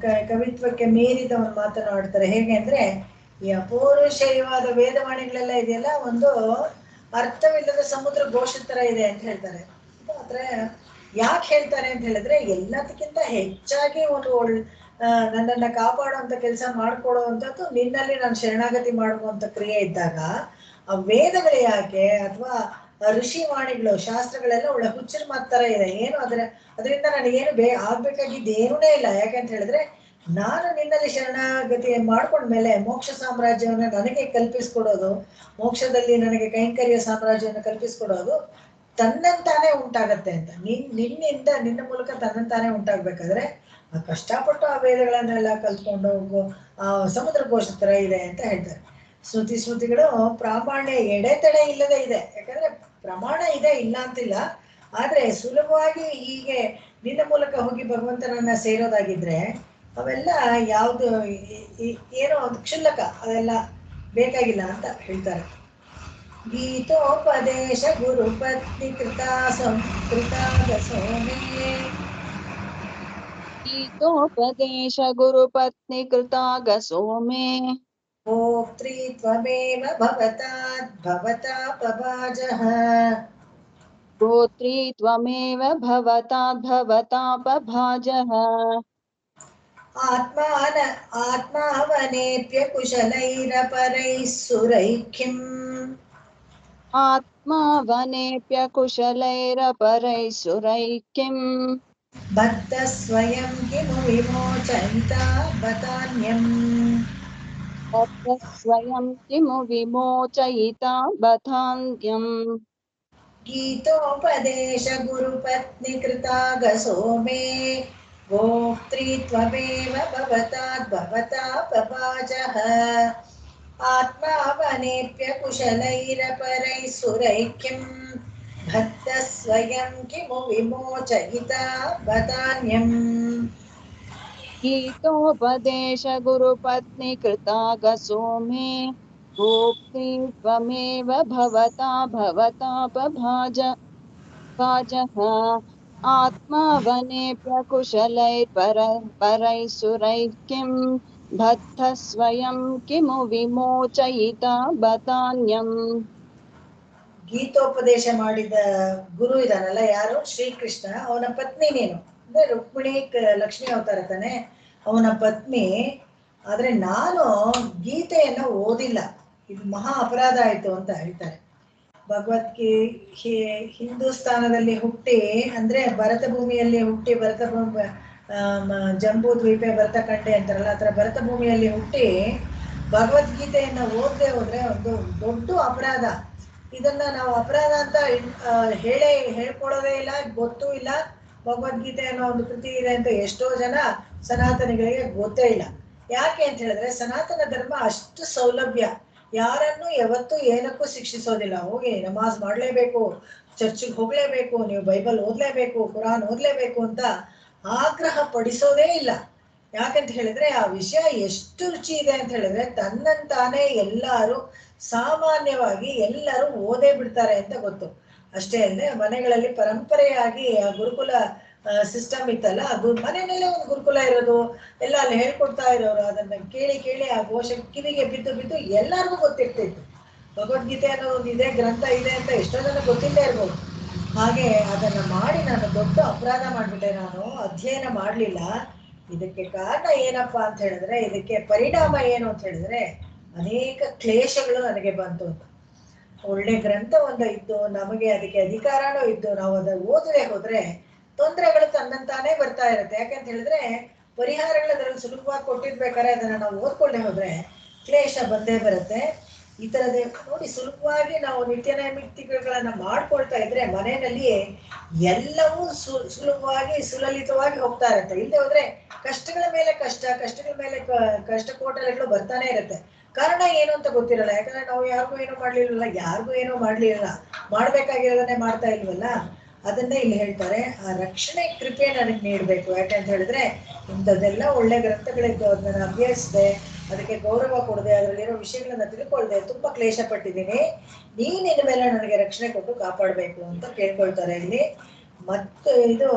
Speaker 1: ಕವಿತ್ವಕ್ಕೆ ಮೀರಿದ ಒಂದು ಮಾತನಾಡ್ತಾರೆ. ಹೇಗೆ ಅಂದ್ರೆ ಈ ಅಪೌರುಷೇಯವಾದ ವೇದವಾಣಿಗಳೆಲ್ಲ ಇದೆಯಲ್ಲ, ಒಂದು ಅರ್ಥವಿಲ್ಲದ ಸಮುದ್ರ ಘೋಷದ ತರ ಇದೆ ಅಂತ ಹೇಳ್ತಾರೆ. ಆದ್ರೆ ಯಾಕೆ ಹೇಳ್ತಾರೆ ಅಂತ ಹೇಳಿದ್ರೆ, ಎಲ್ಲದಕ್ಕಿಂತ ಹೆಚ್ಚಾಗಿ ಒಂದು ನನ್ನನ್ನ ಕಾಪಾಡುವಂತ ಕೆಲಸ ಮಾಡ್ಕೊಡುವಂಥದ್ದು ನಿನ್ನಲ್ಲಿ ನಾನು ಶರಣಾಗತಿ ಮಾಡುವಂತ ಕ್ರಿಯೆ ಇದ್ದಾಗ ಆ ವೇದಗಳು ಯಾಕೆ, ಅಥವಾ ಋಷಿವಾಣಿಗಳು ಶಾಸ್ತ್ರಗಳೆಲ್ಲ ಒಳ್ಳೆ ಹುಚ್ಚರ ಮಾತು ತರ ಇದೆ. ಏನು ಅದರಿಂದ ನನಗೇನು ಆಗ್ಬೇಕಾಗಿದ್ದು ಏನೂನೇ ಇಲ್ಲ. ಯಾಕಂತ ಹೇಳಿದ್ರೆ ನಾನು ನಿನ್ನಲ್ಲಿ ಶರಣಾಗತಿ ಮಾಡ್ಕೊಂಡ್ಮೇಲೆ ಮೋಕ್ಷ ಸಾಮ್ರಾಜ್ಯವನ್ನ ನನಗೆ ಕಲ್ಪಿಸ್ಕೊಡೋದು, ಮೋಕ್ಷದಲ್ಲಿ ನನಗೆ ಕೈಂಕರ್ಯ ಸಾಮ್ರಾಜ್ಯವನ್ನು ಕಲ್ಪಿಸ್ಕೊಡೋದು ತನ್ನಂತಾನೇ ಉಂಟಾಗತ್ತೆ ಅಂತ. ನಿನ್ನಿಂದ ನಿನ್ನ ಮೂಲಕ ತನ್ನಂತಾನೇ ಉಂಟಾಗ್ಬೇಕಾದ್ರೆ ಆ ಕಷ್ಟಪಟ್ಟು ಆ ವೇದಗಳನ್ನೆಲ್ಲ ಕಲ್ತ್ಕೊಂಡು ಸಮುದ್ರ ಕೋಶ ತರ ಇದೆ ಅಂತ ಹೇಳ್ತಾರೆ. ಸ್ಮೃತಿಗಳು ಪ್ರಾಮಾಣ್ಯ ಎಡೆತಡೆ ಇಲ್ಲದೆ ಇದೆ. ಯಾಕಂದ್ರೆ ಪ್ರಮಾಣ ಇದೆ, ಇಲ್ಲ ಅಂತಿಲ್ಲ. ಆದ್ರೆ ಸುಲಭವಾಗಿ ಹೀಗೆ ನಿನ್ನ ಮೂಲಕ ಹೋಗಿ ಭಗವಂತನನ್ನ ಸೇರೋದಾಗಿದ್ರೆ ಅವೆಲ್ಲ ಯಾವುದು ಏನೋ ಒಂದು ಕ್ಷುಲ್ಲಕ, ಅದೆಲ್ಲ ಬೇಕಾಗಿಲ್ಲ ಅಂತ ಹೇಳ್ತಾರೆ. ಗೀತೋಪದೇಶ ಗುರುಪತ್ನಿ ಕೃತಾಗಸೋಮೇ.
Speaker 2: ಗೀತೋಪದೇಶ ಗುರುಪತ್ನಿ ಕೃತಾಗಸೋಮೇ.
Speaker 1: ಭೋಕ್ತೃತ್ವಮೇವ ಭವತಾಪಭಾಜಃ.
Speaker 2: ಗೋತ್ರೀ ತ್ವಮೇವ ಭವತಾಪಭಾಜಃ.
Speaker 1: ಆತ್ಮಾವನೇಪ್ಯ ಕುಶಲೈರಪರೈಃ ಸುರೈಃ
Speaker 2: ಆತ್ಮಾವನೇಪ್ಯ ಕುಶಲೈರಪರೈಃ ಸುರೈಃ
Speaker 1: ಬದ್ಧ ಸ್ವಯಂ ಕಿಮು ವಿಮೋಚಯಿತಾ ಬತಾನ್ಯಂ.
Speaker 2: ಸ್ವಯಂ ಕಿಮು ವಿಮೋಚಯಿತಾ ಬತಾನ್ಯಂ.
Speaker 1: ಗೀತೋಪದೇಶ ಗುರುಪತ್ನಿ ಕೃತಾಗಸೋ ಮೇ. ಭೋಕ್ತೃತ್ವಮೇವ ಭವತಾಪಭಾಜಃ. ಆತ್ಮಾವನೇಪ್ಯ ಕುಶಲೈರಪರೈಃ ಸುರೈಃ ಬದ್ಧ ಸ್ವಯಂ ಕಿಮು ವಿಮೋಚಯಿತಾ ಬತಾನ್ಯಂ.
Speaker 2: ಗೀತೋಪದೇಶ ಗುರುಪತ್ನಿ ಕೃತಾಗಸೋ ಮೇ. ಭೋಕ್ತೃ ತ್ವಮೇವ ಭವತಾಪಭಾಜಃ. ಆತ್ಮಾವನೇಪ್ಯ ಕುಶಲೈರ್ಪರೈಃ ಸುರೈಃ ಬದ್ಧ ಸ್ವಯಂ ಕಿಮು ವಿಮೋಚಯಿತಾ ಬತಾನ್ಯಂ.
Speaker 1: ಗೀತೋಪದೇಶ ಮಾಡಿದ ಗುರು ಇದಾನಲ್ಲ, ಯಾರು? ಶ್ರೀಕೃಷ್ಣ. ಅವನ ಪತ್ನಿ ನೀನು, ಅಂದ್ರೆ ರುಕ್ಮಿಣಿ ಲಕ್ಷ್ಮಿ ಅವತಾರ ತಾನೆ, ಅವನ ಪತ್ನಿ. ಆದ್ರೆ ನಾನು ಗೀತೆಯನ್ನ ಓದಿಲ್ಲ, ಇದು ಮಹಾ ಅಪರಾಧ ಆಯ್ತು ಅಂತ ಹೇಳ್ತಾರೆ. ಹಿಂದೂಸ್ತಾನದಲ್ಲಿ ಹುಟ್ಟಿ, ಅಂದ್ರೆ ಭರತ ಭೂಮಿಯಲ್ಲಿ ಹುಟ್ಟಿ, ಜಂಬೂ ದ್ವೀಪೆ ಭರತ ಕಂಡೆ ಅಂತಾರಲ್ಲ, ಆತರ ಭರತ ಭೂಮಿಯಲ್ಲಿ ಹುಟ್ಟಿ ಭಗವದ್ಗೀತೆಯನ್ನ ಓದದೆ ಹೋದ್ರೆ ಒಂದು ದೊಡ್ಡ ಅಪರಾಧ. ಇದನ್ನ ನಾವು ಅಪರಾಧ ಅಂತ ಹೇಳ್ಕೊಳ್ಳೋದೇ ಇಲ್ಲ, ಗೊತ್ತೂ ಇಲ್ಲ. ಭಗವದ್ಗೀತೆ ಅನ್ನೋ ಒಂದು ಕೃತಿ ಇದೆ ಅಂತ ಎಷ್ಟೋ ಜನ ಸನಾತನಿಗಳಿಗೆ ಗೊತ್ತೇ ಇಲ್ಲ. ಯಾಕೆ ಅಂತ ಹೇಳಿದ್ರೆ ಸನಾತನ ಧರ್ಮ ಅಷ್ಟು ಸೌಲಭ್ಯ, ಯಾರನ್ನು ಯಾವತ್ತೂ ಏನಕ್ಕೂ ಶಿಕ್ಷಿಸೋದಿಲ್ಲ. ಹೋಗಿ ನಮಾಜ್ ಮಾಡ್ಲೇಬೇಕು, ಚರ್ಚಿಗೆ ಹೋಗ್ಲೇಬೇಕು, ನೀವು ಬೈಬಲ್ ಓದ್ಲೇಬೇಕು, ಕುರಾನ್ ಓದ್ಲೇಬೇಕು ಅಂತ ಆಗ್ರಹ ಪಡಿಸೋದೇ ಇಲ್ಲ. ಯಾಕಂತ ಹೇಳಿದ್ರೆ ಆ ವಿಷಯ ಎಷ್ಟು ರುಚಿ ಇದೆ ಅಂತ ಹೇಳಿದ್ರೆ ತನ್ನಂತಾನೇ ಎಲ್ಲರೂ ಸಾಮಾನ್ಯವಾಗಿ ಎಲ್ಲರೂ ಓದೇ ಬಿಡ್ತಾರೆ ಅಂತ ಗೊತ್ತು. ಅಷ್ಟೇ ಅಲ್ಲದೆ ಮನೆಗಳಲ್ಲಿ ಪರಂಪರೆಯಾಗಿ ಆ ಗುರುಕುಲ ಸಿಸ್ಟಮ್ ಇತ್ತಲ್ಲ, ಅದು ಮನೆಯಲ್ಲೇ ಒಂದು ಗುರುಕುಲ ಇರೋದು, ಎಲ್ಲ ಅಲ್ಲಿ ಹೇಳ್ಕೊಡ್ತಾ ಇರೋರು, ಅದನ್ನ ಕೇಳಿ ಕೇಳಿ ಆ ಘೋಷ ಕಿವಿಗೆ ಬಿದ್ದು ಎಲ್ಲರಿಗೂ ಗೊತ್ತಿರ್ತಿತ್ತು. ಭಗವದ್ಗೀತೆ ಅನ್ನೋ ಒಂದು ಇದೆ, ಗ್ರಂಥ ಇದೆ ಅಂತ ಎಷ್ಟೋ ಜನ ಗೊತ್ತಿಲ್ಲೇ ಇರ್ಬೋದು. ಹಾಗೆ ಅದನ್ನ ಮಾಡಿ ನಾನು ದೊಡ್ಡ ಅಪರಾಧ ಮಾಡ್ಬಿಟ್ಟೆ. ನಾನು ಅಧ್ಯಯನ ಮಾಡಲಿಲ್ಲ. ಇದಕ್ಕೆ ಕಾರಣ ಏನಪ್ಪಾ ಅಂತ ಹೇಳಿದ್ರೆ, ಇದಕ್ಕೆ ಪರಿಣಾಮ ಏನು ಅಂತ ಹೇಳಿದ್ರೆ ಅನೇಕ ಕ್ಲೇಶಗಳು ನನಗೆ ಬಂತು ಅಂತ. ಒಳ್ಳೆ ಗ್ರಂಥ ಒಂದು ಇದ್ದು, ನಮಗೆ ಅದಕ್ಕೆ ಅಧಿಕಾರನೂ ಇದ್ದು, ನಾವು ಅದನ್ನ ಓದದೆ ಹೋದ್ರೆ ತೊಂದರೆಗಳು ತನ್ನಂತಾನೇ ಬರ್ತಾ ಇರುತ್ತೆ. ಯಾಕಂತ ಹೇಳಿದ್ರೆ ಪರಿಹಾರಗಳು ಅದರಲ್ಲಿ ಸುಲಭವಾಗಿ ಕೊಟ್ಟಿರ್ಬೇಕಾದ್ರೆ ಅದನ್ನ ನಾವು ಓದ್ಕೊಂಡೆ ಹೋದ್ರೆ ಕ್ಲೇಶ ಬಂದೇ ಬರುತ್ತೆ. ಈ ತರದೇ ನೋಡಿ, ಸುಲಭವಾಗಿ ನಾವು ನಿತ್ಯ ನೈಮಿತ್ತಿಗಳನ್ನ ಮಾಡ್ಕೊಳ್ತಾ ಇದ್ರೆ ಮನೆಯಲ್ಲಿ ಎಲ್ಲವೂ ಸುಲಭವಾಗಿ ಸುಲಲಿತವಾಗಿ ಹೋಗ್ತಾ ಇರುತ್ತೆ. ಇಲ್ಲದೆ ಹೋದ್ರೆ ಕಷ್ಟಗಳ ಮೇಲೆ ಕಷ್ಟಗಳ ಮೇಲೆ ಕಷ್ಟ ಕೋಟಲೆಗಳು ಬರ್ತಾನೆ ಇರುತ್ತೆ. ಕಾರಣ ಏನು ಅಂತ ಗೊತ್ತಿರಲ್ಲ. ಯಾಕಂದ್ರೆ ನಾವು ಯಾರಿಗೂ ಏನೋ ಮಾಡ್ಲಿಲ್ಲ, ಮಾಡ್ಬೇಕಾಗಿರೋದನ್ನೇ ಮಾಡ್ತಾ ಇಲ್ವಲ್ಲ. ಅದನ್ನೇ ಇಲ್ಲಿ ಹೇಳ್ತಾರೆ, ಆ ರಕ್ಷಣೆ ಕೃಪೆ ನನಗೆ ನೀಡ್ಬೇಕು. ಯಾಕಂತ ಹೇಳಿದ್ರೆ ಇಂಥದ್ದೆಲ್ಲ ಒಳ್ಳೆ ಗ್ರಂಥಗಳಿದ್ದು ಅದನ್ನ ನಾನು ಅಭ್ಯಸಿದೆ, ಅದಕ್ಕೆ ಗೌರವ ಕೊಡದೆ, ಅದರಲ್ಲಿರೋ ವಿಷಯಗಳನ್ನ ತಿಳ್ಕೊಳ್ದೆ ತುಂಬಾ ಕ್ಲೇಶ ಪಟ್ಟಿದ್ದೀನಿ. ನೀನಿನ ಮೇಲೆ ನನಗೆ ರಕ್ಷಣೆ ಕೊಟ್ಟು ಕಾಪಾಡಬೇಕು ಅಂತ ಕೇಳ್ಕೊಳ್ತಾರೆ ಇಲ್ಲಿ. ಮತ್ತು ಇದು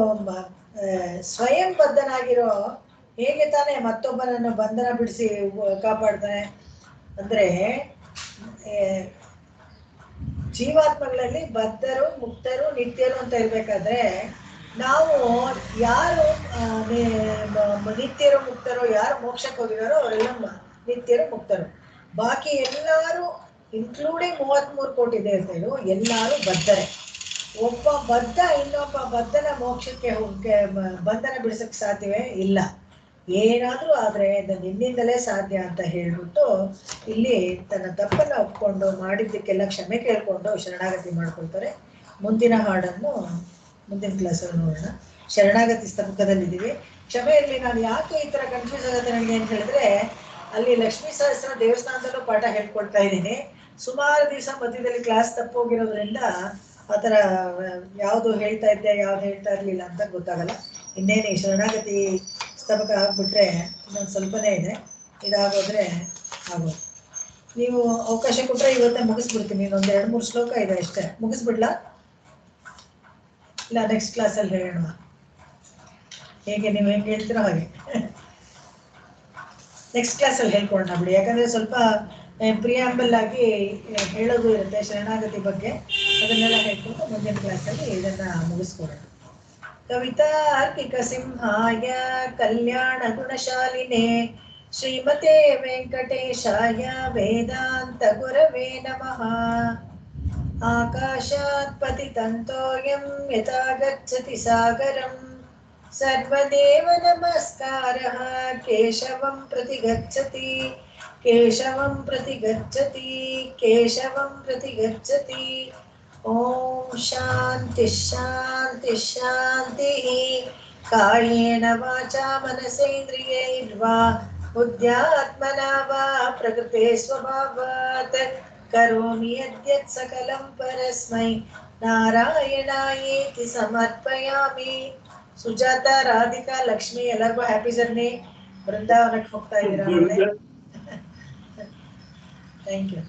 Speaker 1: ಸ್ವಯಂ ಬದ್ಧನಾಗಿರೋ ಹೇಗೆ ತಾನೇ ಮತ್ತೊಬ್ಬನನ್ನು ಬಂಧನ ಬಿಡಿಸಿ ಕಾಪಾಡ್ತಾನೆ ಅಂದ್ರೆ, ಜೀವಾತ್ಮಗಳಲ್ಲಿ ಬದ್ಧರು, ಮುಕ್ತರು, ನಿತ್ಯರು ಅಂತ ಇರ್ಬೇಕಾದ್ರೆ ನಾವು ಯಾರು ನಿತ್ಯರು ಮುಕ್ತರು, ಯಾರು ಮೋಕ್ಷಕ್ಕೆ ಹೋಗಿದಾರೋ ಅವರೆಲ್ಲ ನಿತ್ಯರು ಮುಕ್ತರು. ಬಾಕಿ ಎಲ್ಲರೂ ಇನ್ಕ್ಲೂಡಿಂಗ್ 33 ಕೋಟಿ ದೇವತೆಗಳು ಎಲ್ಲರೂ ಬದ್ಧರೇ. ಒಬ್ಬ ಬದ್ಧ ಇನ್ನೊಬ್ಬ ಬದ್ಧನ ಮೋಕ್ಷಕ್ಕೆ ಬಂಧನ ಬಿಡಿಸಕ್ಕೆ ಸಾಧ್ಯವೇ ಇಲ್ಲ. ಏನಾದ್ರೂ ಆದ್ರೆ ಅದು ನಿನ್ನಿಂದಲೇ ಸಾಧ್ಯ ಅಂತ ಹೇಳ್ಬಿಟ್ಟು ಇಲ್ಲಿ ತನ್ನ ತಪ್ಪನ್ನ ಒಪ್ಕೊಂಡು ಮಾಡಿದ್ದಕ್ಕೆಲ್ಲ ಕ್ಷಮೆ ಕೇಳ್ಕೊಂಡು ಶರಣಾಗತಿ ಮಾಡ್ಕೊಳ್ತಾರೆ. ಮುಂದಿನ ಹಾಡನ್ನು ಮುಂದಿನ ಕ್ಲಾಸಲ್ಲಿ ನೋಡೋಣ. ಶರಣಾಗತಿ ಸ್ತಂಭದಲ್ಲಿದ್ದೀವಿ. ಕ್ಷಮೆ ಇರಲಿ, ನಾನು ಯಾಕೆ ಈ ತರ ಕನ್ಫ್ಯೂಸ್ ಆಗುತ್ತೆ ನನಗೆ ಅಂತ ಹೇಳಿದ್ರೆ, ಅಲ್ಲಿ ಲಕ್ಷ್ಮೀ ಸಹಸ್ರ ದೇವಸ್ಥಾನದಲ್ಲೂ ಪಾಠ ಹೇಳ್ಕೊಡ್ತಾ ಇದ್ದೀನಿ. ಸುಮಾರು ದಿವಸ ಮಧ್ಯದಲ್ಲಿ ಕ್ಲಾಸ್ ತಪ್ಪೋಗಿರೋದ್ರಿಂದ ಆ ಥರ ಯಾವುದು ಹೇಳ್ತಾ ಇದ್ದೆ ಯಾವ್ದು ಹೇಳ್ತಾ ಇರಲಿಲ್ಲ ಅಂತ ಗೊತ್ತಾಗಲ್ಲ. ಇನ್ನೇನು ಈ ಶರಣಾಗತಿ ಸ್ತಬಕ ಆಗ್ಬಿಟ್ರೆ ಇನ್ನೊಂದು ಸ್ವಲ್ಪನೇ ಇದೆ, ಇದಾಗೋದ್ರೆ ಆಗೋದು. ನೀವು ಅವಕಾಶ ಕೊಟ್ಟರೆ ಇವತ್ತೇ ಮುಗಿಸ್ಬಿಡ್ತೀನಿ. ಇನ್ನೊಂದು 2-3 ಶ್ಲೋಕ ಇದೆ ಅಷ್ಟೇ, ಮುಗಿಸ್ಬಿಡ್ಲಾ ಇಲ್ಲ ನೆಕ್ಸ್ಟ್ ಕ್ಲಾಸಲ್ಲಿ ಹೇಳೋಣ? ಹೇಗೆ ನೀವು ಹೆಂಗೆ ಹೇಳ್ತೀರೋ ಹಾಗೆ ನೆಕ್ಸ್ಟ್ ಕ್ಲಾಸಲ್ಲಿ ಹೇಳ್ಕೊಡೋಣ ಬಿಡಿ. ಯಾಕಂದರೆ ಸ್ವಲ್ಪ ಪ್ರಿಯಾಂಬಲ್ ಆಗಿ ಹೇಳೋದು ಇರುತ್ತೆ ಶರಣಾಗತಿ ಬಗ್ಗೆ, ಅದನ್ನೆಲ್ಲ ಹೇಳ್ಕೊಂಡು ಮುಂದಿನ ಕ್ಲಾಸಲ್ಲಿ ಇದನ್ನು ಮುಗಿಸ್ಕೊಡೋಣ. ಕವಿತಾರ್ಕಿಕ ಸಿಂಹಾಯ ಕಲ್ಯಾಣ ಗುಣಶಾಲಿನೇ ಶ್ರೀಮತೆ ವೆಂಕಟೇಶಾಯ ವೇದಾಂತ ಗುರವೇ ನಮಃ. ಆಕಾಶಾತ್ ಪತಿತಂ ತೋಯಂ ಯಥಾ ಗಚ್ಚತಿ ಸಾಗರಂ ಸರ್ವದೇವ ನಮಸ್ಕಾರಃ ಕೇಶವಂ ಪ್ರತಿ ಗಚ್ಚತಿ ಕೇಶವಂ ಪ್ರತಿ ಗಚ್ಚತಿ ಕೇಶವಂ ಪ್ರತಿ ಗಚ್ಚತಿ. ಓಂ ಶಾಂತಿ ಶಾಂತಿ ಶಾಂತಿ. ಕಾಯೇನ ವಾಚಾ ಮನಸೇಂದ್ರಿಯೈರ್ವಾ ಬುದ್ಧ್ಯಾತ್ಮನಾ ವಾ ಪ್ರಕೃತೆ ಸ್ವಭಾವಾತ್ ಕರೋಮಿ ಯದ್ಯತ್ ಸಕಲಂ ಪರಸ್ಮೈ ನಾರಾಯಣಾಯೇತಿ ಸಮರ್ಪಯಾಮಿ. ಸುಜಾತ, ರಾಧಿಕಾ, ಲಕ್ಷ್ಮಿ ಎಲ್ಲರಿಗೂ ಹ್ಯಾಪಿ ಜರ್ನಿ. ಬೃಂದಾವನಕ್ಕೆ ಹೋಗ್ತಾ ಇದ್ದೀರಾ? Thank you.